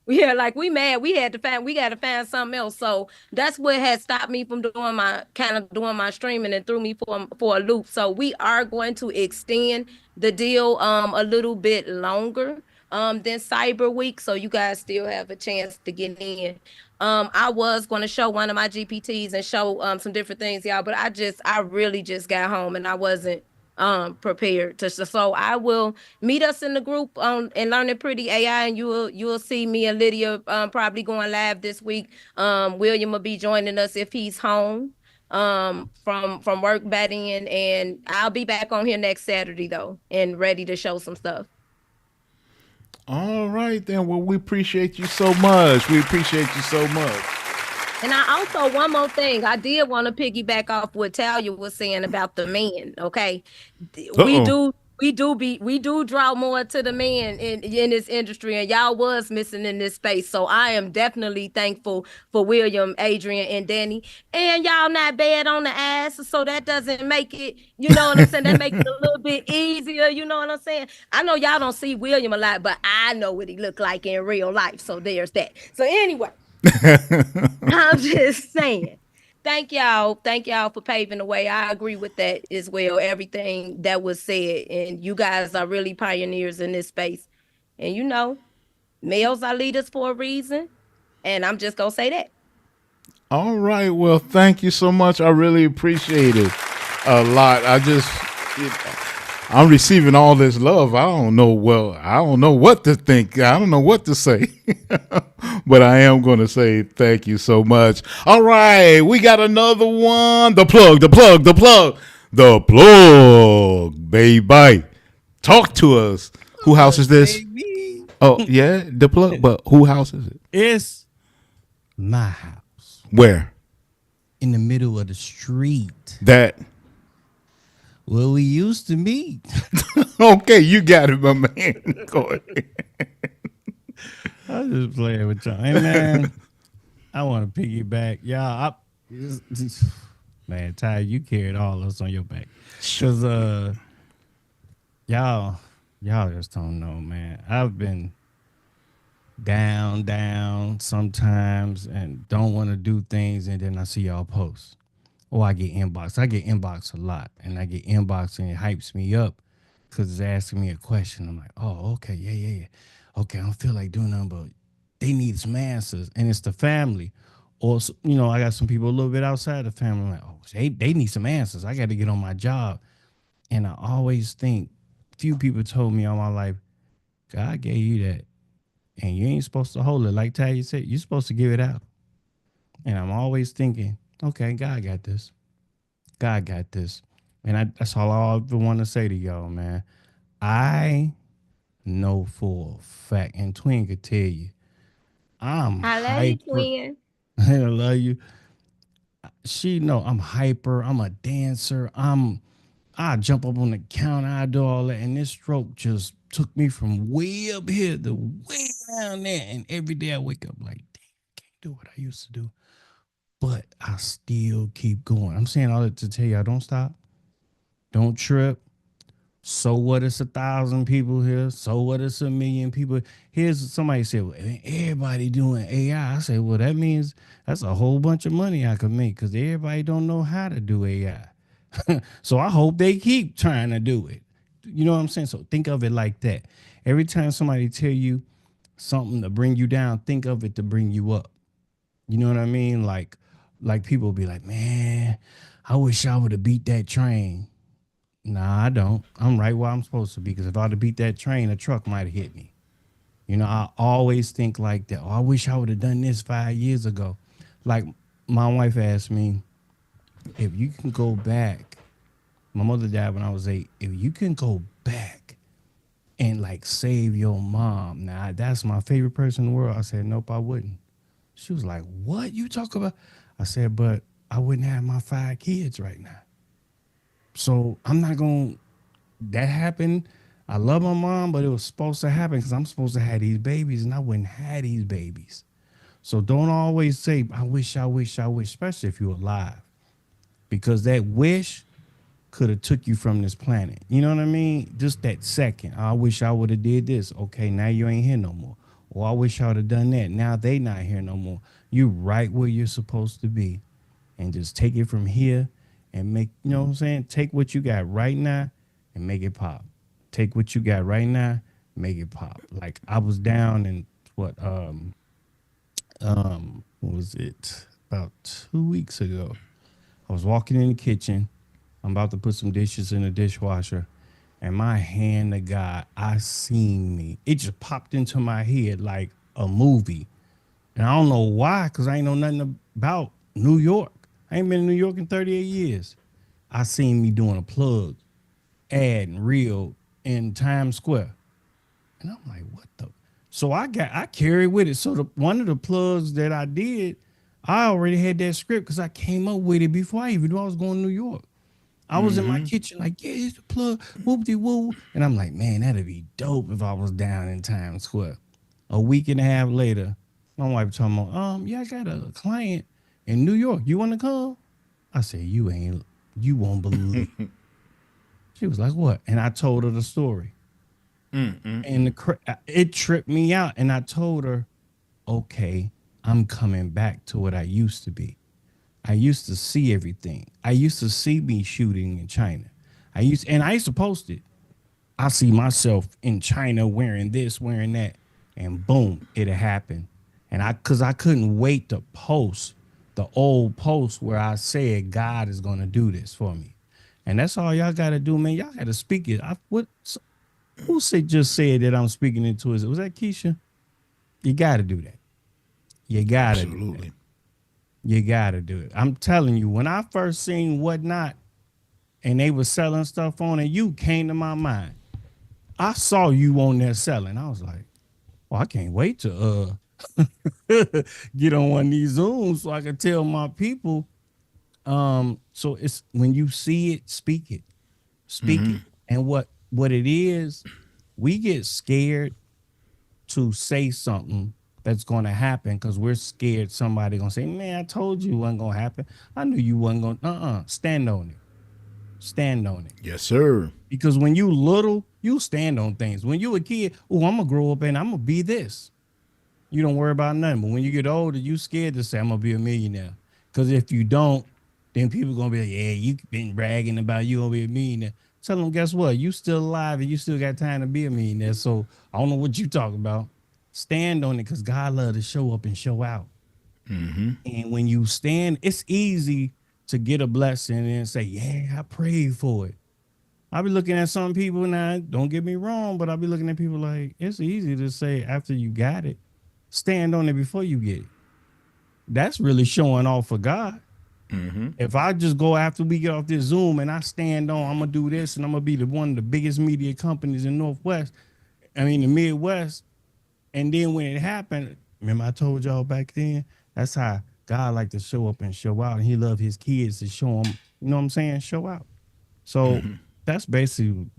yeah, like we mad. We got to find something else. So that's what had stopped me from doing my streaming and threw me for a loop. So we are going to extend the deal a little bit longer than Cyber Week. So you guys still have a chance to get in. I was going to show one of my GPTs and show some different things, y'all, but I really just got home and I wasn't prepared to. So I will meet us in the group on and Learning Pretty AI, and you'll see me and Lydia probably going live this week. William will be joining us if he's home from work by then, and I'll be back on here next Saturday though and ready to show some stuff. All right, then. Well, we appreciate you so much. We appreciate you so much. And I also, one more thing, I did want to piggyback off what Talia was saying about the men. Okay, we Uh-oh. we do draw more to the men in this industry, and y'all was missing in this space. So I am definitely thankful for William, Adrian, and Danny. And y'all not bad on the ass, so that doesn't make it, you know what I'm saying? That makes it a little bit easier, you know what I'm saying? I know y'all don't see William a lot, but I know what he looked like in real life. So there's that. So anyway. I'm just saying. Thank y'all. Thank y'all for paving the way. I agree with that as well. Everything that was said. And you guys are really pioneers in this space. And you know, males are leaders for a reason. And I'm just gonna say that. All right. Well, thank you so much. I really appreciate it a lot. I'm receiving all this love. I don't know. Well, I don't know what to think. I don't know what to say. But I am going to say thank you so much. All right. We got another one. The plug, baby. Talk to us. Who house is this? Baby. Oh, yeah, the plug. But who house is it? It's my house Where? in the middle of the street That. where we used to meet. Okay, you got it, my man. Go ahead. I was just playing with y'all. Hey, man, I want to piggyback. Y'all, man, Ty, you carried all of us on your back. Because y'all just don't know, man. I've been down sometimes and don't want to do things, and then I see y'all post. Or I get inbox. I get inbox a lot, and I get inbox and it hypes me up because it's asking me a question. I'm like, oh, okay, yeah. Okay, I don't feel like doing nothing, but they need some answers, and it's the family. Or I got some people a little bit outside the family. I'm like, oh, they need some answers. I got to get on my job, and I always think, few people told me all my life, God gave you that, and you ain't supposed to hold it. Like Talia said, you're supposed to give it out. And I'm always thinking, okay, God got this. God got this. And that's all I ever want to say to y'all, man. I know for a fact, and Twin could tell you, I'm I love you, hyper. twin. I love you. She know I'm hyper. I'm a dancer. I jump up on the counter. I do all that. And this stroke just took me from way up here to way down there. And every day I wake up like, damn, I can't do what I used to do. But I still keep going. I'm saying all that to tell y'all, don't stop. Don't trip. So what? It's 1,000 people here. So what? It's 1,000,000 people. Here's somebody said, well, everybody doing AI. I say, well, that means that's a whole bunch of money I could make because everybody don't know how to do AI. So I hope they keep trying to do it. You know what I'm saying? So think of it like that. Every time somebody tell you something to bring you down, think of it to bring you up. You know what I mean? Like people be like, man, I wish I would have beat that train. Nah, I don't. I'm right where I'm supposed to be because if I'd have beat that train, a truck might have hit me. I always think like that. Oh, I wish I would have done this 5 years ago. Like my wife asked me, if you can go back, my mother died when I was 8. If you can go back and like save your mom, now that's my favorite person in the world. I said, nope, I wouldn't. She was like, what you talk about? I said, but I wouldn't have my 5 kids right now. So I'm not going to, that happened. I love my mom, but it was supposed to happen because I'm supposed to have these babies and I wouldn't have these babies. So don't always say, I wish, I wish, I wish, especially if you're alive, because that wish could have took you from this planet. You know what I mean? Just that second. I wish I would have did this. Okay, now you ain't here no more. Or I wish I would have done that. Now they not here no more. You right where you're supposed to be. And just take it from here and make, you know what I'm saying? Take what you got right now and make it pop. Take what you got right now, make it pop. Like I was down in what was it? About 2 weeks ago. I was walking in the kitchen. I'm about to put some dishes in the dishwasher. And my hand to God, I seen me. It just popped into my head like a movie. And I don't know why, because I ain't know nothing about New York. I ain't been in New York in 38 years. I seen me doing a plug ad and reel in Times Square. And I'm like, what the? So I carried with it. So one of the plugs that I did, I already had that script because I came up with it before I even knew I was going to New York. I was in my kitchen like, yeah, it's the plug, whoop-de-woo. And I'm like, man, that'd be dope if I was down in Times Square. A week and a half later, my wife told me, yeah, I got a client in New York. You want to come? I said, you won't believe. She was like, what? And I told her the story. And it tripped me out. And I told her, okay, I'm coming back to what I used to be. I used to see everything. I used to see me shooting in China. I used to post it. I see myself in China wearing this, wearing that, and boom, it happened. And cause I couldn't wait to post the old post where I said God is gonna do this for me. And that's all y'all gotta do, man. Y'all gotta speak it. Who just said that I'm speaking into it? Was that Keisha? You gotta do that. You gotta do that. You gotta do it. I'm telling you, when I first seen Whatnot and they were selling stuff on it, you came to my mind. I saw you on there selling. I was like, well, I can't wait to get on one of these Zooms so I can tell my people. So it's when you see it, speak it. Speak it. And what it is, we get scared to say something that's going to happen because we're scared somebody going to say, man, I told you it wasn't going to happen. I knew you wasn't going to, stand on it. Stand on it. Yes, sir. Because when you little, you stand on things. When you a kid, oh, I'm going to grow up and I'm going to be this. You don't worry about nothing. But when you get older, you scared to say, I'm going to be a millionaire. Because if you don't, then people going to be like, yeah, you been bragging about you going to be a millionaire. Tell them, guess what? You still alive and you still got time to be a millionaire. So I don't know what you talking about. Stand on it because God loves to show up and show out. And when you stand, it's easy to get a blessing and say, yeah, I prayed for it. I'll be looking at some people now, don't get me wrong, but I'll be looking at people like, it's easy to say after you got it, stand on it before you get it. That's really showing off for God. If I just go after we get off this Zoom and I stand on, I'm going to do this and I'm going to be one of the biggest media companies in the Midwest. And then when it happened, remember I told y'all back then, that's how God like to show up and show out. And he loved his kids to show them, you know what I'm saying? Show out. So that's basically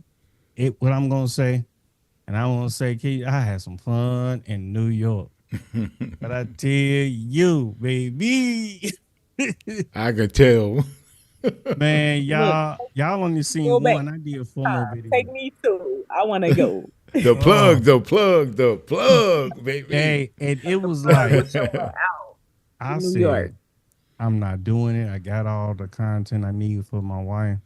what I'm going to say. And I want to say, Keith, I had some fun in New York. But I tell you, baby. I could tell. Man, y'all only seen Go back. one. I did 4 more videos. Take me too. I want to go. The plug, baby. Hey, and it was like, Out I New said, York. I'm not doing it. I got all the content I need for my wife.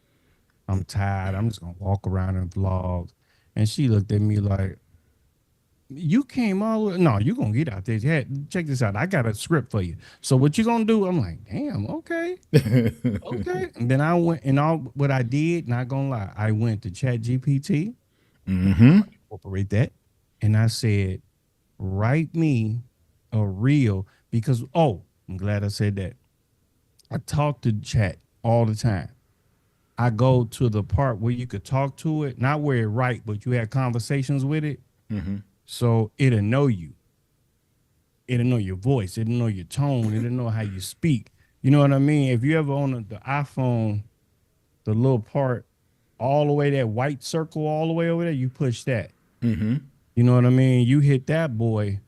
I'm tired. I'm just going to walk around and vlog. And she looked at me like, you came all the way. No, you're going to get out there. Yeah, check this out. I got a script for you. So what you going to do? I'm like, damn, okay. Okay. And then I went and what I did, not going to lie, I went to Chat GPT. Incorporate that. And I said, write me a reel because, I'm glad I said that. I talk to Chat all the time. I go to the part where you could talk to it, not where it write, but you had conversations with it. So it'll know you. It'll know your voice. It'll know your tone. It'll know how you speak. You know what I mean? If you ever on the iPhone, the little part all the way, that white circle all the way over there, you push that. Mm-hmm. You know what I mean? You hit that boy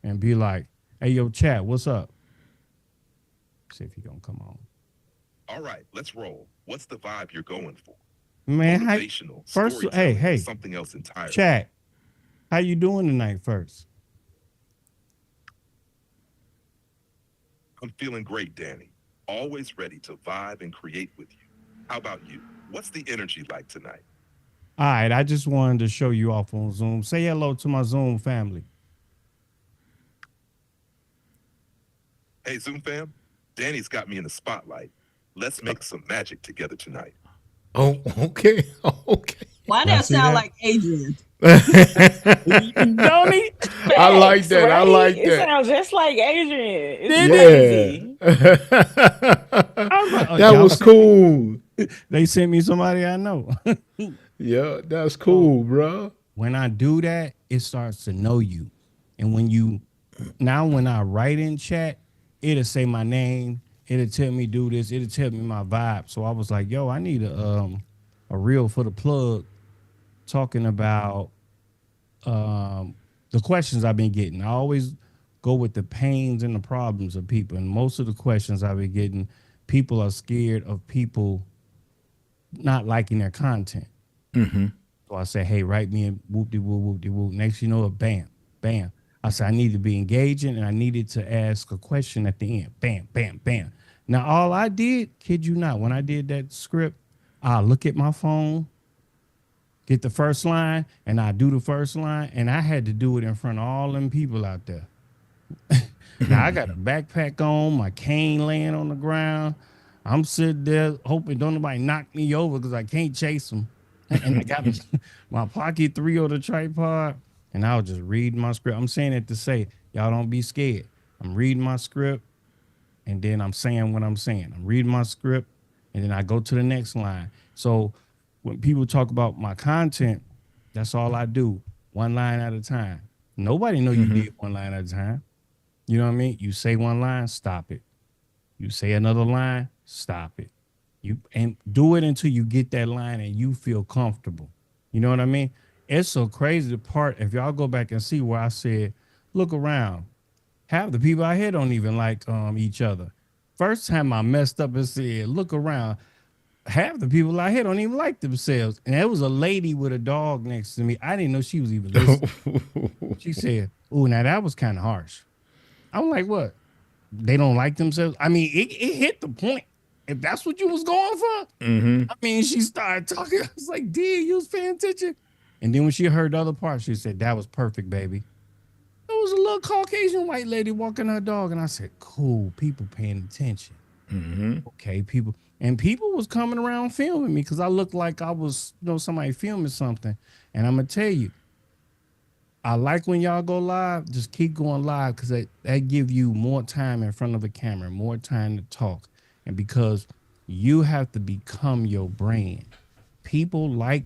and be like, hey, yo, chat, what's up? See if he gonna come on. All right, let's roll. What's the vibe you're going for? Man, Motivational, first, storytelling, hey, something else entirely. chat, how you doing tonight first? I'm feeling great, Danny. Always ready to vibe and create with you. How about you? What's the energy like tonight? All right, I just wanted to show you off on Zoom. Say hello to my Zoom family. Hey, Zoom fam, Danny's got me in the spotlight. Let's make some magic together tonight. Oh, okay. Okay. Why Y'all that see sound that? like Adrian? Dummy. I like Facts, that. I right? like It that. sounds just like Adrian. It's Did crazy. I was like, oh, That y'all was sent me- cool. They sent me somebody I know. Yeah, that's cool, bro. When I do that, it starts to know you. And when I write in chat, it'll say my name. It'll tell me do this. It'll tell me my vibe. So I was like, yo, I need a reel for the plug talking about the questions I've been getting. I always go with the pains and the problems of people. And most of the questions I've been getting, people are scared of people not liking their content. Mm-hmm. So I said, hey, write me in whoop de whoop. Next, you know it, bam, bam. I said, I need to be engaging and I needed to ask a question at the end. Bam, bam, bam. Now, all I did, kid you not, when I did that script, I look at my phone, get the first line, and I do the first line, and I had to do it in front of all them people out there. Now, I got a backpack on, my cane laying on the ground. I'm sitting there hoping don't nobody knock me over because I can't chase them. And I got my Pocket 3 on the tripod, and I was just reading my script. I'm saying it to say, y'all don't be scared. I'm reading my script, and then I'm saying what I'm saying. I'm reading my script, and then I go to the next line. So when people talk about my content, that's all I do, one line at a time. Nobody know you did one line at a time. You know what I mean? You say one line, stop it. You say another line, stop it. You and do it until you get that line and you feel comfortable. You know what I mean? It's so crazy the part. If y'all go back and see where I said, look around. Half the people out here don't even like each other. First time I messed up and said, look around. Half the people out here don't even like themselves. And there was a lady with a dog next to me. I didn't know she was even listening. She said, oh, now that was kind of harsh. I'm like, what? They don't like themselves? I mean, it hit the point. If that's what you was going for, I mean, she started talking. I was like, "Dear, you was paying attention." And then when she heard the other part, she said, "That was perfect, baby." There was a little Caucasian white lady walking her dog, and I said, "Cool, people paying attention." Okay, people was coming around filming me because I looked like I was, somebody filming something. And I'm gonna tell you, I like when y'all go live. Just keep going live because that give you more time in front of a camera, more time to talk. And because you have to become your brand. People like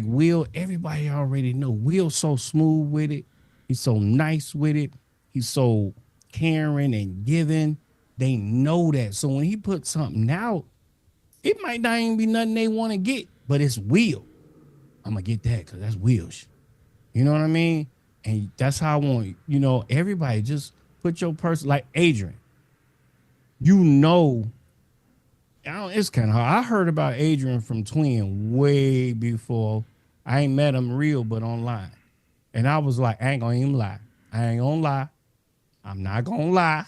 Will, everybody already know. Will's so smooth with it. He's so nice with it. He's so caring and giving. They know that. So when he puts something out, it might not even be nothing they want to get, but it's Will. I'm going to get that because that's Will's. You know what I mean? And that's how I want, everybody just put your person, like Adrian. It's kind of hard. I heard about Adrian from Twin way before. I ain't met him real, but online. And I was like, I ain't gonna even lie. I ain't gonna lie. I'm not gonna lie.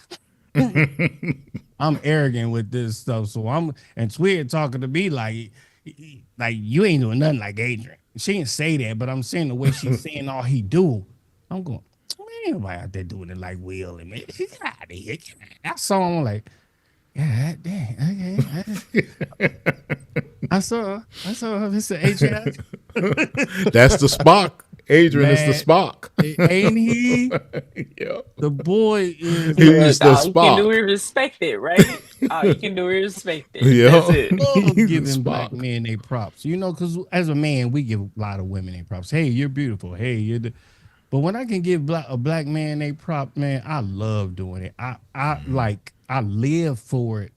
I'm arrogant with this stuff. So and Twin talking to me like you ain't doing nothing like Adrian. She didn't say that, but I'm saying the way she's saying all he do. I'm going, man, ain't nobody out there doing it like Will. And man, get out of here. I saw him like, yeah, dang, okay. I saw her. It's an Adrian. That's the Spock. Adrian Man, is the Spock. Ain't he? Yeah. The boy is. He's the all you can do Spock. is respect it, right? All you can do is respect it. Yeah. That's it. Love He's the giving black Spock. men they props, because as a man, we give a lot of women they props. Hey, you're beautiful. Hey, but when I can give a black man they prop, man, I love doing it. I live for it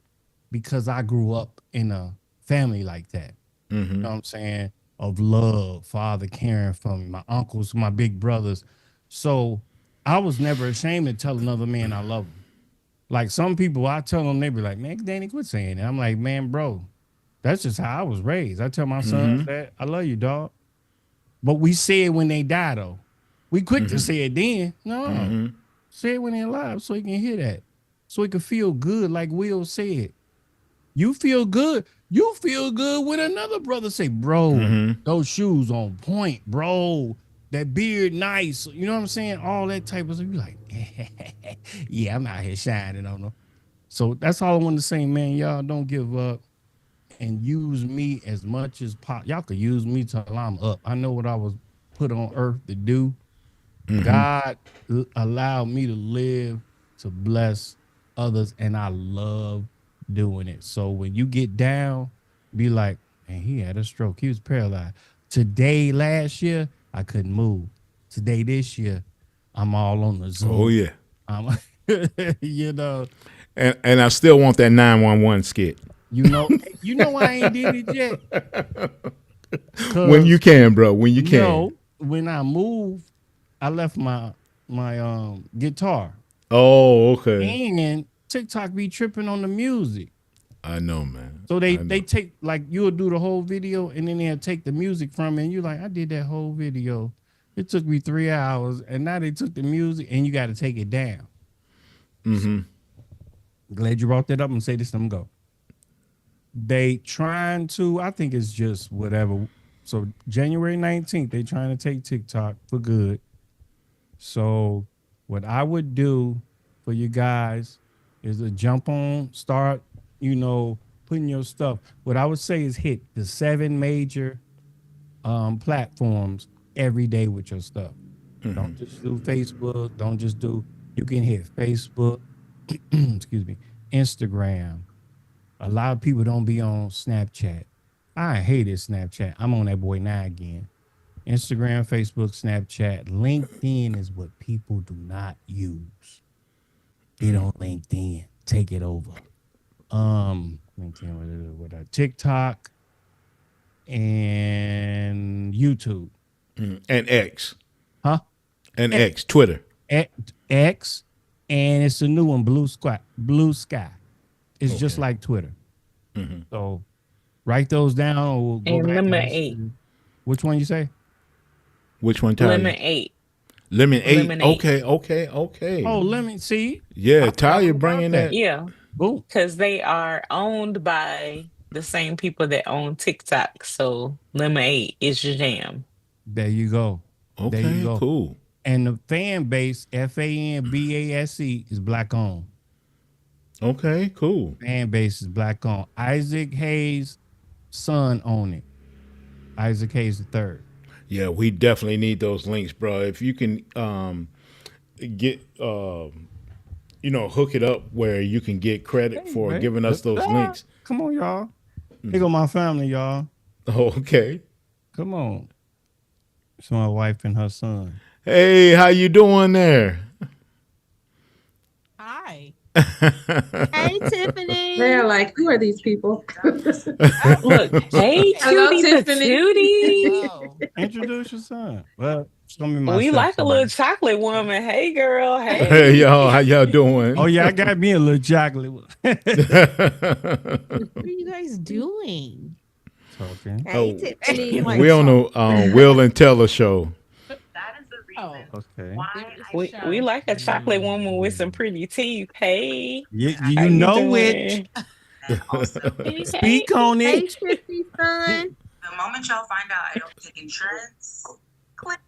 because I grew up in a family like that. You know what I'm saying? Of love, father caring for me, my uncles, my big brothers. So I was never ashamed to tell another man I love him. Like some people, I tell them, they be like, man, Danny, quit saying it. I'm like, man, bro, that's just how I was raised. I tell my sons that I love you, dog. But we say it when they die, though. We quick to say it then. No, say it when they're alive so he can hear that. So he can feel good, like Will said. You feel good. You feel good when another brother say, bro, those shoes on point, bro. That beard nice. You know what I'm saying? All that type of stuff. You like, yeah, I'm out here shining on them. So that's all I want to say, man. Y'all don't give up and use me as much as possible. Y'all could use me till I'm up. I know what I was put on earth to do. God allowed me to live to bless others, and I love doing it. So when you get down, be like, man, he had a stroke. He was paralyzed. Today, last year, I couldn't move. Today, this year, I'm all on the Zoom. Oh yeah. I'm, you know. And I still want that 911 skit. You know I ain't did it yet. When you can, bro. When you can. No, when I moved, I left my guitar. Oh, okay. And TikTok be tripping on the music. I know, man. So they take, like, you'll do the whole video and then they'll take the music from it and you're like, I did that whole video. It took me 3 hours and now they took the music and you got to take it down. Glad you brought that up and say this, let them go. They trying to, I think it's just whatever. So January 19th, they trying to take TikTok for good. So what I would do for you guys is to jump on, start, putting your stuff. What I would say is hit the 7 major platforms every day with your stuff. Don't just do Facebook. Don't just do, you can hit Facebook, excuse me, Instagram. A lot of people don't be on Snapchat. I hated Snapchat. I'm on that boy now again. Instagram, Facebook, Snapchat. LinkedIn is what people do not use. Get on LinkedIn. Take it over. LinkedIn, what TikTok and YouTube. And X. Huh? And X, Twitter. X, and it's a new one, Blue Sky. It's just like Twitter. So write those down or we'll go And back. Lemon 8. Which one you say? Which one, Talia? Lemon 8. Lemon 8. Lemon 8. Okay. Oh, Lemon, see? Yeah, Talia bringing that. Yeah. Boom. Because they are owned by the same people that own TikTok. So Lemon 8 is your jam. There you go. Okay, there you go. Cool. And the fan base, FANBASE, is black owned. Okay, cool. Fan base is black owned. Isaac Hayes' son own it. Isaac Hayes III. Yeah, we definitely need those links, bro. If you can get hook it up where you can get credit for giving us those links. Come on, y'all. Here go my family, y'all. Okay. Come on. It's my wife and her son. Hey, how you doing there? Hi. Hey, Tiffany. They're like, who are these people? Look, hey, Hello, cutie Tiffany. patootie. Introduce your son. Well, it's gonna be my We like a little chocolate woman. Hey, girl. Hey. Hey, y'all. How y'all doing? Oh, yeah, I got me a little chocolate. What are you guys doing? Talking. Hey, Tiffany. We on the Will and Teller show. Oh, okay. We like a chocolate woman with some pretty teeth. Hey. You know it. Speak on Hey, it. Tiffany, son. The moment y'all find out I don't take insurance, click.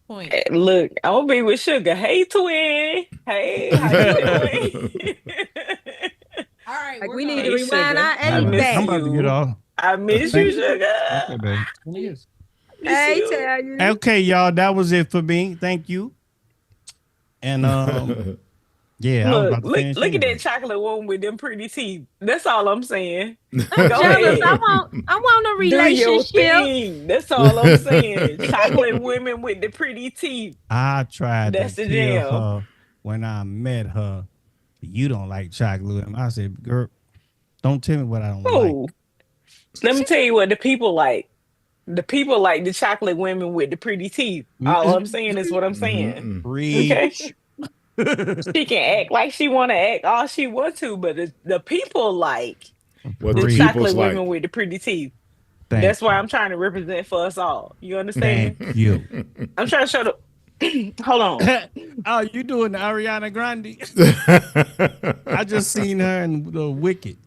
point. Hey, look, I'm gonna be with Sugar. Hey, twin. Hey, how you doing? All right, Like we're we need going. to rewind our I age miss back. I'm about to get off. I miss you, Sugar. Okay, baby. Yes. Miss Hey, you. tell you. Okay, y'all, that was it for me. Thank you. And yeah, I was about to finish Look at anyway. that chocolate woman with them pretty teeth. That's all I'm saying. I'm Go jealous. ahead. I want a Do your relationship. thing. That's all I'm saying. Chocolate women with the pretty teeth. I tried That's to the tell jam. her when I met her, you don't like chocolate. And I said, girl, don't tell me what I don't like. Oh, let me tell you what the people like. The people like the chocolate women with the pretty teeth. All I'm saying is what I'm saying. Okay. Preach. She can act like she want to act all she want to, but the people like What the the Preach. people's chocolate like. women with the pretty teeth. Thank That's why you. I'm trying to represent for us all. You understand? Thank you. I'm trying to show the. Hold on. Oh, you doing the Ariana Grande? I just seen her in the Wicked.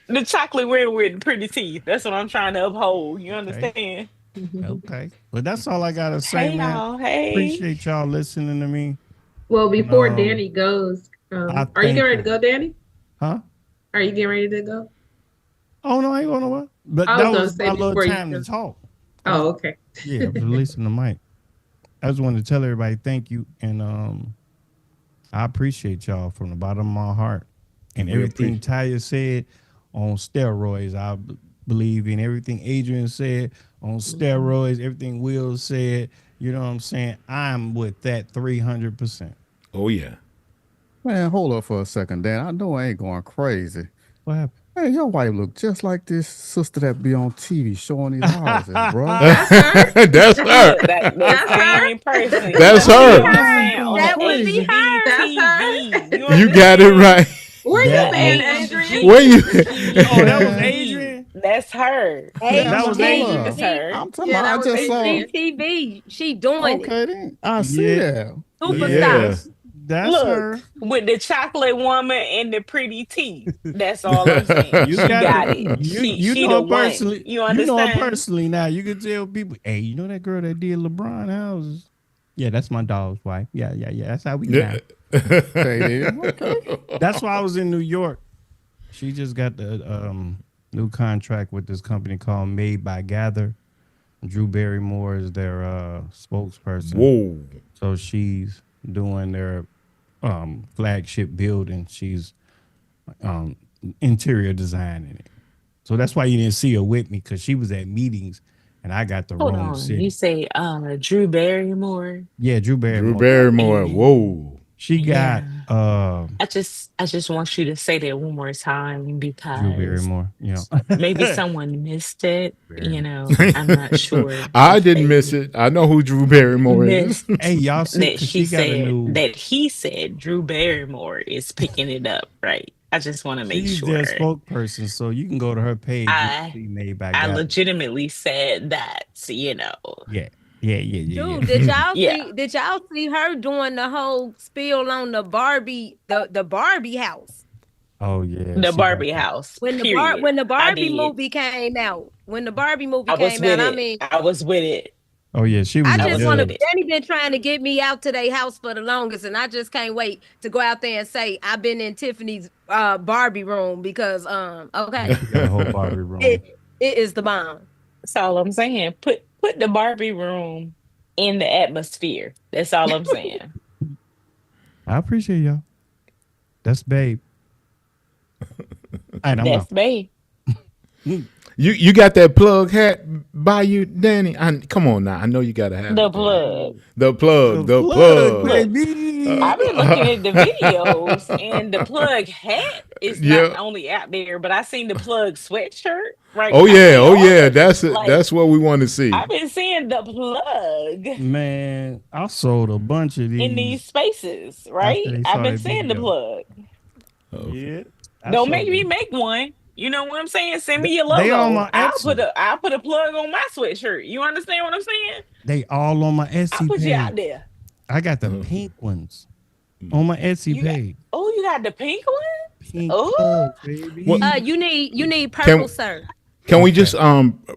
The chocolate women with the pretty teeth. That's what I'm trying to uphold. You Okay. understand? Okay. Well, that's all I gotta say, Hey man. y'all. Hey. Appreciate y'all listening to me. Well, And, before Danny goes, I are you getting thank ready to you. go, Danny? Huh? Are you getting ready to go? Oh no, I ain't going nowhere. But I was that gonna was say my little before you time to go. talk. Oh, okay. Yeah, I was releasing the mic. I just wanted to tell everybody thank you, and I appreciate y'all from the bottom of my heart. And We everything appreciate. Taya said on steroids, believe in everything Adrian said on steroids. Everything Will said, you know what I'm saying? I'm with that 300%. Oh yeah. Man, hold up for a second, Dan. I know I ain't going crazy. What happened? Hey, your wife look just like this sister that be on TV showing these houses, bro. That's her. That's her. Look, that's That's the her. same person. That's You her. understand? On the That would be her. That's her. HGTV. You You got it understand? right. Where you The That been, look. Adrian? Where you? Oh, that was Man, HGTV. Adrian. That's her. Dan, That was hold Adrian. up. That's HGTV. her. I'm talking Yeah, about, I that was just saw. Adrian. HGTV. She doing it. Okay, then. I see Yeah, that. Superstar. Yeah. that's Look, her. with the chocolate woman and the pretty teeth. That's all I'm saying. You She got got to it. you She know the her one. personally. You You know her understand? personally now. You can tell people, hey, you know that girl that did LeBron houses? Yeah, that's my dog's wife. Yeah. That's how we now. Okay, then. Okay. That's why I was in New York. She just got the new contract with this company called Made by Gather. Drew Barrymore is their spokesperson. Whoa. So she's doing their flagship building. She's um, interior designing it. So that's why you didn't see her with me, because she was at meetings and I got the Hold wrong on. You city. say Drew Barrymore? Yeah, Drew Drew Barrymore. Barrymore. And Whoa. She got yeah. I just want you to say that one more time Drew because Barrymore. You know. maybe someone missed it. You Barrymore. know, I'm not sure I if didn't miss they it. I know who Drew Barrymore is. missed Hey, y'all see, that because she got a new. he said Drew Barrymore is picking it up, right? I just want to make She's their sure. spokesperson, so you can go to her page. You can I see Made by I Gather. legitimately said that, you know. Yeah. Dude, did y'all Yeah. see her doing the whole spill on the Barbie, the Barbie house? Oh yeah, The she got Barbie that. house, When period. the I Barbie did. movie came out. When the Barbie movie I was came with out, I it. mean, I was with it. Oh yeah, she was I a I just was want to. with judge. it. Danny been trying to get me out to their house for the longest, and I just can't wait to go out there and say I've been in Tiffany's Barbie room because okay, She got a whole Barbie room. it is the bomb. That's all I'm saying. Put the Barbie room in the atmosphere. That's all I'm saying. I appreciate y'all. That's babe. All right, I'm That's gone. me. You got that plug hat by you, Danny? Come on now. I know you gotta have The it. Danny. plug. The plug. The The plug, plug. Look, baby. I've been looking at the videos, and the plug hat is not Yeah. only out there, but I seen the plug sweatshirt. Right? Oh I yeah. seen Oh all yeah. of it. That's it. Like That's what we want to see. I've been seeing the plug Man, I sold a bunch of in these these spaces. after Right? they I've saw been that seeing the video. plug. Okay. Yeah, I Don't make sold me them. make one. You know what I'm saying? Send me your They on logo. my Etsy. I'll put a plug on my sweatshirt. You understand what I'm saying? They all on my I'll Etsy put you out page. there. I got the pink ones on my Etsy You got page. you got the pink ones? Pink Oh, plugs, What baby. You need can purple, sir. we Okay. just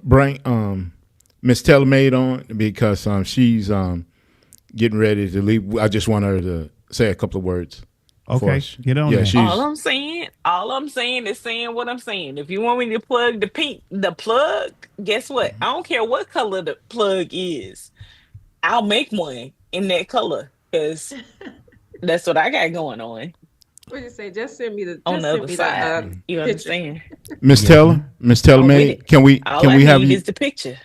bring Miss Telemaid on because she's getting ready to leave. I just want her to say a couple of words. for Okay, us. get on Yeah, there. she's all I'm saying is saying what I'm saying. If you want me to plug the plug, guess what? I don't care what color the plug is. I'll make one in that color because that's what I got going on What you say? Just send me the on the other side. You picture. understand? Miss Yes, Taylor. ma'am. Miss I'm with Telemaid, it. All can I we have need you, is the picture.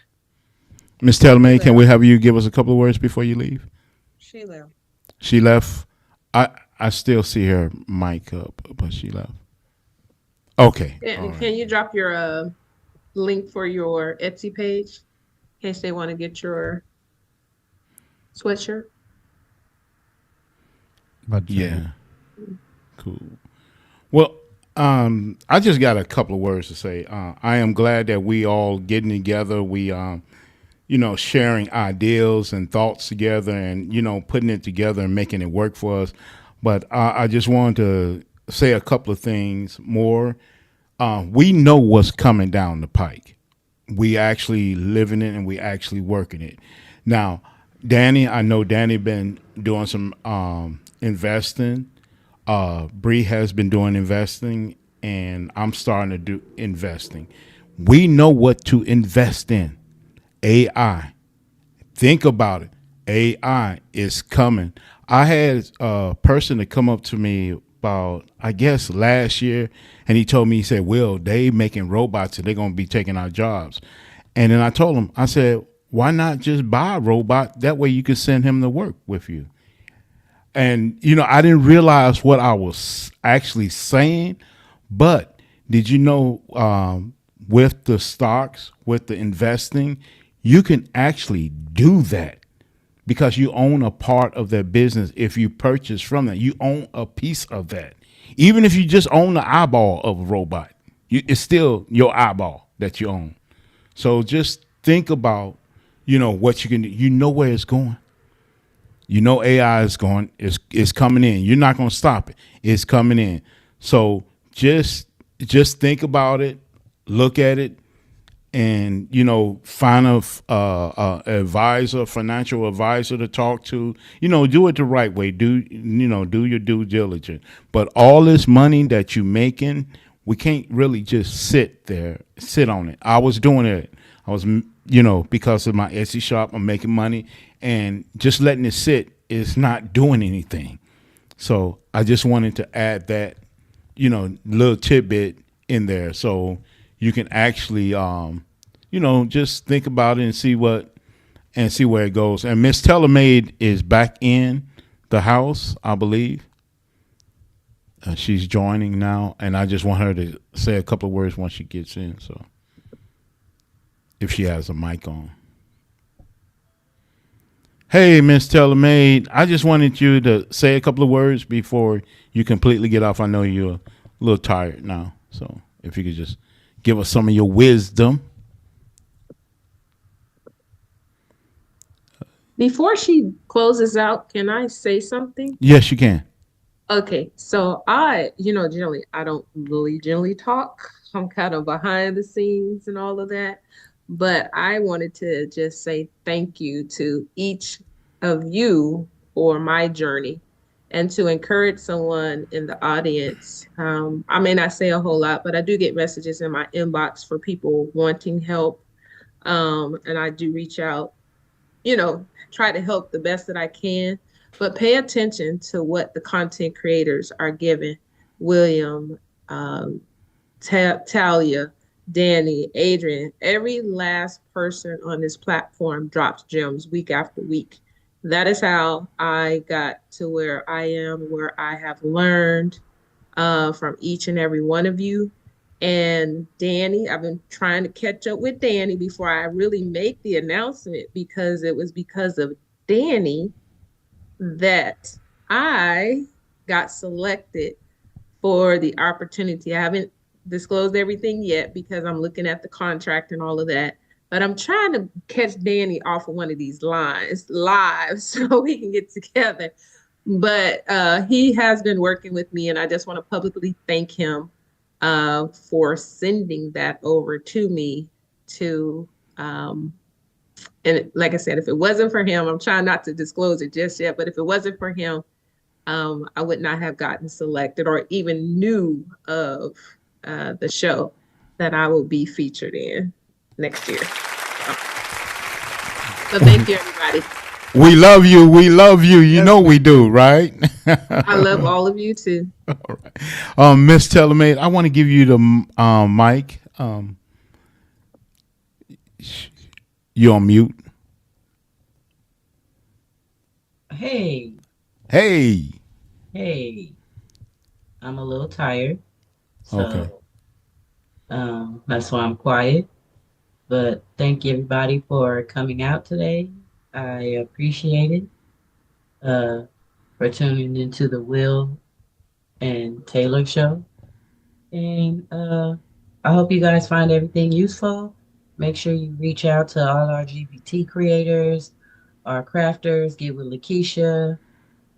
Miss Telemaid? Can we have you give us a couple of words before you leave? She left. She left. I still see her mic up, but she left. Okay. All And right. can you drop your link for your Etsy page in case they want to get your sweatshirt? But Yeah. Cool. Well, I just got a couple of words to say. I am glad that we all getting together. We, sharing ideas and thoughts together, and putting it together and making it work for us. But I just wanted to say a couple of things more. We know what's coming down the pike. We actually living it and we actually working it. Now, Danny, I know Danny been doing some investing. Bree has been doing investing, and I'm starting to do investing. We know what to invest in. AI. Think about it. AI is coming. I had a person to come up to me about, I guess, last year, and he told me, he said, Will, they making robots and they're going to be taking our jobs. And then I told him, I said, why not just buy a robot? That way you can send him to work with you. And, I didn't realize what I was actually saying, but did you know with the stocks, with the investing, you can actually do that because you own a part of their business. If you purchase from that, you own a piece of that. Even if you just own the eyeball of a robot, it's still your eyeball that you own. So just think about, what you can do. You know where it's going. AI is going, is coming in. You're not going to stop it. It's coming in. So just think about it, look at it, and find a advisor, financial advisor to talk to. Do it the right way. Do your due diligence. But all this money that you're making, we can't really just sit on it. I was doing it. I was because of my Etsy shop, I'm making money, and just letting it sit is not doing anything. So I just wanted to add that little tidbit in there, so you can actually just think about it and see where it goes. And Miss Tellermaid is back in the house, I believe. She's joining now, and I just want her to say a couple of words once she gets in. So if she has a mic on. Hey, Miss Tellermaid, I just wanted you to say a couple of words before you completely get off. I know you're a little tired now, so if you could just give us some of your wisdom. Before she closes out, can I say something? Yes, you can. Okay, so generally I don't really generally talk. I'm kind of behind the scenes and all of that. But I wanted to just say thank you to each of you for my journey and to encourage someone in the audience. I may not say a whole lot, but I do get messages in my inbox for people wanting help. And I do reach out, try to help the best that I can. But pay attention to what the content creators are giving. William, Talia, Danny, Adrian, every last person on this platform drops gems week after week. That is how I got to where I am, where I have learned from each and every one of you. And Danny, I've been trying to catch up with Danny before I really make the announcement, because it was because of Danny that I got selected for the opportunity. I haven't disclosed everything yet because I'm looking at the contract and all of that. But I'm trying to catch Danny off of one of these lines live so we can get together. But he has been working with me, and I just want to publicly thank him for sending that over to me to and like I said, if it wasn't for him, I'm trying not to disclose it just yet, but if it wasn't for him, I would not have gotten selected or even knew of the show that I will be featured in next year. So thank you, everybody. We love you. We love you. You know we do, right? I love all of you too. All right. Miss Tellermaid, I want to give you the mic. You're on mute. Hey. Hey. Hey, I'm a little tired, Okay. so that's why I'm quiet. But thank you everybody for coming out today. I appreciate it. Uh, for tuning into the Will and Taylor show. And I hope you guys find everything useful. Make sure you reach out to all our GPT creators, our crafters, get with Lakeisha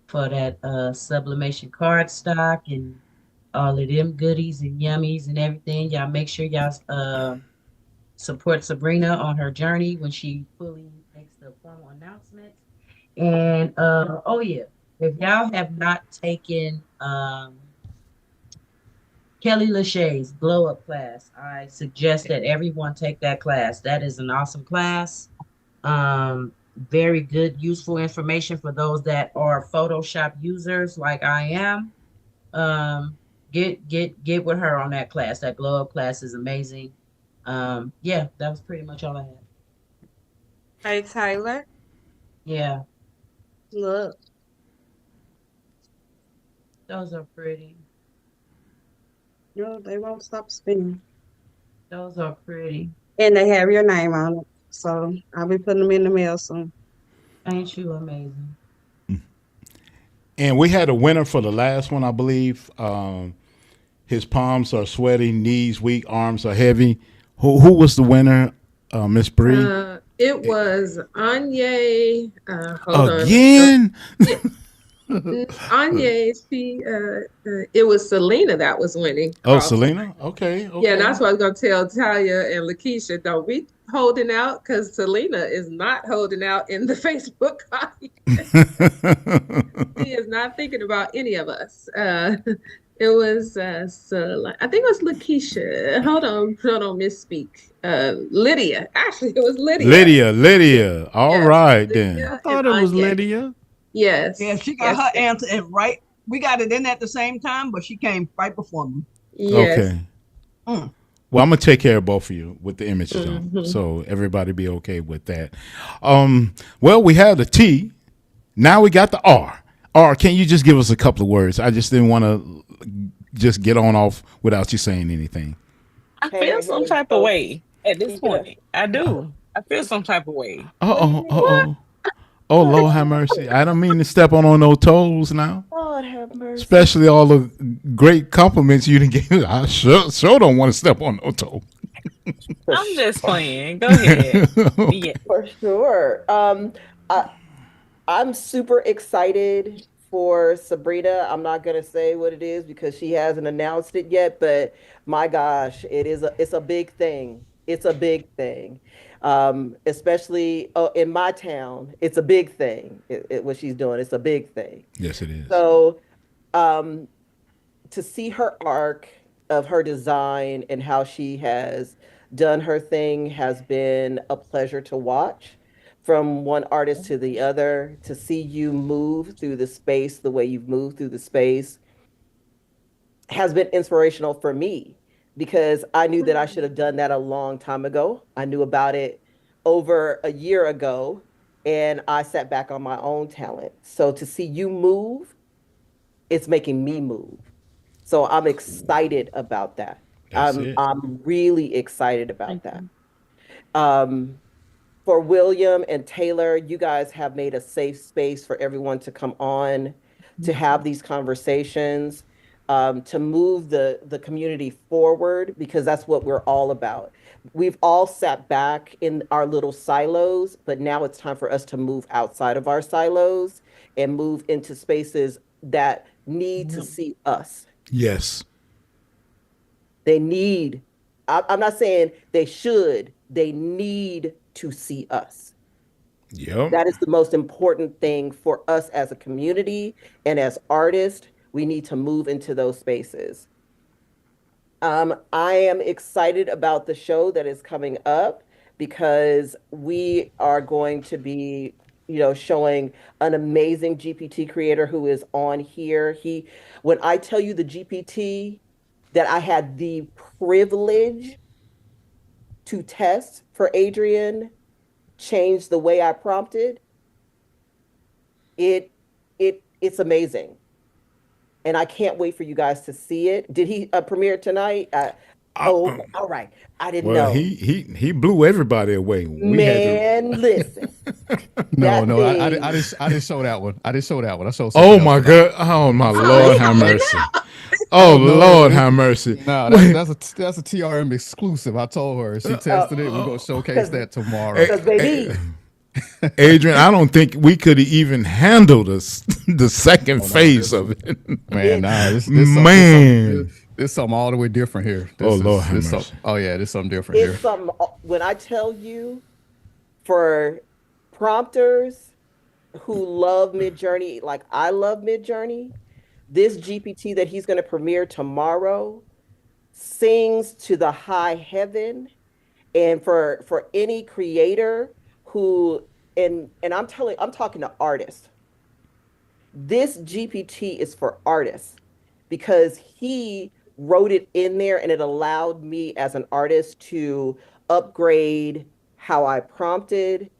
for that sublimation card stock and all of them goodies and yummies and everything. Y'all make sure y'all support Sabrina on her journey when she fully makes the formal announcement. And oh yeah, if y'all have not taken Kelly Lachey's Glow Up class, I suggest that everyone take that class. That is an awesome class. Very good, useful information for those that are Photoshop users like I am. Um, get with her on that class. That Glow Up class is amazing. Yeah, that was pretty much all I had. Hey, Tyler. Yeah, Look, those are pretty. no, they won't stop spinning. Those are pretty. And they have your name on it. So I'll be putting them in the mail soon. Ain't you amazing? And we had a winner for the last one, I believe. His palms are sweaty, knees weak, arms are heavy. Who was the winner? Miss Bree. It was Anya. Hold on. Again? Yeah. Anya, it was Selena that was winning. Oh, Selena? Okay, okay. Yeah, that's what I was gonna tell Talia and Lakeisha. Don't be holding out because Selena is not holding out in the Facebook She is not thinking about any of us. It was I think it was Lakeisha. Hold on, misspeak. Lydia. Actually, it was Lydia. Lydia. All Yes, right, then. I Lydia thought and it was Anya. Lydia. Yes. Yeah, she got Yes. her answer and right. We got it in at the same time, but she came right before me. Yes. Okay. Mm. Well, I'm gonna take care of both of you with the images on, Mhm. so everybody be okay with that. Well, we have the T. Now we got the R. R, can you just give us a couple of words? I just didn't want to just get on off without you saying anything. I Hey, feel hey, some hey. type of So way at this speaking of, point. I do. I feel some type of way. Uh what do you oh. Uh mean? oh. Oh Lord have mercy. I don't mean to step on no toes now. Lord have mercy. Especially all the great compliments you didn't give. I sure don't want to step on no toe. For, I'm sh- just playing. Go ahead. Okay. Yeah. for sure. I, I'm super excited for Sabrina. I'm not gonna say what it is because she hasn't announced it yet, but my gosh, it's a big thing. It's a big thing. Especially in my town, it's a big thing. What she's doing, it's a big thing. Yes, it is. So um, to see her arc of her design and how she has done her thing has been a pleasure to watch from one artist to the other, to see you move through the space the way you've moved through the space has been inspirational for me because I knew that I should have done that a long time ago. I knew about it over a year ago and I sat back on my own talent. So to see you move, it's making me move. So I'm excited about that. That's it. I'm really excited about Thank that. you. Um, for William and Taylor, you guys have made a safe space for everyone to come on, to have these conversations, to move the community forward because that's what we're all about. We've all sat back in our little silos, but now it's time for us to move outside of our silos and move into spaces that need to see us. Yes. They need, I'm not saying they should, they need to see us. Yep. That is the most important thing for us as a community and as artists. We need to move into those spaces. I am excited about the show that is coming up because we are going to be, showing an amazing GPT creator who is on here. When I tell you the GPT that I had the privilege to test for Adrian changed the way I prompted, it's amazing. and I can't wait for you guys to see it. Did he premiere tonight? Oh, all right. I didn't Well, know. he blew everybody away. We had to. Man, listen. No, That I thing. didn't show that one. I didn't show that one. I showed Oh something else my tonight. God! Oh my Oh, Lord, he have don't mercy! know. Oh no, Lord, have mercy! No, Wait, that's a TRM exclusive. I told her. She tested it. We're gonna showcase that tomorrow. Because baby, Adrian, I don't think we could even handle the second Oh no, phase of it. man, nah, this Man. this something all the way different here. Oh This Lord, is have this some, mercy! oh yeah, this something different it's here. something when I tell you for prompters who love Midjourney, like I love Midjourney, this GPT that he's going to premiere tomorrow sings to the high heaven. And for any creator who and I'm talking to artists. This GPT is for artists because he wrote it in there and it allowed me as an artist to upgrade how I prompted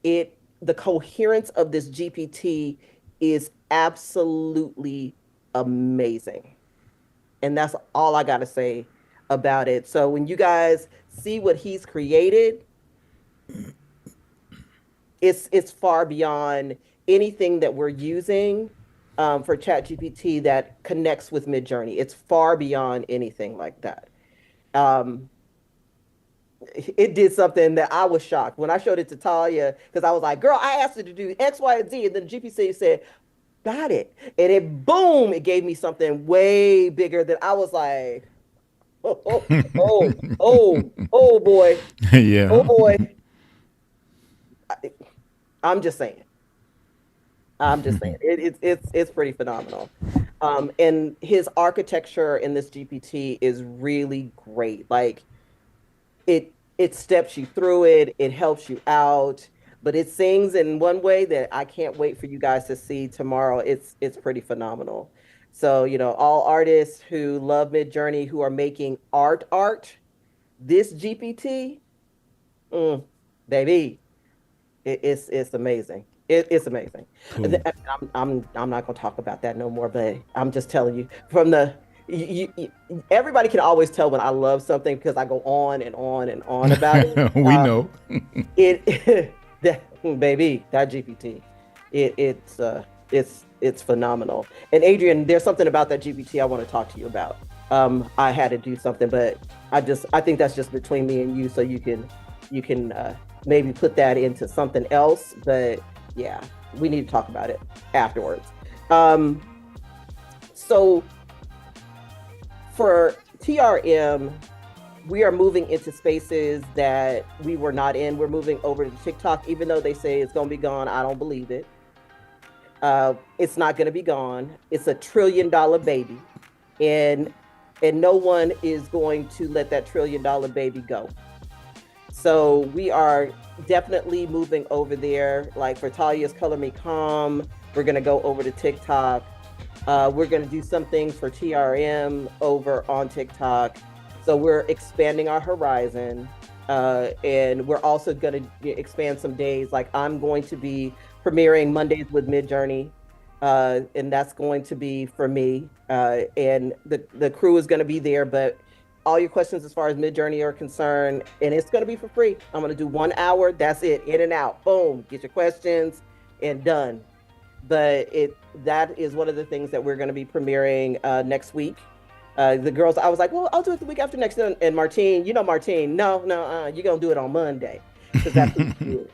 it. The coherence of this GPT is absolutely amazing. And that's all I got to say about it. So when you guys see what he's created, it's far beyond anything that we're using for ChatGPT that connects with Midjourney. It's far beyond anything like that. It did something that I was shocked when I showed it to Talia because I was like, "Girl, I asked it to do X, Y, and Z," and then the GPT said, "Got it," and it boom, it gave me something way bigger than I was like, oh boy, Yeah. oh boy. I'm just saying. It's pretty phenomenal. And his architecture in this GPT is really great. Like it steps you through it, it helps you out, but it sings in one way that I can't wait for you guys to see tomorrow. It's pretty phenomenal. So, all artists who love Midjourney who are making art, this GPT, baby, it's amazing. It's amazing. Cool. I'm not gonna talk about that no more, but I'm just telling you from everybody can always tell when I love something because I go on and on and on about it. We know. Baby, that GPT, it's phenomenal. And Adrian, there's something about that GPT I want to talk to you about. I had to do something, but I think that's just between me and you, so you can maybe put that into something else. But yeah, we need to talk about it afterwards. So for TRM, we are moving into spaces that we were not in. We're moving over to TikTok, even though they say it's going to be gone. I don't believe it. It's not going to be gone. It's $1 trillion baby, and no one is going to let that $1 trillion baby go. So we are definitely moving over there. Like for Talia's Color Me Calm, we're going to go over to TikTok. We're going to do something for TRM over on TikTok. So we're expanding our horizon. And we're also going to expand some days. Like I'm going to be premiering Mondays with Midjourney. And that's going to be for me. And the crew is going to be there. But all your questions as far as Midjourney are concerned, and it's going to be for free. I'm going to do 1 hour. That's it. In and out. Boom. Get your questions and done. But that is one of the things that we're going to be premiering next week. The girls, I was like, well, I'll do it the week after next. And Martine, Martine, no, you're going to do it on Monday. Because that's who she is.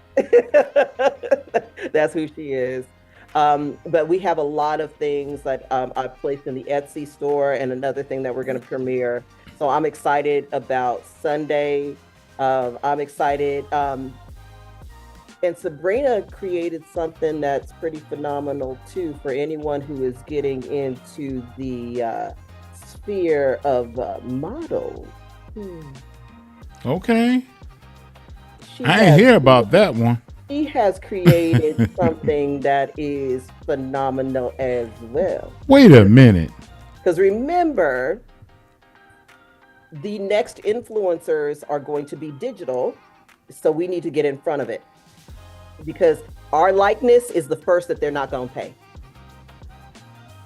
That's who she is. But we have a lot of things that I've placed in the Etsy store and another thing that we're going to premiere. So I'm excited about Sunday. I'm excited. And Sabrina created something that's pretty phenomenal too for anyone who is getting into the sphere of models. Okay. I ain't hear about that one. She has created something that is phenomenal as well. Wait a minute. Because remember, the next influencers are going to be digital, so we need to get in front of it. Because our likeness is the first that they're not going to pay.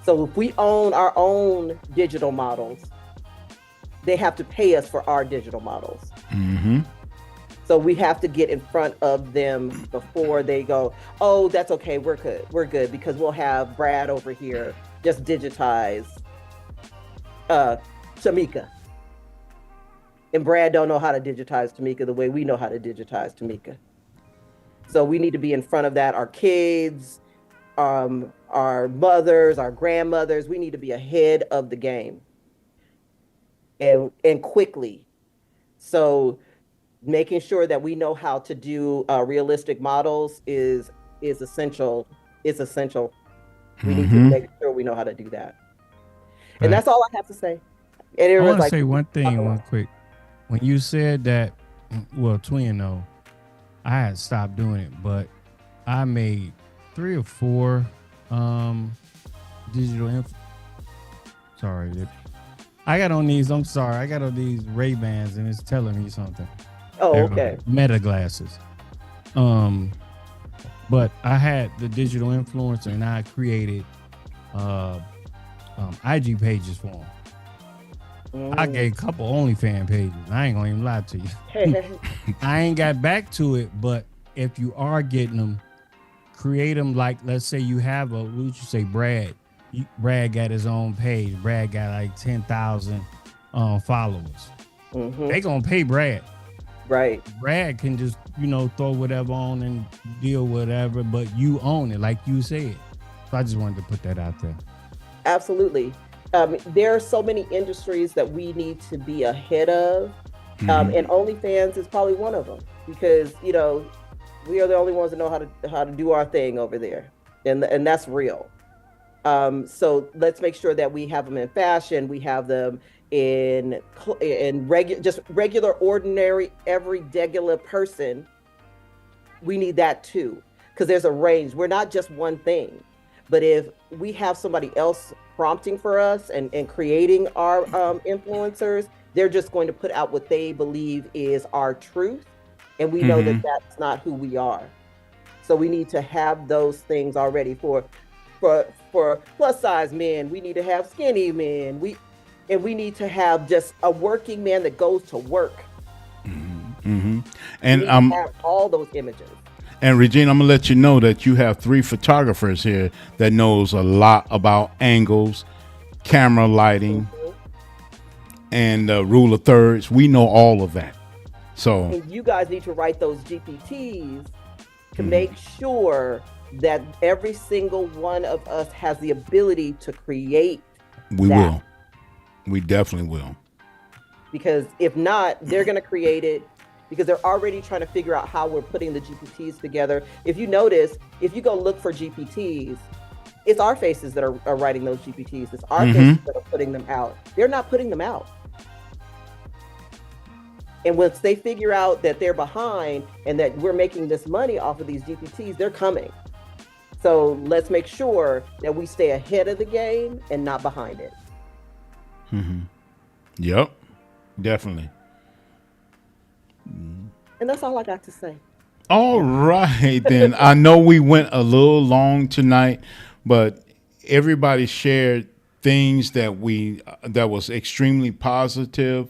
So if we own our own digital models, they have to pay us for our digital models. Mm-hmm. So we have to get in front of them before they go, oh, that's okay, we're good, because we'll have Brad over here just digitize Tamika. And Brad don't know how to digitize Tamika the way we know how to digitize Tamika. So we need to be in front of that. Our kids, our mothers, our grandmothers, we need to be ahead of the game. And quickly. So making sure that we know how to do realistic models is essential. It's essential. We need to make sure we know how to do that. And that's all I have to say. And I want to say one thing real quick. When you said that, well, Twin, no, I had stopped doing it, but I made 3 or 4 digital sorry. I got on these, I'm sorry, I got on these Ray-Bans and it's telling me something. Oh, okay. Meta glasses. But I had the digital influencer and I created IG pages for them. I gave a couple OnlyFans pages. I ain't gonna even lie to you. I ain't got back to it, but if you are getting them, create them like, let's say you have what would you say, Brad? Brad got his own page. Brad got like 10,000 followers. They gonna pay Brad. Right. Brad can just, throw whatever on and deal whatever, but you own it, like you said. So I just wanted to put that out there. Absolutely. There are so many industries that we need to be ahead of. And OnlyFans is probably one of them because, we are the only ones that know how to do our thing over there. And that's real. So let's make sure that we have them in fashion. We have them in regular, ordinary, every regular person. We need that too, because there's a range. We're not just one thing. But if we have somebody else prompting for us and creating our influencers, they're just going to put out what they believe is our truth. And we know that that's not who we are. So we need to have those things already for plus size men. We need to have skinny men. We need to have just a working man that goes to work. And have all those images. And Regina, I'm gonna let you know that you have 3 photographers here that knows a lot about angles, camera lighting, and rule of thirds. We know all of that. So and you guys need to write those GPTs to make sure that every single one of us has the ability to create. We will. We definitely will. Because if not, they're gonna create it. Because they're already trying to figure out how we're putting the GPTs together. If you notice, if you go look for GPTs, it's our faces that are writing those GPTs. It's our faces that are putting them out. They're not putting them out. And once they figure out that they're behind and that we're making this money off of these GPTs, they're coming. So let's make sure that we stay ahead of the game and not behind it. Yep, definitely. And that's all I got to say. All right, then. I know we went a little long tonight, but everybody shared things that was extremely positive,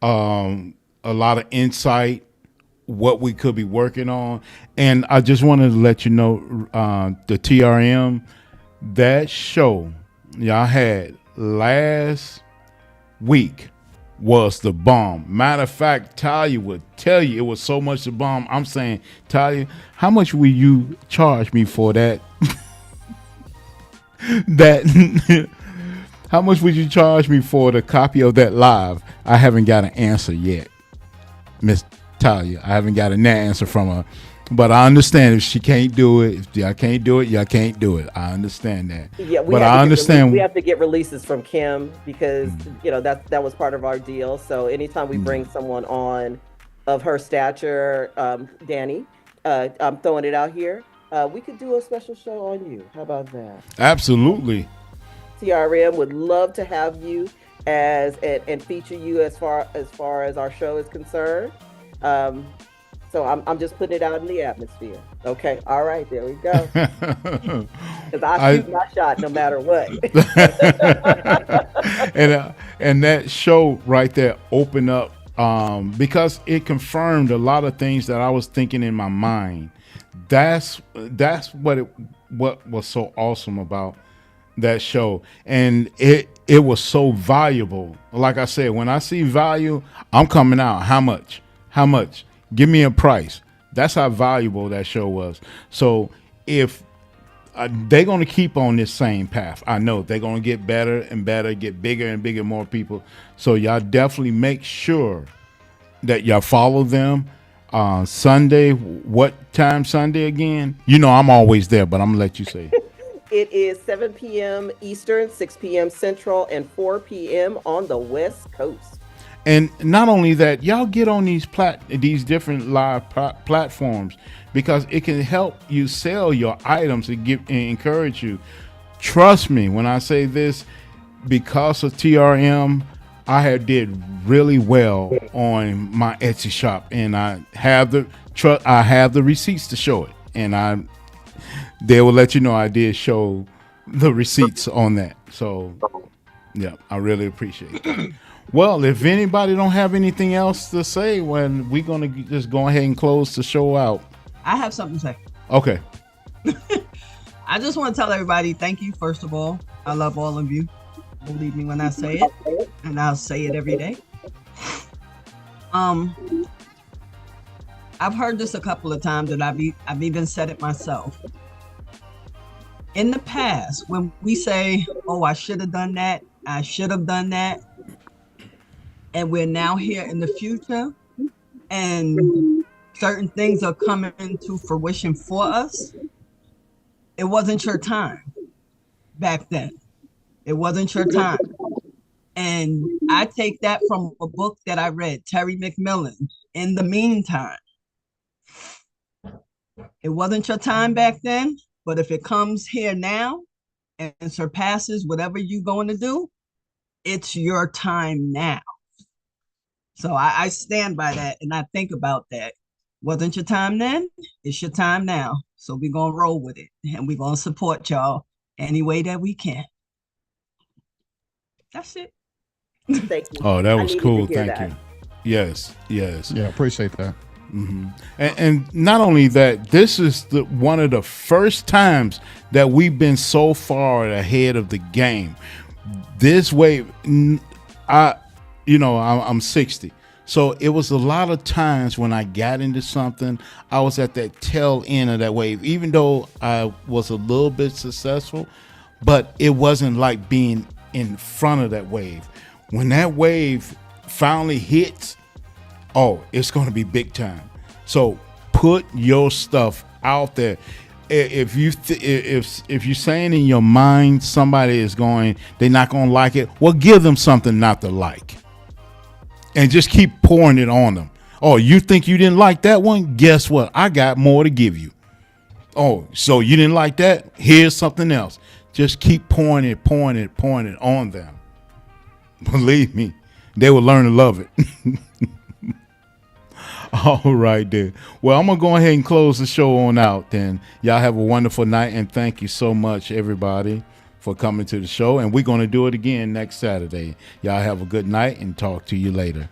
a lot of insight, what we could be working on. And I just wanted to let you know, the TRM, that show y'all had last week was the bomb. Matter of fact, Talia would tell you it was so much the bomb. I'm saying, Talia, how much will you charge me for that? How much would you charge me for the copy of that live? I haven't got an answer yet, Miss Talia. I haven't got an answer from her. But I understand if she can't do it, if y'all can't do it, y'all can't do it. I understand that. Yeah, but I understand we have to get releases from Kim because that was part of our deal. So anytime we bring someone on of her stature, Danny, I'm throwing it out here. We could do a special show on you. How about that? Absolutely. TRM would love to have you and feature you as far as our show is concerned. So I'm just putting it out in the atmosphere. Okay. All right. There we go. Because I shoot my shot no matter what. And that show right there opened up because it confirmed a lot of things that I was thinking in my mind. That's what was so awesome about that show, and it was so valuable. Like I said, when I see value, I'm coming out. How much? How much? Give me a price. That's how valuable that show was. So if they're going to keep on this same path, I know they're going to get better and better, get bigger and bigger, more people. So y'all definitely make sure that y'all follow them. Sunday, what time Sunday again? You know I'm always there, but I'm gonna let you say. It is 7 p.m. Eastern, 6 p.m. Central, and 4 p.m. on the West Coast. And not only that, y'all get on these different live platforms because it can help you sell your items and encourage you. Trust me when I say this, because of TRM, I had did really well on my Etsy shop, and I have the receipts to show it, and they will let you know I did show the receipts on that. So yeah, I really appreciate that. Well, if anybody don't have anything else to say, when we're gonna just go ahead and close the show out. I have something to say. Okay. I just want to tell everybody thank you. First of all, I love all of you. Believe me when I say it, and I'll say it every day. I've heard this a couple of times, and I've even said it myself. In the past, when we say, "Oh, I should have done that," I should have done that, and we're now here in the future, and certain things are coming to fruition for us. It wasn't your time back then. It wasn't your time. And I take that from a book that I read, Terry McMillan, In the Meantime. It wasn't your time back then, but if it comes here now and surpasses whatever you're going to do, it's your time now. So I stand by that, and I think about that. Wasn't your time then? It's your time now. So we're going to roll with it, and we're going to support y'all any way that we can. That's it. Thank you. Oh, that was cool. Thank you. Yes. Yeah, appreciate that. Mm-hmm. And not only that, this is one of the first times that we've been so far ahead of the game. This wave, I'm 60. So it was a lot of times when I got into something, I was at that tail end of that wave, even though I was a little bit successful, but it wasn't like being in front of that wave. When that wave finally hits, it's going to be big time. So put your stuff out there. If you're saying in your mind somebody they're not going to like it, well, give them something not to like. And just keep pouring it on them. Oh, you think you didn't like that one? Guess what? I got more to give you. Oh, so you didn't like that? Here's something else. Just keep pouring it on them. Believe me, they will learn to love it. All right, then. Well, I'm going to go ahead and close the show on out then. Y'all have a wonderful night, and thank you so much, everybody, for coming to the show. And we're going to do it again next Saturday. Y'all have a good night, and talk to you later.